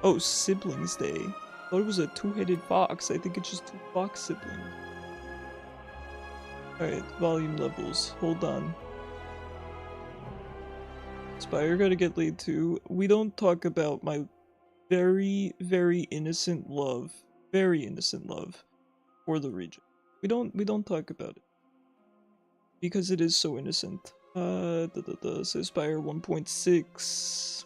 Oh, Siblings Day. I thought it was a two-headed fox. I think it's just two fox siblings. Alright, volume levels. Hold on. Spire gotta get laid too. We don't talk about my very, very innocent love. Very innocent love for the region. We don't talk about it. Because it is so innocent. So Spire 1.6.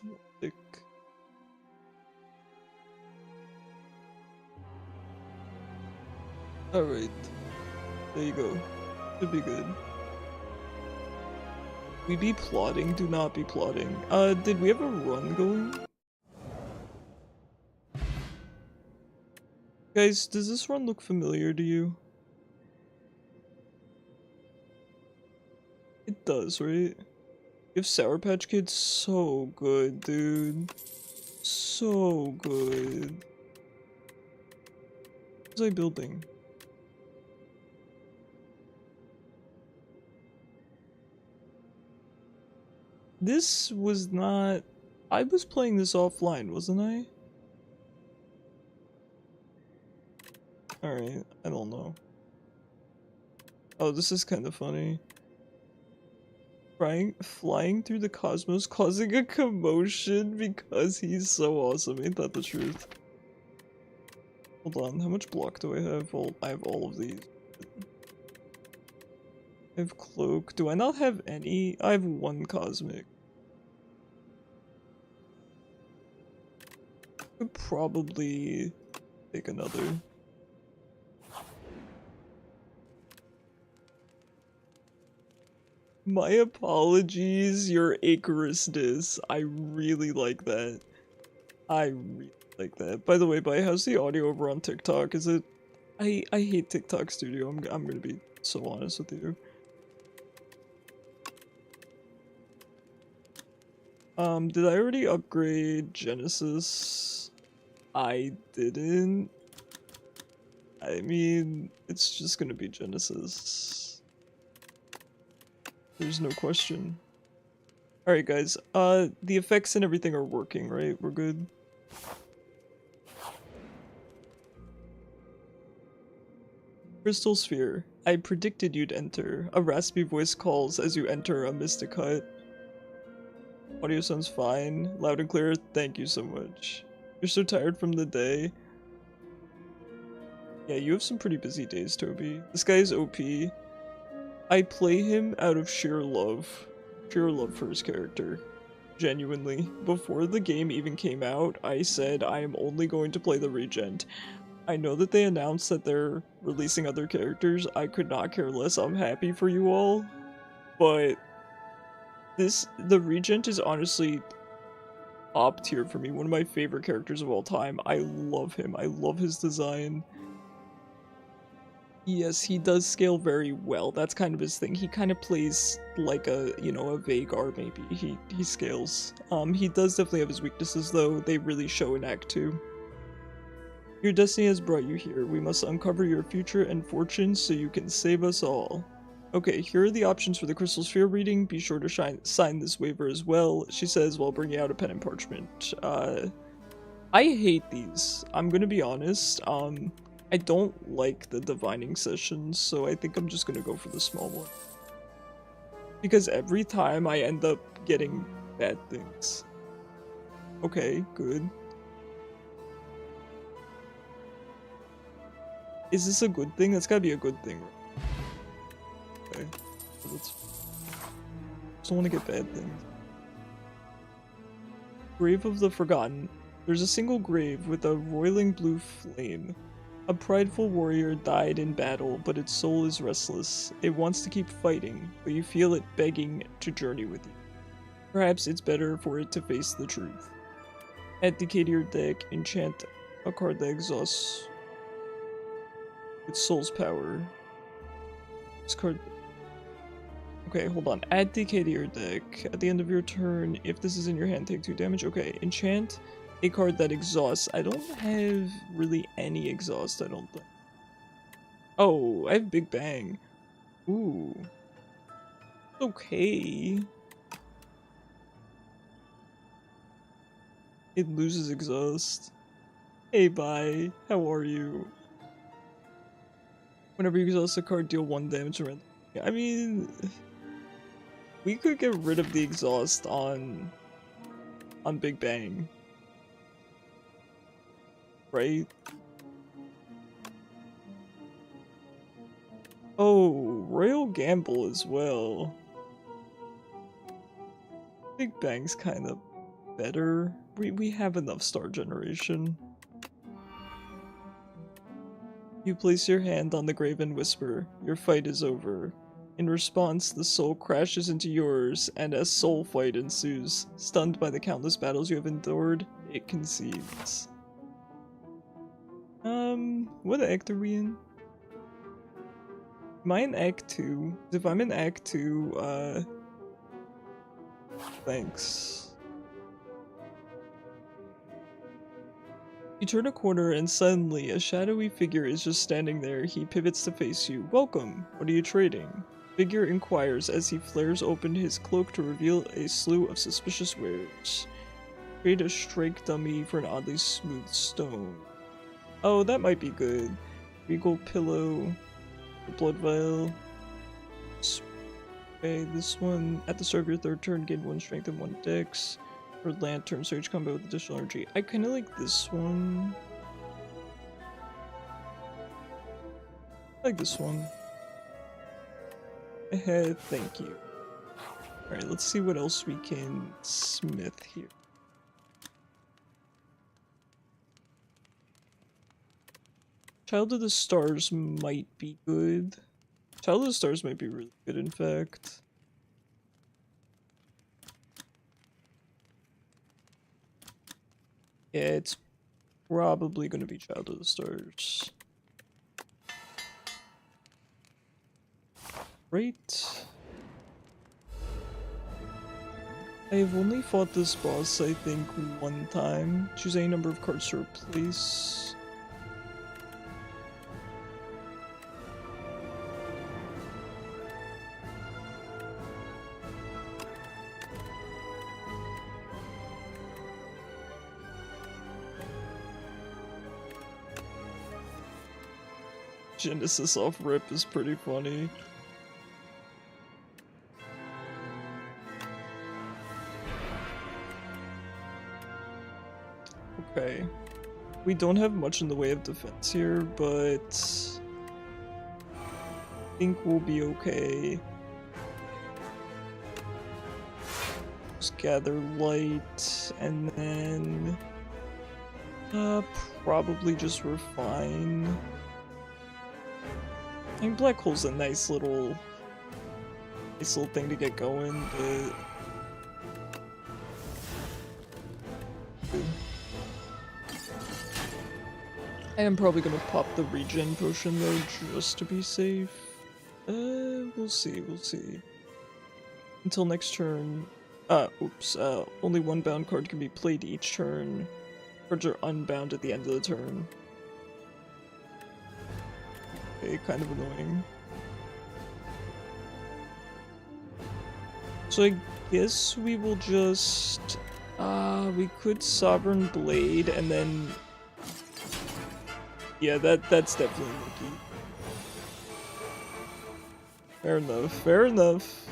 Alright. There you go. Should be good. We be plotting? Do not be plotting. Did we have a run going? Guys, does this run look familiar to you? It does, right? You have Sour Patch Kids, so good, dude. So good. What was I building? This was not... I was playing this offline, wasn't I? Alright, I don't know. Oh, this is kind of funny. Flying through the cosmos, causing a commotion because he's so awesome. Ain't that the truth? Hold on, how much block do I have? Well, I have all of these. I have cloak. Do I not have any? I have one cosmic. Could probably take another. My apologies, your Icarusness. I really like that. I really like that. By the way, how's the audio over on TikTok? Is it... I hate TikTok Studio. I'm gonna be so honest with you. Did I already upgrade Genesis? I didn't. I mean, it's just gonna be Genesis. There's no question. Alright guys, the effects and everything are working, right? We're good? Crystal Sphere. I predicted you'd enter. A raspy voice calls as you enter a mystic hut. Audio sounds fine. Loud and clear. Thank you so much. You're so tired from the day. Yeah, you have some pretty busy days, Toby. This guy is OP. I play him out of sheer love. Sheer love for his character. Genuinely. Before the game even came out, I said I am only going to play the Regent. I know that they announced that they're releasing other characters. I could not care less. I'm happy for you all. But the Regent is honestly top tier for me. One of my favorite characters of all time. I love him. I love his design. Yes, he does scale very well. That's kind of his thing. He kind of plays like a, you know, a Vagar maybe. He scales. He does definitely have his weaknesses though. They really show in Act 2. Your destiny has brought you here. We must uncover your future and fortune so you can save us all. Okay, here are the options for the Crystal Sphere reading. Be sure to sign this waiver as well, she says while bringing out a pen and parchment. I hate these. I'm gonna be honest. I don't like the divining sessions, so I think I'm just gonna go for the small one. Because every time I end up getting bad things. Okay, good. Is this a good thing? That's gotta be a good thing, right? Okay. So let's... just don't want to get bad things. Grave of the Forgotten. There's a single grave with a roiling blue flame. A prideful warrior died in battle, but its soul is restless. It wants to keep fighting, but you feel it begging to journey with you. Perhaps it's better for it to face the truth. Add decay to your deck, enchant a card that exhausts with Soul's Power. This card... okay, hold on. Add decay to your deck. At the end of your turn, if this is in your hand, take 2 damage. Okay, enchant a card that exhausts. I don't have really any exhaust, I don't think. Oh, I have Big Bang. Ooh. Okay. It loses exhaust. Hey, bye. How are you? Whenever you exhaust a card, deal 1 damage around. I mean, we could get rid of the exhaust on Big Bang. Right? Oh, Royal Gamble as well. Big Bang's kind of better. We have enough star generation. You place your hand on the grave and whisper, your fight is over. In response, the soul crashes into yours, and a soul fight ensues. Stunned by the countless battles you have endured, it conceives. What act are we in? Am I in Act 2? If I'm in Act 2, thanks. You turn a corner and suddenly a shadowy figure is just standing there. He pivots to face you. Welcome. What are you trading? Figure inquires as he flares open his cloak to reveal a slew of suspicious wares. Trade a strike dummy for an oddly smooth stone. Oh, that might be good. Regal pillow. A blood vial. Okay, this one. At the start of your third turn, gain 1 strength and 1 dex. For lantern, so each combo with additional energy. I kinda like this one. I like this one. Thank you. Alright, let's see what else we can smith here. Child of the Stars might be good. Child of the Stars might be really good, in fact. Yeah, it's probably going to be Child of the Stars. Right. I have only fought this boss, I think, 1 time. Choose any number of cards to replace. Genesis off rip is pretty funny. Okay. We don't have much in the way of defense here, but I think we'll be okay. Just gather light and then probably just refine. I mean, black hole's a nice little thing to get going, but I am probably gonna pop the regen potion though, just to be safe. We'll see, we'll see. Until next turn. Oops. Only 1 bound card can be played each turn. Cards are unbound at the end of the turn. Okay, kind of annoying. So I guess we will just... we could Sovereign Blade and then... Yeah, that's definitely lucky. Fair enough, fair enough.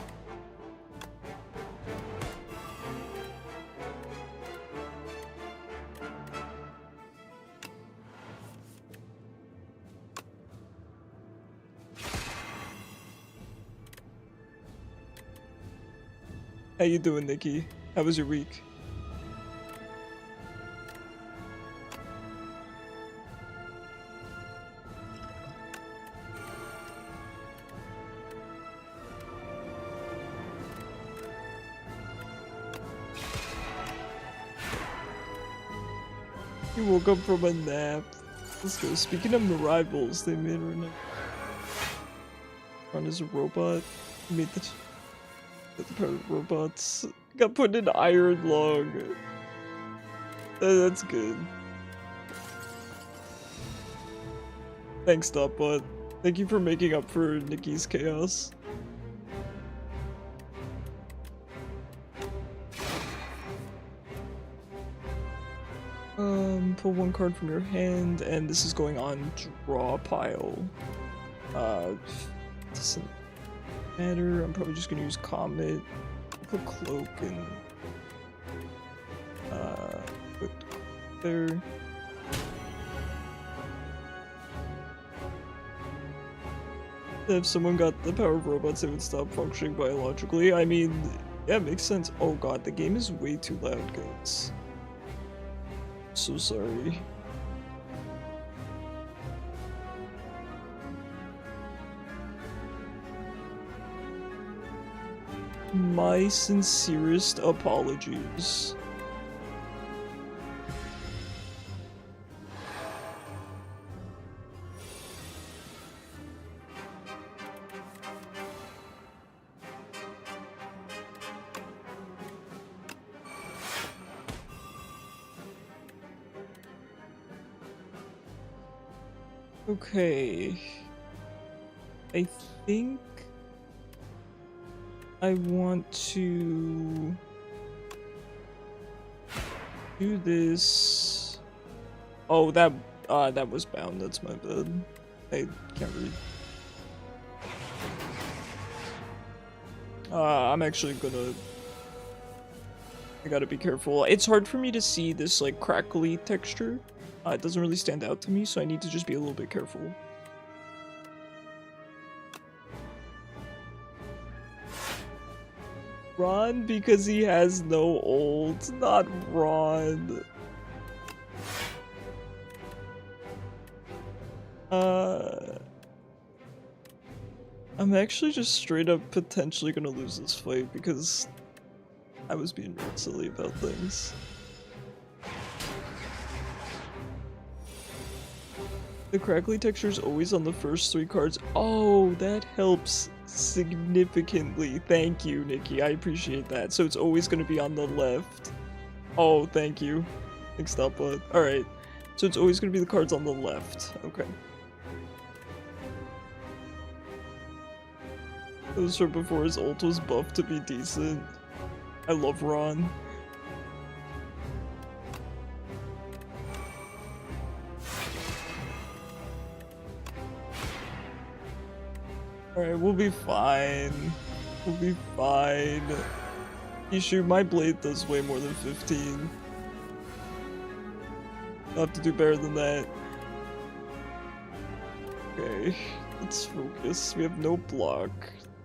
How you doing, Nikki? How was your week? You woke up from a nap. Let's go. Speaking of the rivals, they made her run as a robot. Made the power of robots. Got put in iron log. That's good. Thanks, Dotbot. Thank you for making up for Nikki's chaos. Pull 1 card from your hand, and this is going on draw pile. Doesn't matter. I'm probably just gonna use Comet. Put Cloak and put there. If someone got the power of robots, they would stop functioning biologically. I mean, yeah, it makes sense. Oh god, the game is way too loud, guys. So sorry. My sincerest apologies. Okay. I think I want to do this. Oh, that was bound. That's my bad. I can't read. I'm actually gonna. I gotta be careful. It's hard for me to see this like crackly texture. It doesn't really stand out to me, so I need to just be a little bit careful. Ron, because he has no ult, not Ron. I'm actually just straight up potentially gonna lose this fight because I was being real silly about things. The crackly texture is always on the first 3 cards. Oh, that helps significantly. Thank you, Nikki. I appreciate that. So it's always going to be on the left. Oh, thank you. Thanks, Stopbot. Alright. So it's always going to be the cards on the left. Okay. It was from before his ult was buffed to be decent. I love Ron. Alright, we'll be fine. We'll be fine. Ishu, my blade does way more than 15. I'll have to do better than that. Okay, let's focus. We have no block.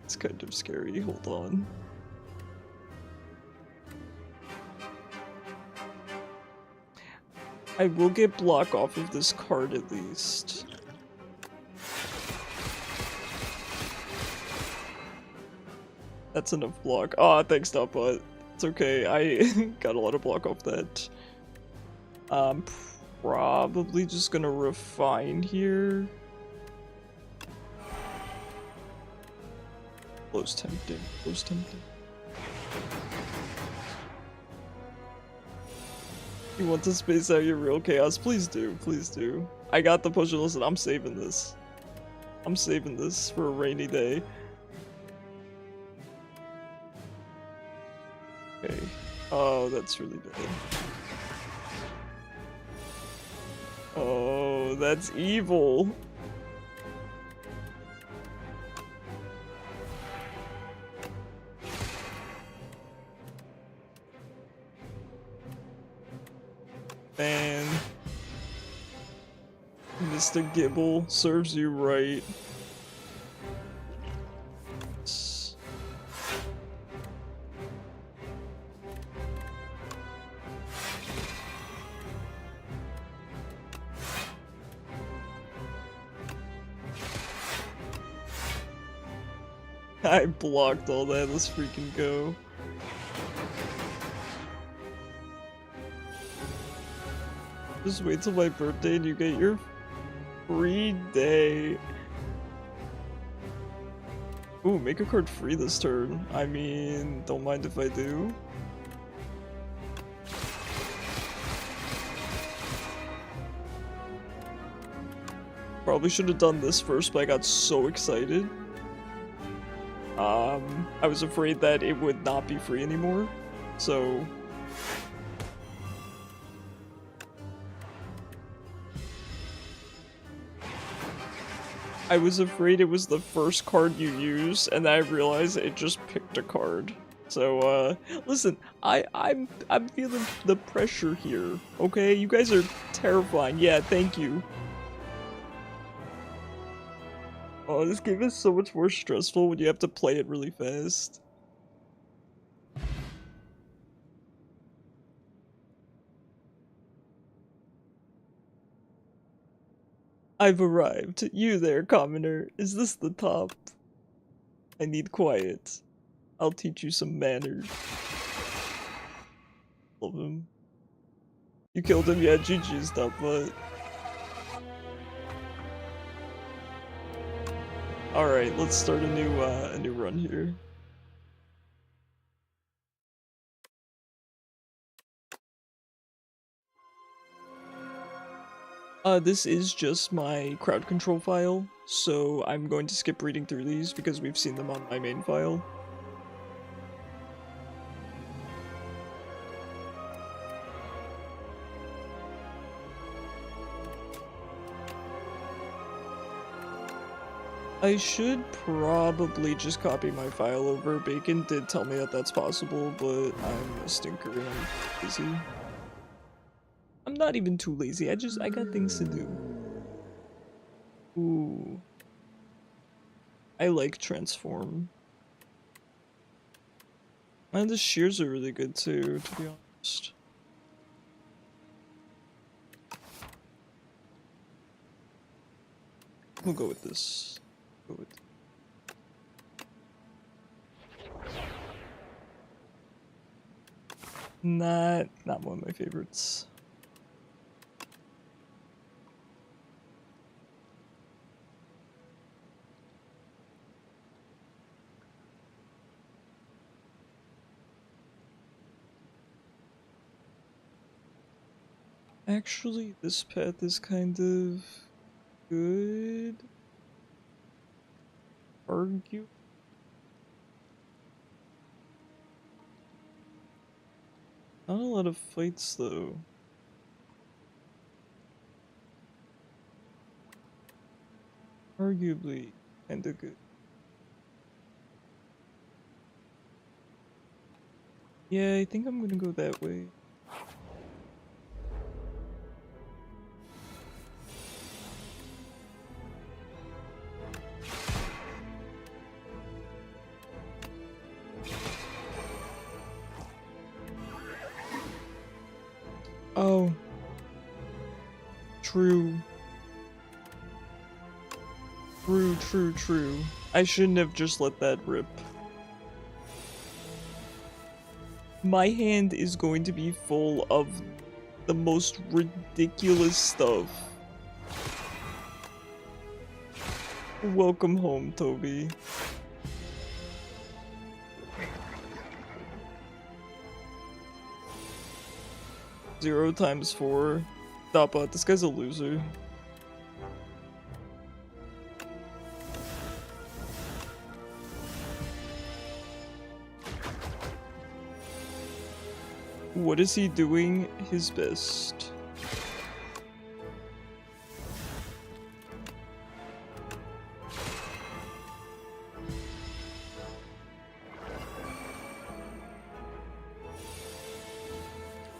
It's kind of scary. Hold on. I will get block off of this card at least. That's enough block. Ah, thanks, Stopbot. It's okay. I got a lot of block off that. Probably just gonna refine here. Close tempting. Close tempting. You want to space out your real chaos? Please do. Please do. I got the potion. Listen, I'm saving this. I'm saving this for a rainy day. Okay. Oh, that's really bad. Oh, that's evil. Man. Mr. Gibble serves you right. I blocked all that, let's freaking go. Just wait till my birthday and you get your free day. Ooh, make a card free this turn. I mean, don't mind if I do. Probably should have done this first, but I got so excited. I was afraid that it would not be free anymore, so... I was afraid it was the first card you use, and then I realized it just picked a card. So, listen, I'm feeling the pressure here, okay? You guys are terrifying. Yeah, thank you. Oh, this game is so much more stressful when you have to play it really fast. I've arrived. You there, commoner. Is this the top? I need quiet. I'll teach you some manners. Love him. You killed him? Yeah, GG's top, but... Alright, let's start a new run here. This is just my crowd control file, so I'm going to skip reading through these because we've seen them on my main file. I should probably just copy my file over. Bacon did tell me that that's possible, but I'm a stinker and I'm lazy. I'm not even too lazy, I got things to do. Ooh. I like transform. And the shears are really good too, to be honest. We'll go with this. Go with not one of my favorites. Actually, this path is kind of good. Argue. Not a lot of fights though. Arguably kinda good. Yeah, I think I'm gonna go that way. Oh. True. True. I shouldn't have just let that rip. My hand is going to be full of the most ridiculous stuff. Welcome home, Toby. Zero times 4. DOVA, this guy's a loser. What is he doing his best?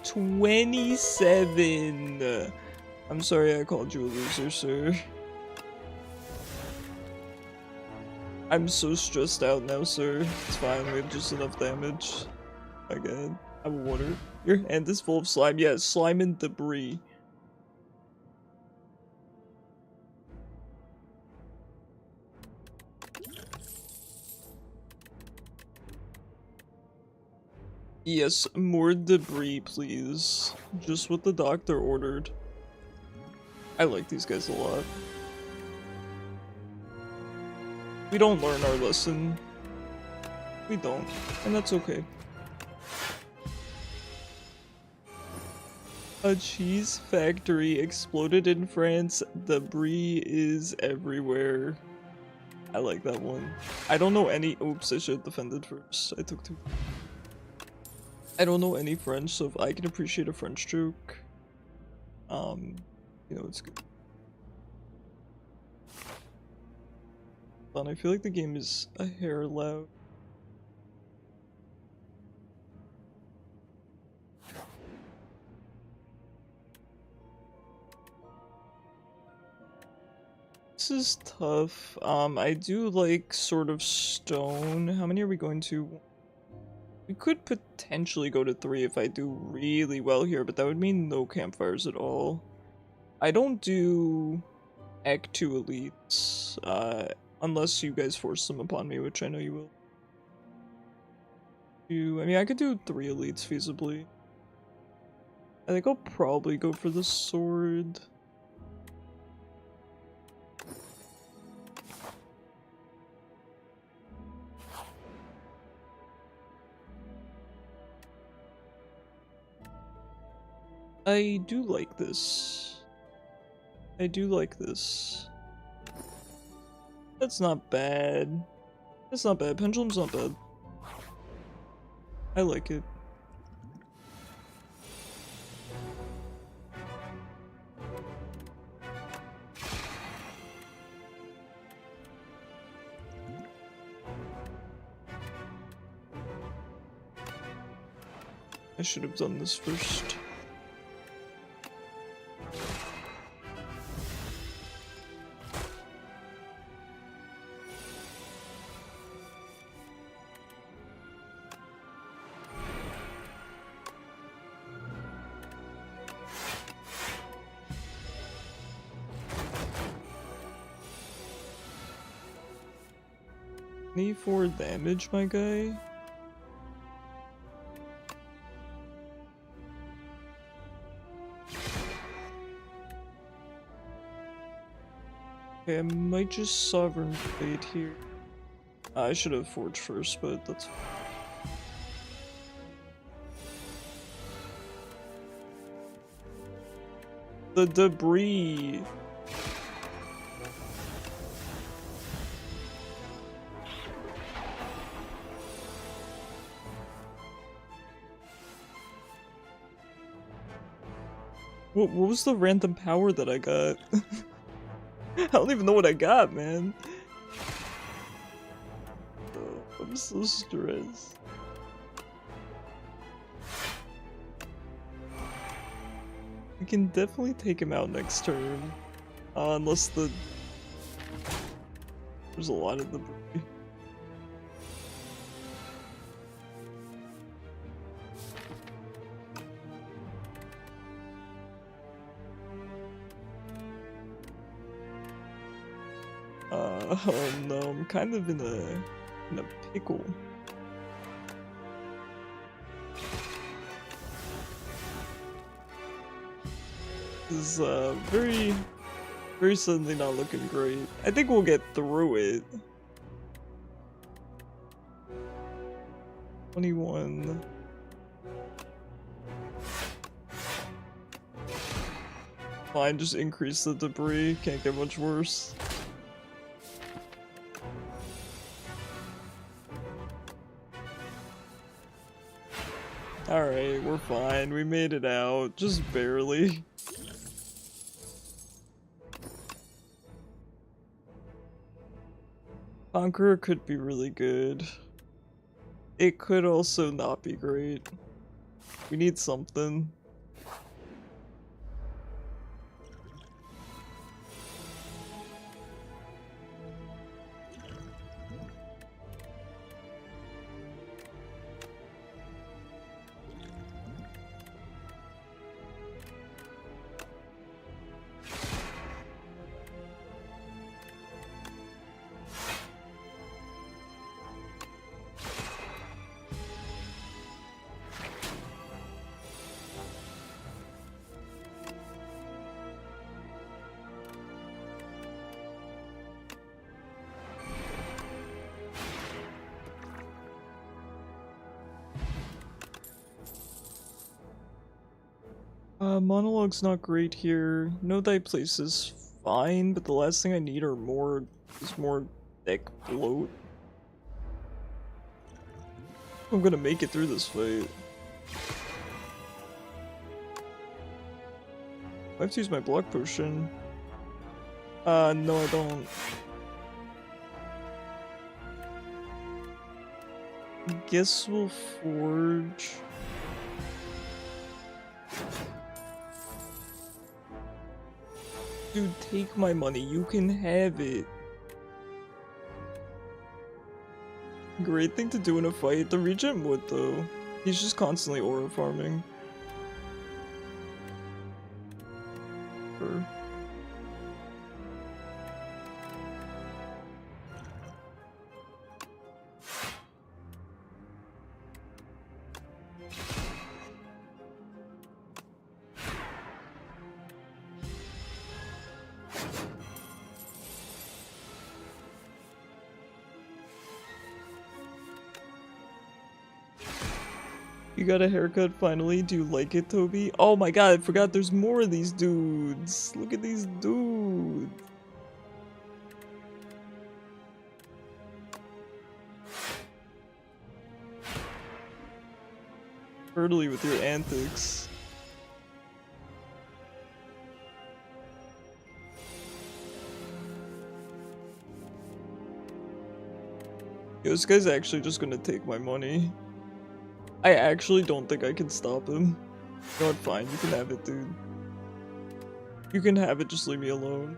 $27. I'm sorry I called you a loser, sir. I'm so stressed out now, sir. It's fine, we have just enough damage. Again, I will water. Your hand is full of slime. Yeah, slime and debris. Yes, more debris, please. Just what the doctor ordered. I like these guys a lot. We don't learn our lesson. We don't, and that's okay. A cheese factory exploded in France. Debris is everywhere. I like that one. I don't know any- oops, I should have defended first. I took 2. I don't know any French, so if I can appreciate a French joke, you know, it's good. But I feel like the game is a hair loud. This is tough. I do like sort of stone. How many are we going to? We could potentially go to 3 if I do really well here, but that would mean no campfires at all. I don't do Act 2 elites, unless you guys force them upon me, which I know you will. I mean, I could do 3 elites feasibly. I think I'll probably go for the sword. I do like this. I do like this. That's not bad. That's not bad. Pendulum's not bad. I like it. I should have done this first. Need 4 damage, my guy. Okay, I might just Sovereign Blade here. I should have Forged first, but that's fine. The debris! What was the random power that I got? I don't even know what I got, man. Oh, I'm so stressed. We can definitely take him out next turn. Unless there's a lot of debris. Oh no, I'm kind of in a pickle. This is very suddenly not looking great. I think we'll get through it. 21. Fine, just increase the debris. Can't get much worse. Alright, we're fine. We made it out. Just barely. Conqueror could be really good. It could also not be great. We need something. Monologue's not great here. No Thy Place is fine, but the last thing I need are more deck bloat. I'm gonna make it through this fight. I have to use my block potion. No I don't. Guess we'll forge. Dude, take my money. You can have it. Great thing to do in a fight. The Regent would, though. He's just constantly aura farming. You got a haircut finally. Do you like it, Toby? Oh my god, I forgot there's more of these dudes. Look at these dudes. Early with your antics. Yo, this guy's actually just gonna take my money. I actually don't think I can stop him. You know what, fine, you can have it, dude. You can have it, just leave me alone.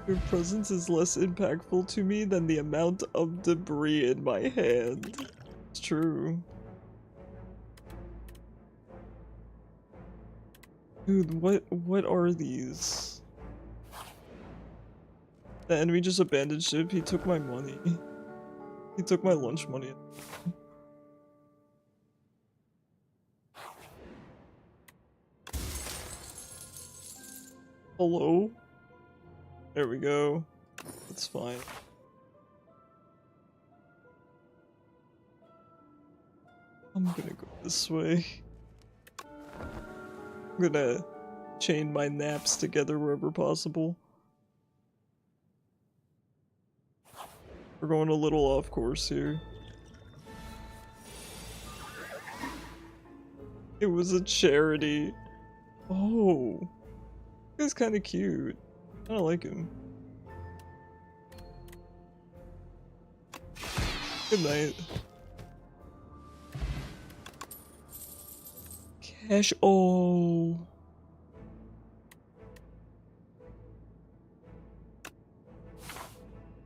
Your presence is less impactful to me than the amount of debris in my hand. It's true. Dude, what are these? The enemy just abandoned ship. He took my money. He took my lunch money. Hello? There we go. That's fine. I'm gonna go this way. I'm gonna chain my naps together wherever possible. We're going a little off course here. It was a charity. Oh. He's kinda cute. I don't like him. Good night. Cash. Oh.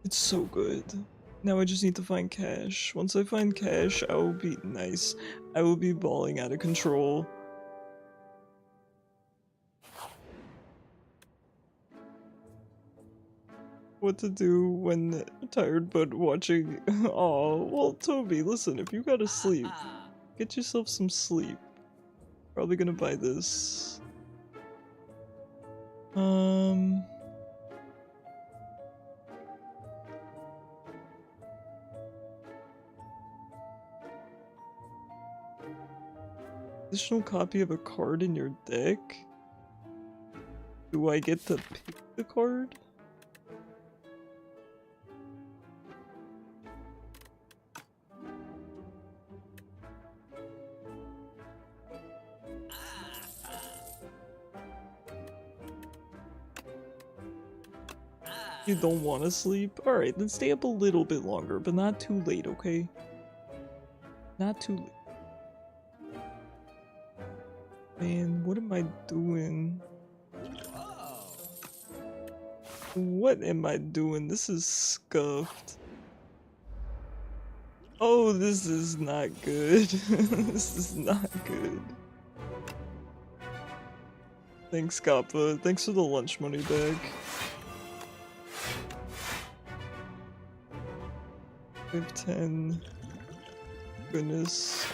It's so good. Now I just need to find cash. Once I find cash, I will be nice. I will be balling out of control. What to do when tired but watching. Oh, well, Toby, listen, if you gotta sleep, get yourself some sleep. Probably gonna buy this. Additional copy of a card in your deck? Do I get to pick the card? You don't want to sleep? Alright, then stay up a little bit longer, but not too late, okay? Not too late. Man, what am I doing? What am I doing? This is scuffed. Oh, this is not good. This is not good. Thanks, Kappa. Thanks for the lunch money back. 510. Goodness.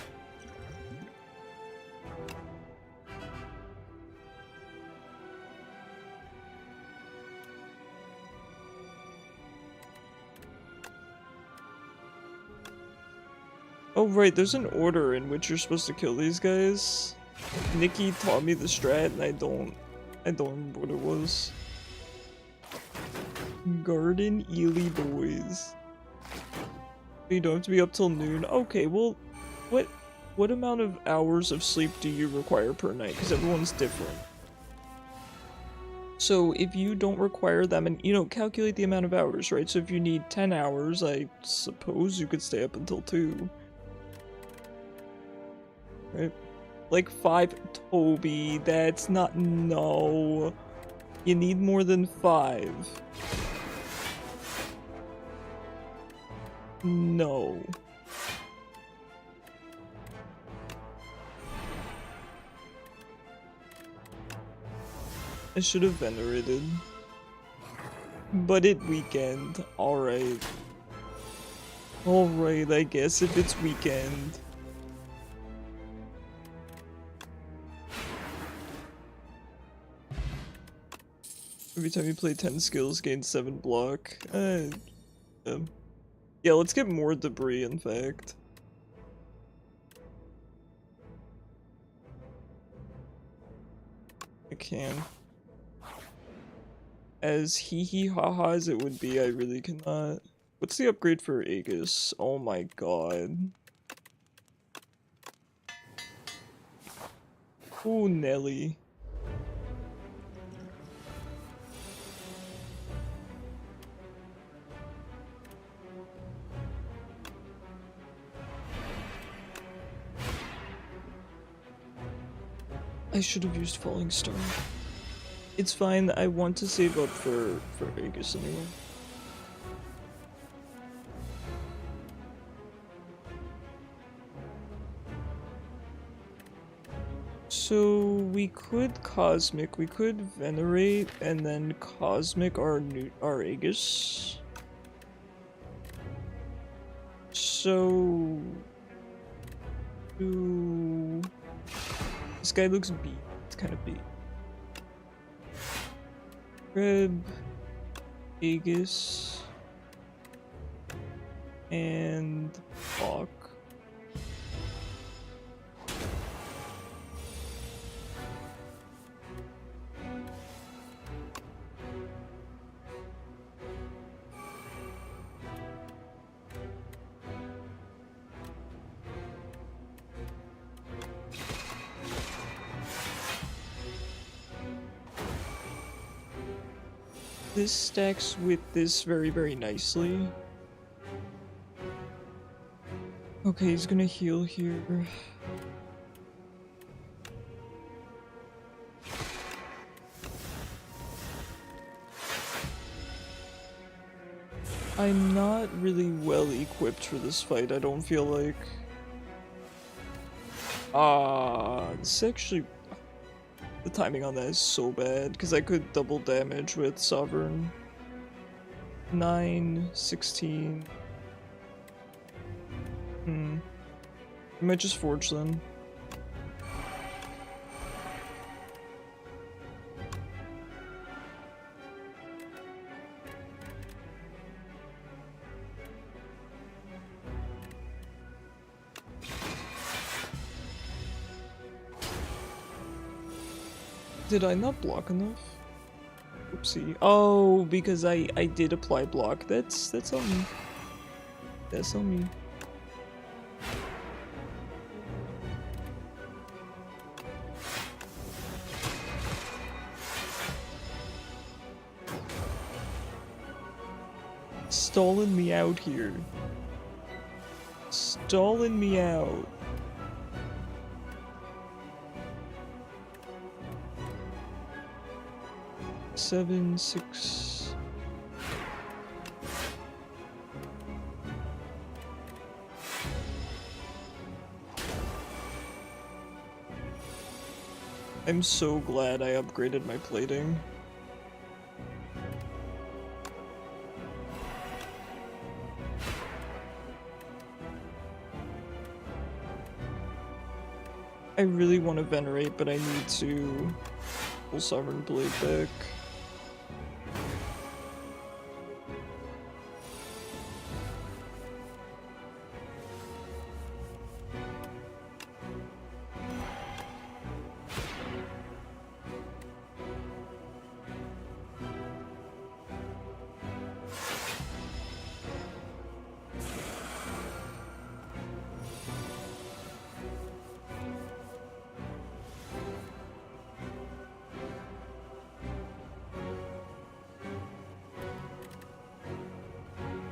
Oh right, there's an order in which you're supposed to kill these guys. Nikki taught me the strat and I don't remember what it was. Garden Ely Boys. You don't have to be up till noon. Okay, well, what amount of hours of sleep do you require per night? Because everyone's different. So if you don't require them, and you know, calculate the amount of hours, right? So if you need 10 hours, I suppose you could stay up until 2. Right? Like 5, Toby, that's not, no. You need more than 5. No. I should have venerated. But it weekend. Alright. Alright, I guess if it's weekend. Every time you play 10 skills, gain 7 block. Yeah, let's get more debris, in fact. I can. As hee-hee-ha-ha as it would be, I really cannot. What's the upgrade for Aegis? Oh my god. Ooh, Nelly. I should have used Falling Star. It's fine, I want to save up for Aegis anyway. So we could Cosmic, we could Venerate, and then Cosmic our Aegis. So... This guy looks beat. It's kind of beat. Grab Aegis and block. This stacks with this very, very nicely. Okay, he's gonna heal here. I'm not really well equipped for this fight, I don't feel like. This actually... The timing on that is so bad, because I could double damage with Sovereign. 9, 16... I might just Forge then. Did I not block enough? Oopsie. Oh, because I did apply block. That's on me. That's on me. Stalling me out here. Stalling me out. Seven, 6. I'm so glad I upgraded my plating. I really want to Venerate, but I need to pull Sovereign Blade back.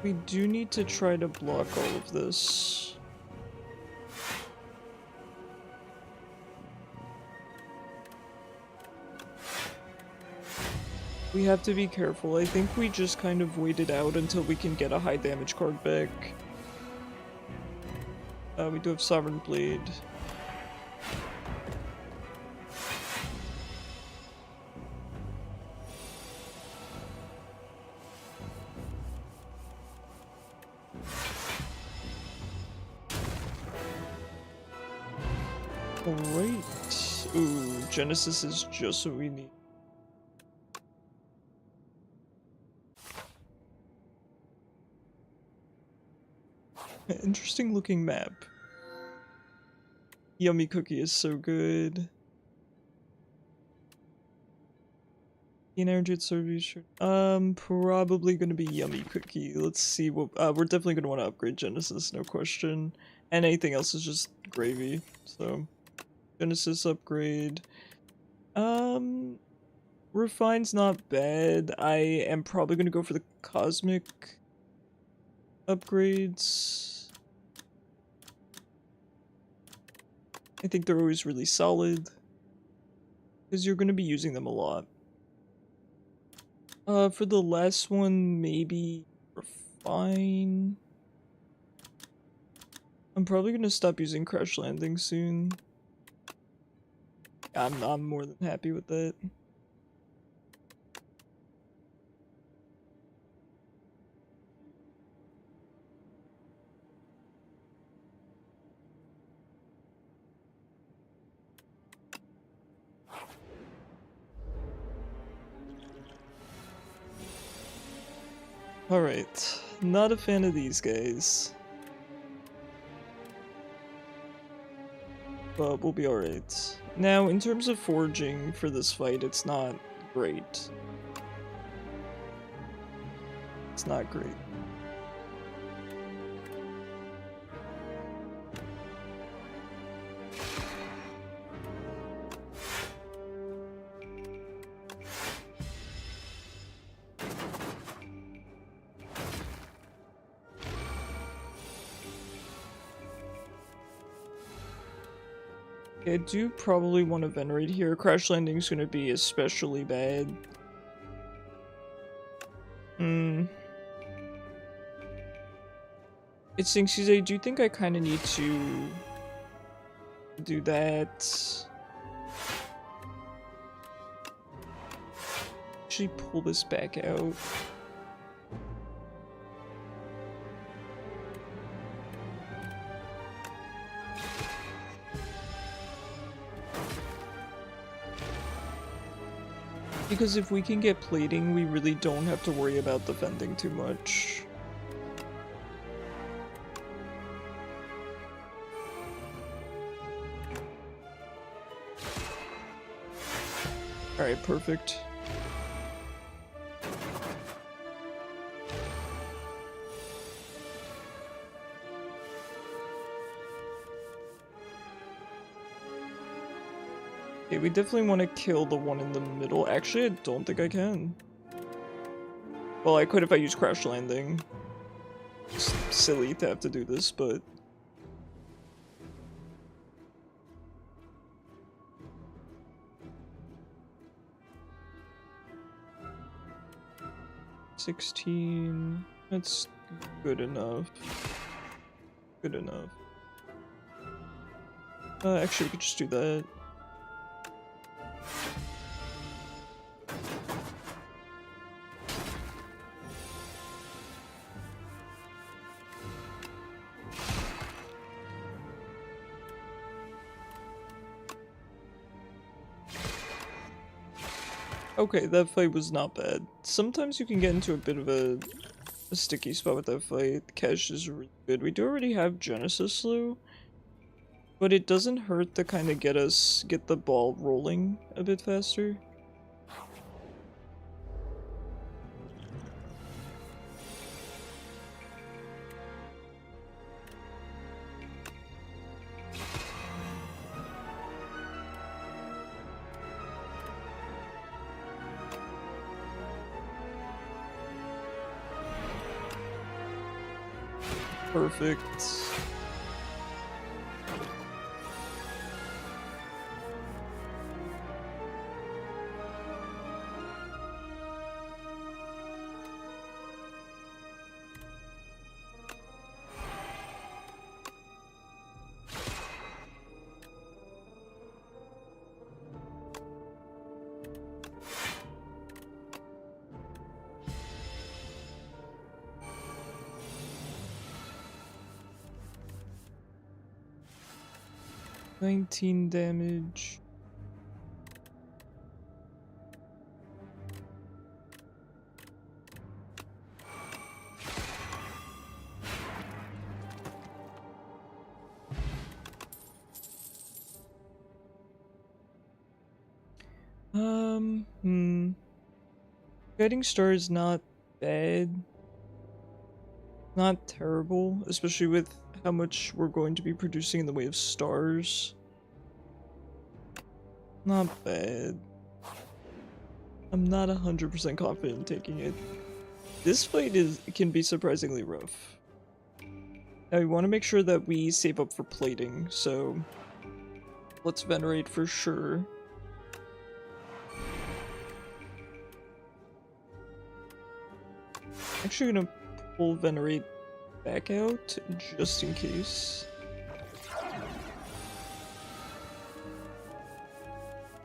We do need to try to block all of this. We have to be careful. I think we just kind of wait it out until we can get a high damage card back. We do have Sovereign Blade. Alright. Ooh, Genesis is just what we need. Interesting looking map. Yummy Cookie is so good. Energy service. Probably gonna be Yummy Cookie. Let's see what. We're definitely gonna want to upgrade Genesis, no question. And anything else is just gravy. So, Genesis upgrade. Refine's not bad. I am probably gonna go for the Cosmic upgrades. I think they're always really solid. Because you're gonna be using them a lot. For the last one, maybe Refine. I'm probably gonna stop using Crash Landing soon. I'm more than happy with that. Alright, not a fan of these guys. But we'll be alright. Now, in terms of foraging for this fight, it's not great. It's not great. I do probably want to venerate here. Crash Landing's gonna be especially bad. It stinks. I do think I kind of need to do that. Actually pull this back out. Because if we can get plating, we really don't have to worry about defending too much. Alright, perfect. Okay, we definitely want to kill the one in the middle. Actually, I don't think I can. Well, I could if I use Crash Landing. It's silly to have to do this, but... $16... That's good enough. Good enough. Actually, we could just do that. Okay, that fight was not bad. Sometimes you can get into a bit of a sticky spot with that fight. Cash is really good. We do already have Genesis Slew, but it doesn't hurt to kind of get the ball rolling a bit faster. Perfect. 19 damage. Guiding Star is not bad. Not terrible, especially with how much we're going to be producing in the way of stars. Not bad. I'm not 100% confident in taking it. This fight can be surprisingly rough. Now we want to make sure that we save up for plating, so let's venerate for sure. Actually gonna pull venerate back out just in case.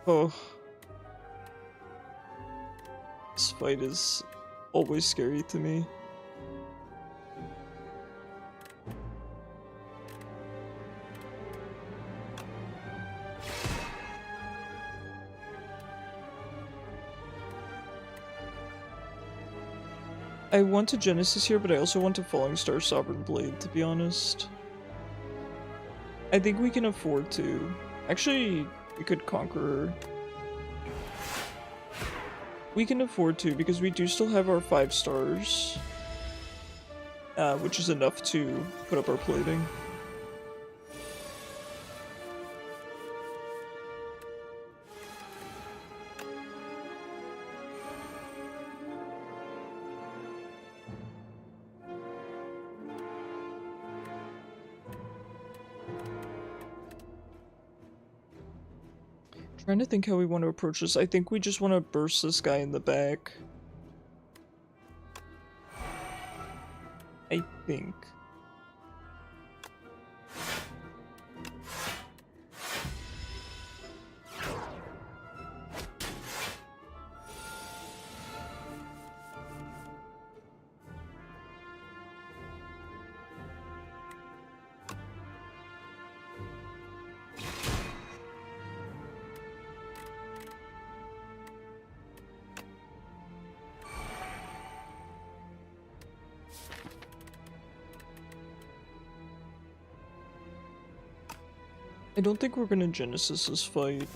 Oh. This fight is always scary to me. I want a Genesis here, but I also want a Falling Star Sovereign Blade, to be honest. I think we can afford to. Actually, we could Conqueror. We can afford to, because we do still have our 5 stars. Which is enough to put up our plating. Trying to think how we want to approach this. I think we just want to burst this guy in the back. I think. I don't think we're gonna Genesis this fight.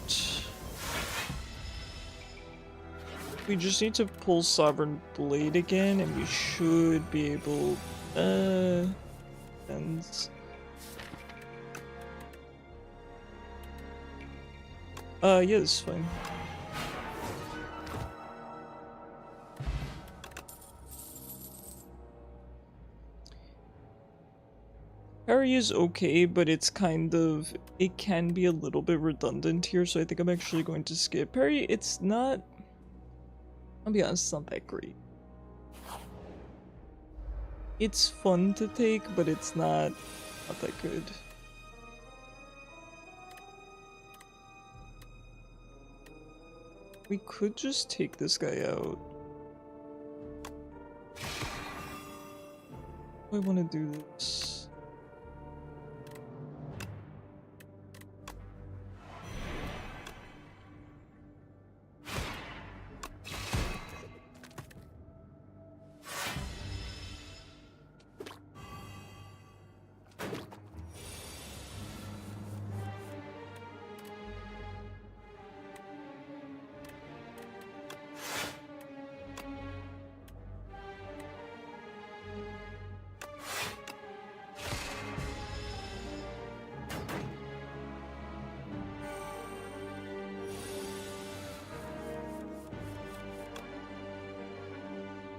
We just need to pull Sovereign Blade again, and we should be able... and... yeah, this is fine. Parry is okay, but it's kind of... it can be a little bit redundant here, so I think I'm actually going to skip. Parry, it's not... I'll be honest, it's not that great. It's fun to take, but it's not that good. We could just take this guy out. I want to do this.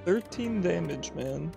$13 damage, man.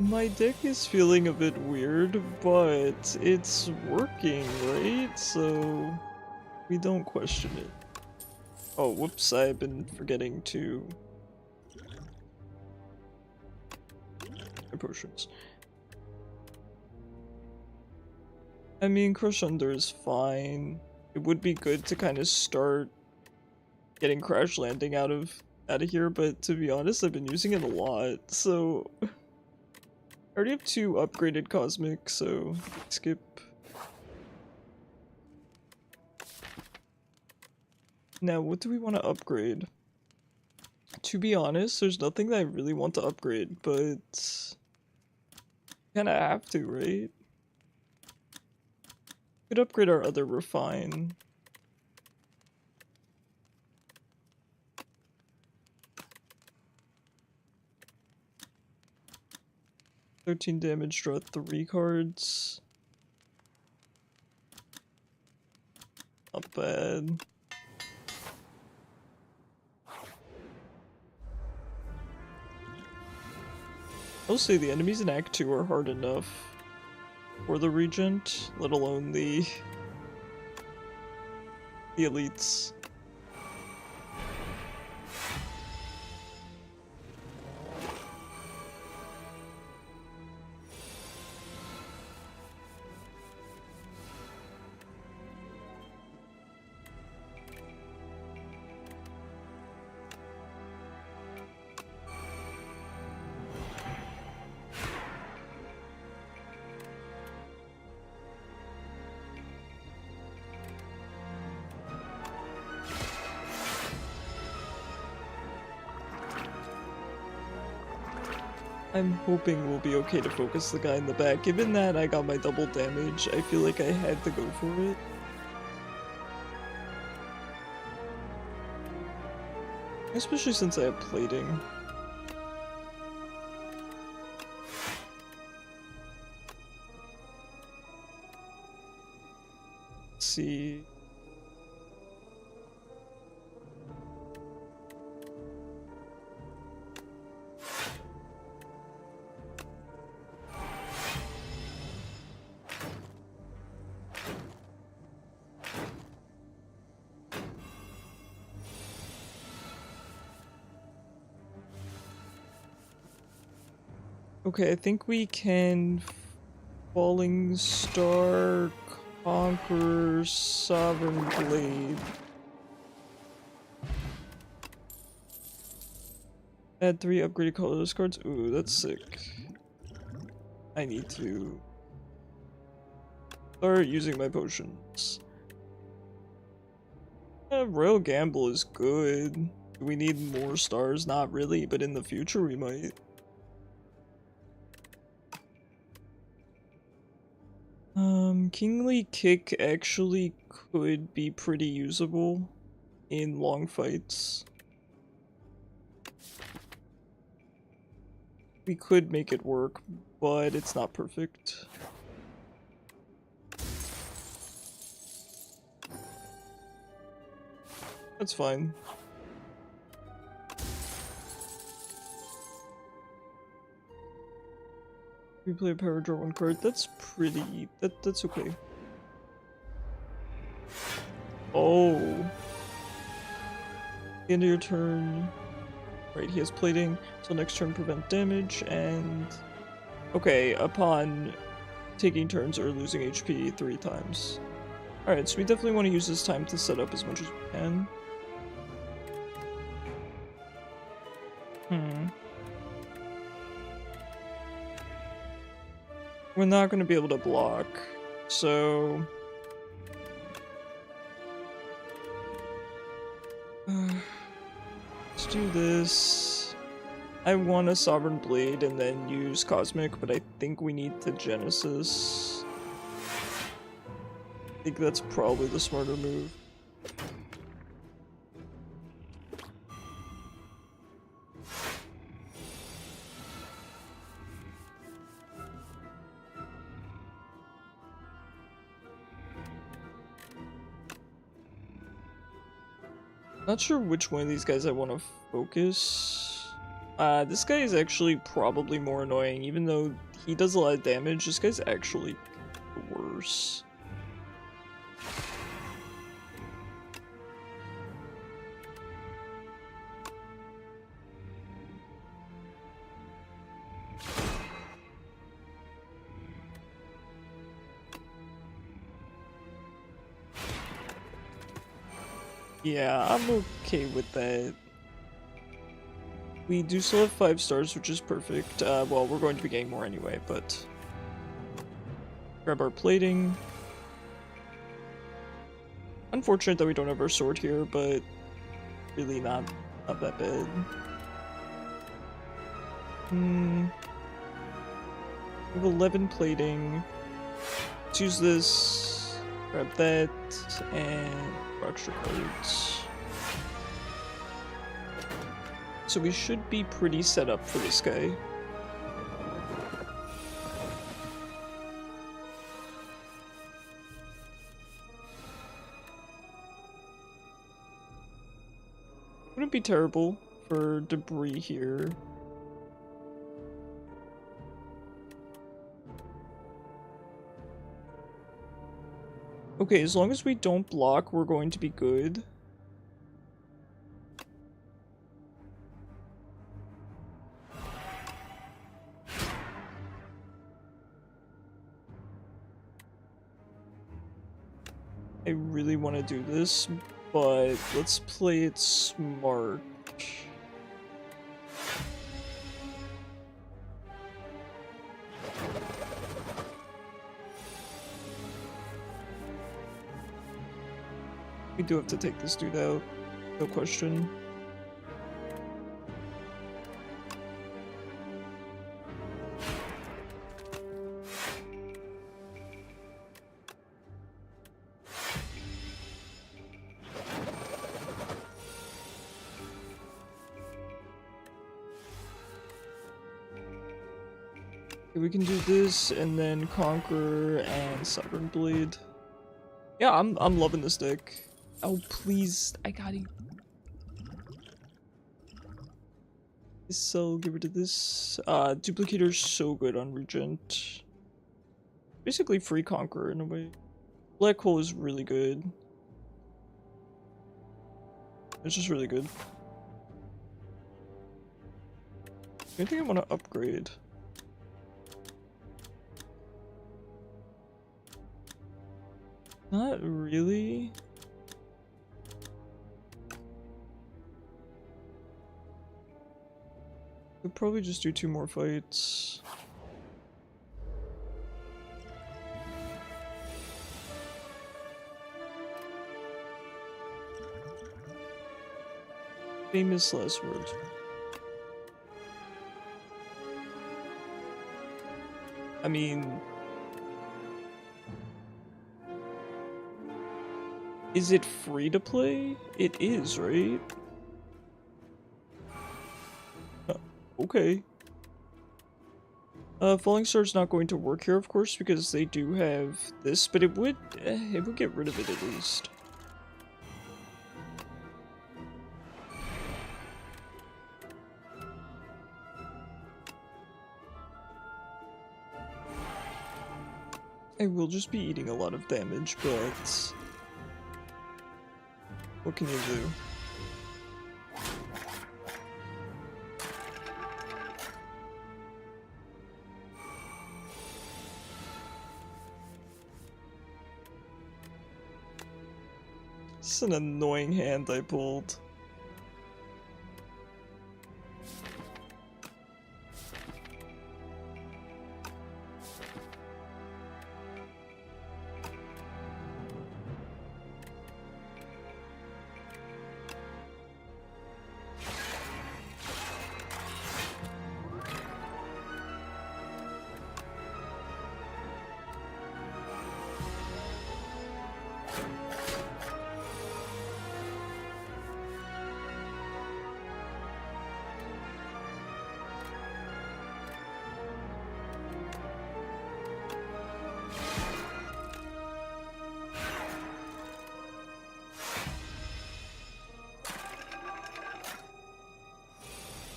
My deck is feeling a bit weird, but it's working, right? So we don't question it. Oh, whoops, I've been forgetting to... my potions. I mean, Crush Under is fine. It would be good to kind of start getting Crash Landing out of here, but to be honest, I've been using it a lot, so... I already have 2 upgraded Cosmic, so skip. Now, what do we want to upgrade? To be honest, there's nothing that I really want to upgrade, but... kinda have to, right? Could upgrade our other Refine. $13 damage, draw 3 cards. Not bad. I'll say the enemies in Act 2 are hard enough for the Regent, let alone the elites. I'm hoping we'll be okay to focus the guy in the back. Given that I got my double damage, I feel like I had to go for it. Especially since I have plating. Let's see. Okay, I think we can Falling Star, Conqueror, Sovereign Blade. Add 3 upgraded colorless cards. Ooh, that's sick. I need to start using my potions. Royal Gamble is good. Do we need more stars? Not really, but in the future we might. Kingly Kick actually could be pretty usable in long fights. We could make it work, but it's not perfect. That's fine. We play a power, draw 1 card. That's pretty. That's okay. Oh. End of your turn. Right, he has plating. So next turn prevent damage and... Okay, upon taking turns or losing HP 3 times. Alright, so we definitely want to use this time to set up as much as we can. We're not going to be able to block, so... let's do this. I want a Sovereign Blade and then use Cosmic, but I think we need the Genesis. I think that's probably the smarter move. Not sure which one of these guys I want to focus. This guy is actually probably more annoying, even though he does a lot of damage. This guy's actually worse. Yeah, I'm okay with that. We do still have 5 stars, which is perfect. Well, we're going to be getting more anyway, but... Grab our plating. Unfortunate that we don't have our sword here, but really not that bad. We have 11 plating. Let's use this, grab that, and extra cards. So we should be pretty set up for this guy. Wouldn't be terrible for debris here. Okay, as long as we don't block, we're going to be good. I really want to do this, but let's play it smart. We do have to take this dude out, no question. We can do this and then Conquer and Sovereign Blade. Yeah, I'm loving this deck. Oh please, I got it. So get rid of this. Duplicator's so good on Regent. Basically free Conqueror in a way. Black Hole is really good. It's just really good. I think I want to upgrade. Not really. We'll probably just do 2 more fights. Famous last words. I mean... Is it free to play? It is, right? Okay. Falling Star's not going to work here, of course, because they do have this, but it would get rid of it at least. I will just be eating a lot of damage, but what can you do? This is an annoying hand I pulled.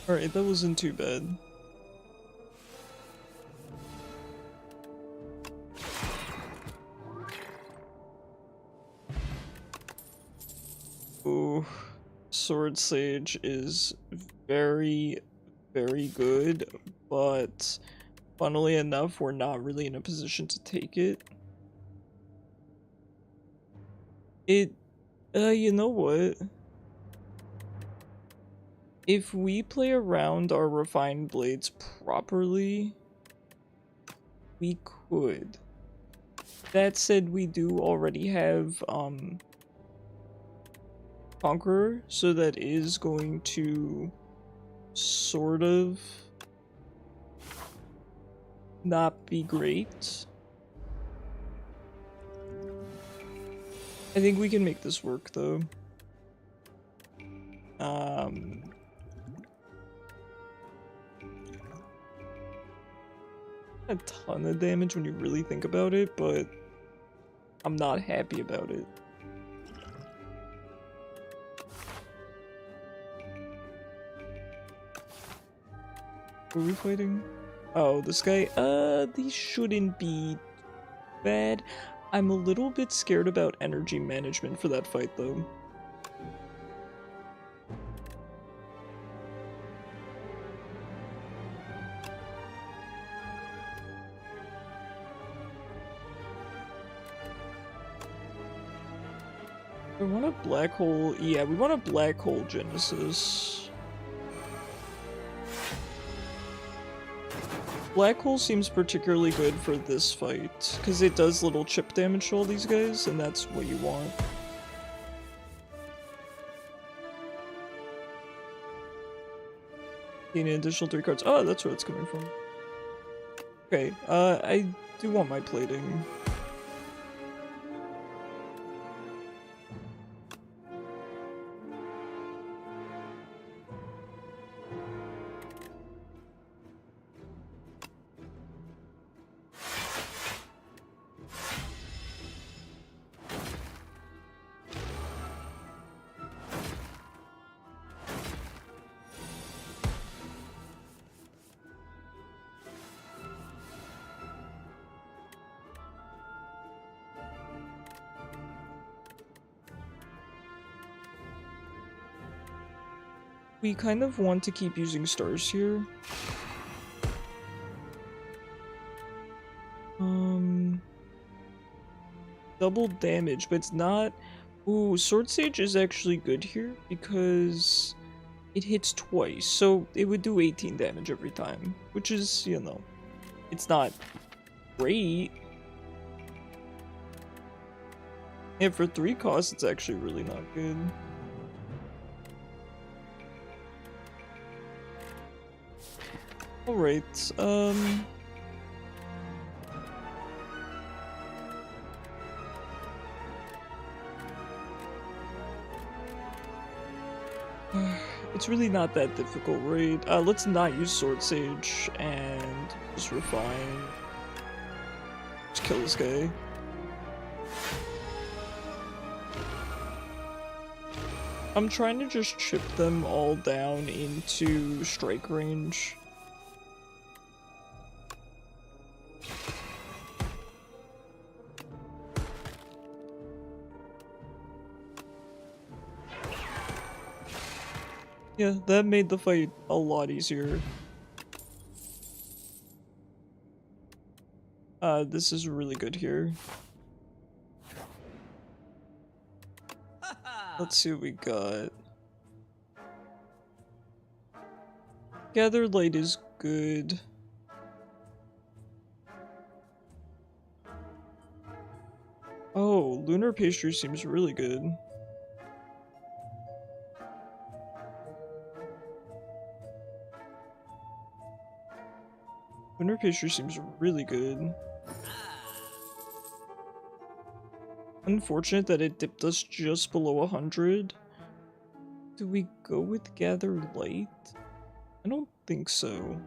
Alright, that wasn't too bad. Ooh, Sword Sage is very, very good, but funnily enough, we're not really in a position to take it. You know what? If we play around our refined blades properly, we could. That said, we do already have, Conqueror, so that is going to sort of not be great. I think we can make this work though. A ton of damage when you really think about it, but I'm not happy about it. Who are we fighting? Oh, this guy. These shouldn't be bad. I'm a little bit scared about energy management for that fight, though. We want a black hole. Yeah, we want a black hole Genesis. Black hole seems particularly good for this fight, because it does little chip damage to all these guys, and that's what you want. Gain an additional 3 cards. Oh, that's where it's coming from. Okay, I do want my plating. We kind of want to keep using stars here. Double damage, but it's not... Ooh, Sword Sage is actually good here because it hits twice, so it would do 18 damage every time, which is, you know, it's not great. And for 3 costs, it's actually really not good. Alright, it's really not that difficult, right? Let's not use Sword Sage and just refine. Just kill this guy. I'm trying to just chip them all down into strike range. Yeah, that made the fight a lot easier. This is really good here. Let's see what we got. Gather Light is good. Oh, Lunar Pastry seems really good. Lunar Pastry seems really good. Unfortunate that it dipped us just below 100. Do we go with Gather Light? I don't think so.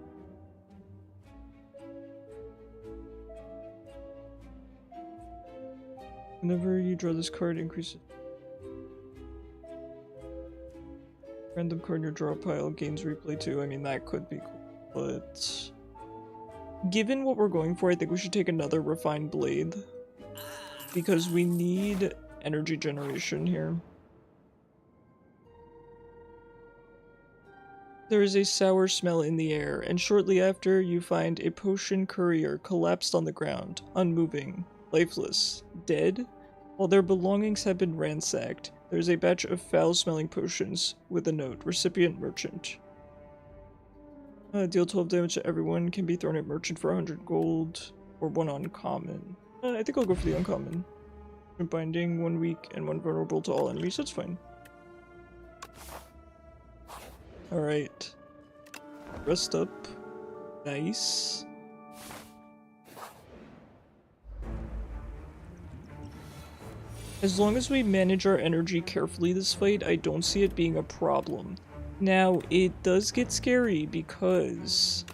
Whenever you draw this card, increase it. Random card in your draw pile gains replay too. I mean, that could be cool, but given what we're going for, I think we should take another refined blade because we need energy generation here. There is a sour smell in the air, and shortly after, you find a potion courier collapsed on the ground, unmoving, lifeless, dead. While their belongings have been ransacked, there is a batch of foul-smelling potions with a note, recipient merchant. Deal 12 damage to everyone, can be thrown at merchant for 100 gold, or 1 uncommon. I think I'll go for the uncommon. Binding, 1 weak, and 1 vulnerable to all enemies, that's fine. Alright. Rest up. Nice. As long as we manage our energy carefully this fight, I don't see it being a problem. Now, it does get scary because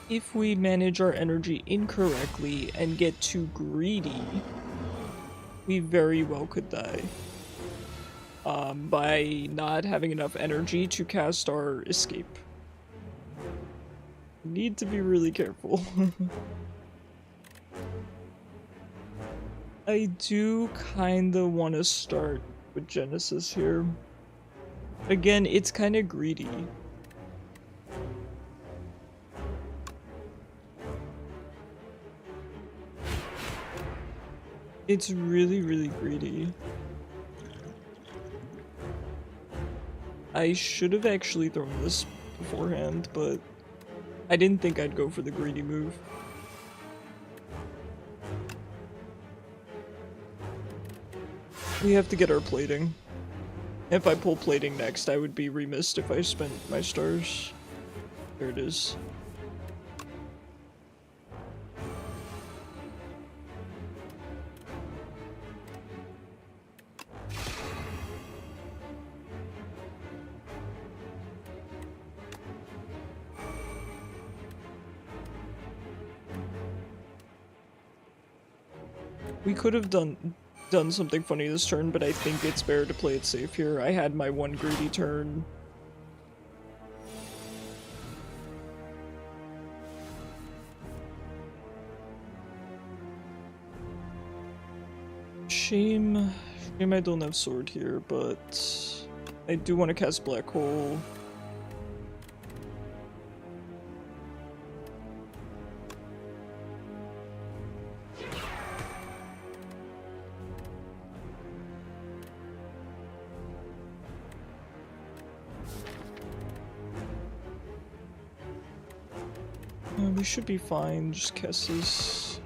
if we manage our energy incorrectly and get too greedy, we very well could die. By not having enough energy to cast our escape. Need to be really careful. I do kinda want to start with Genesis here. Again, it's kinda greedy. It's really, really greedy. I should have actually thrown this beforehand, but I didn't think I'd go for the greedy move. We have to get our plating. If I pull plating next, I would be remiss if I spent my stars. There it is. We could have done something funny this turn, but I think it's better to play it safe here. I had my one greedy turn. Shame I don't have sword here, but I do want to cast Black Hole. We should be fine, just cast this.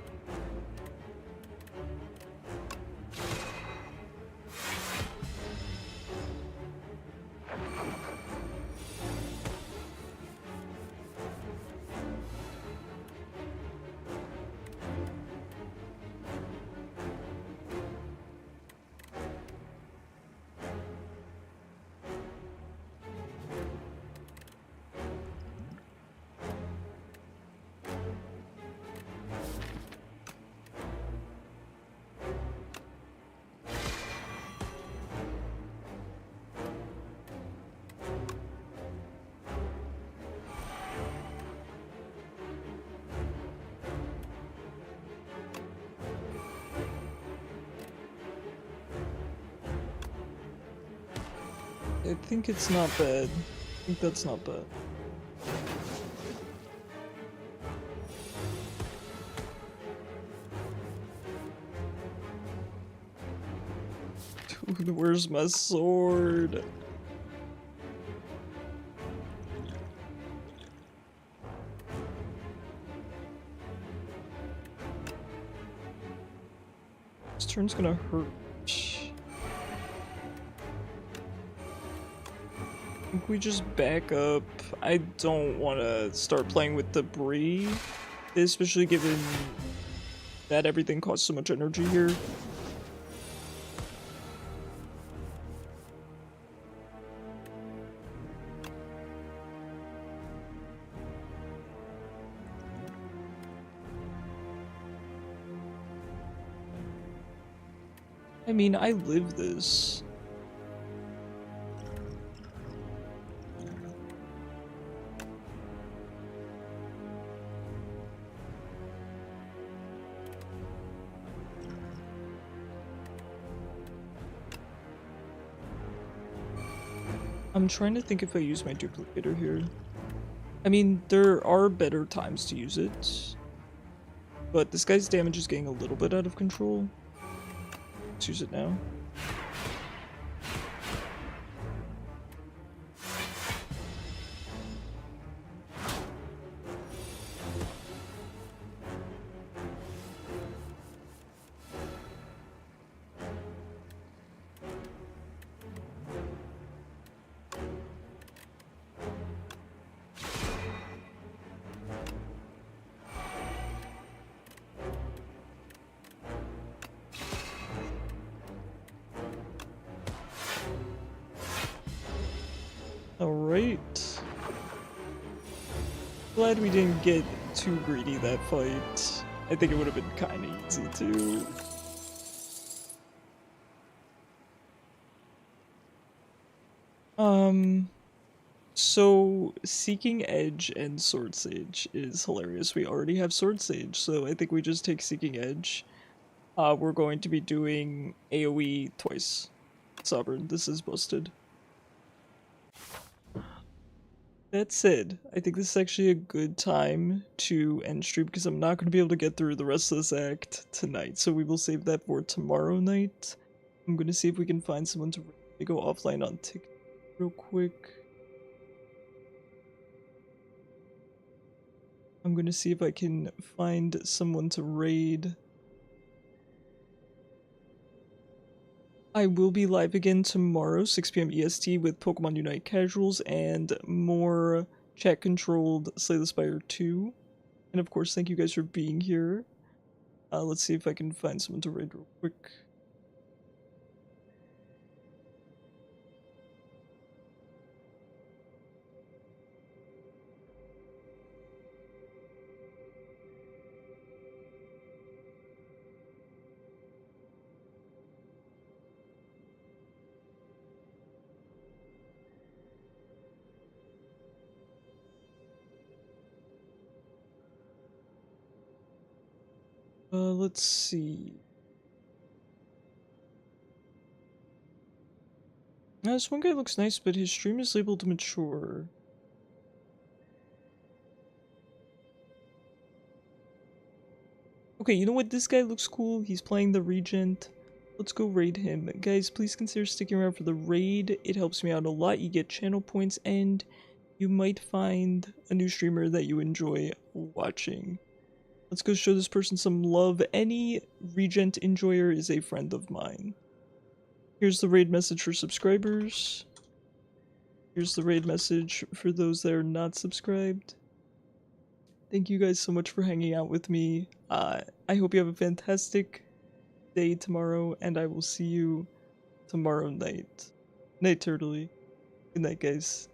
I think it's not bad. I think that's not bad. Dude, where's my sword? This turn's gonna hurt. I think we just back up. I don't want to start playing with debris, especially given that everything costs so much energy here. I mean, I live this. I'm trying to think if I use my duplicator here. I mean, there are better times to use it, but this guy's damage is getting a little bit out of control. Let's use it now. Alright. Glad we didn't get too greedy that fight. I think it would have been kinda easy too. So Seeking Edge and Sword Sage is hilarious. We already have Sword Sage, so I think we just take Seeking Edge. We're going to be doing AoE twice. Sovereign, this is busted. That said, I think this is actually a good time to end stream because I'm not going to be able to get through the rest of this act tonight, so we will save that for tomorrow night. I'm going to see if we can find someone to go offline on TikTok real quick. I'm going to see if I can find someone to raid. I will be live again tomorrow, 6 p.m. EST, with Pokemon Unite casuals and more chat-controlled Slay the Spire II. And of course, thank you guys for being here. Let's see if I can find someone to raid real quick. Let's see. Now, this one guy looks nice, but his stream is labeled mature. Okay, you know what? This guy looks cool. He's playing the Regent. Let's go raid him. Guys, please consider sticking around for the raid. It helps me out a lot. You get channel points, and you might find a new streamer that you enjoy watching. Let's go show this person some love. Any Regent enjoyer is a friend of mine. Here's the raid message for subscribers. Here's the raid message for those that are not subscribed. Thank you guys so much for hanging out with me. I hope you have a fantastic day tomorrow, and I will see you tomorrow night. Night, Turtley. Good night, guys.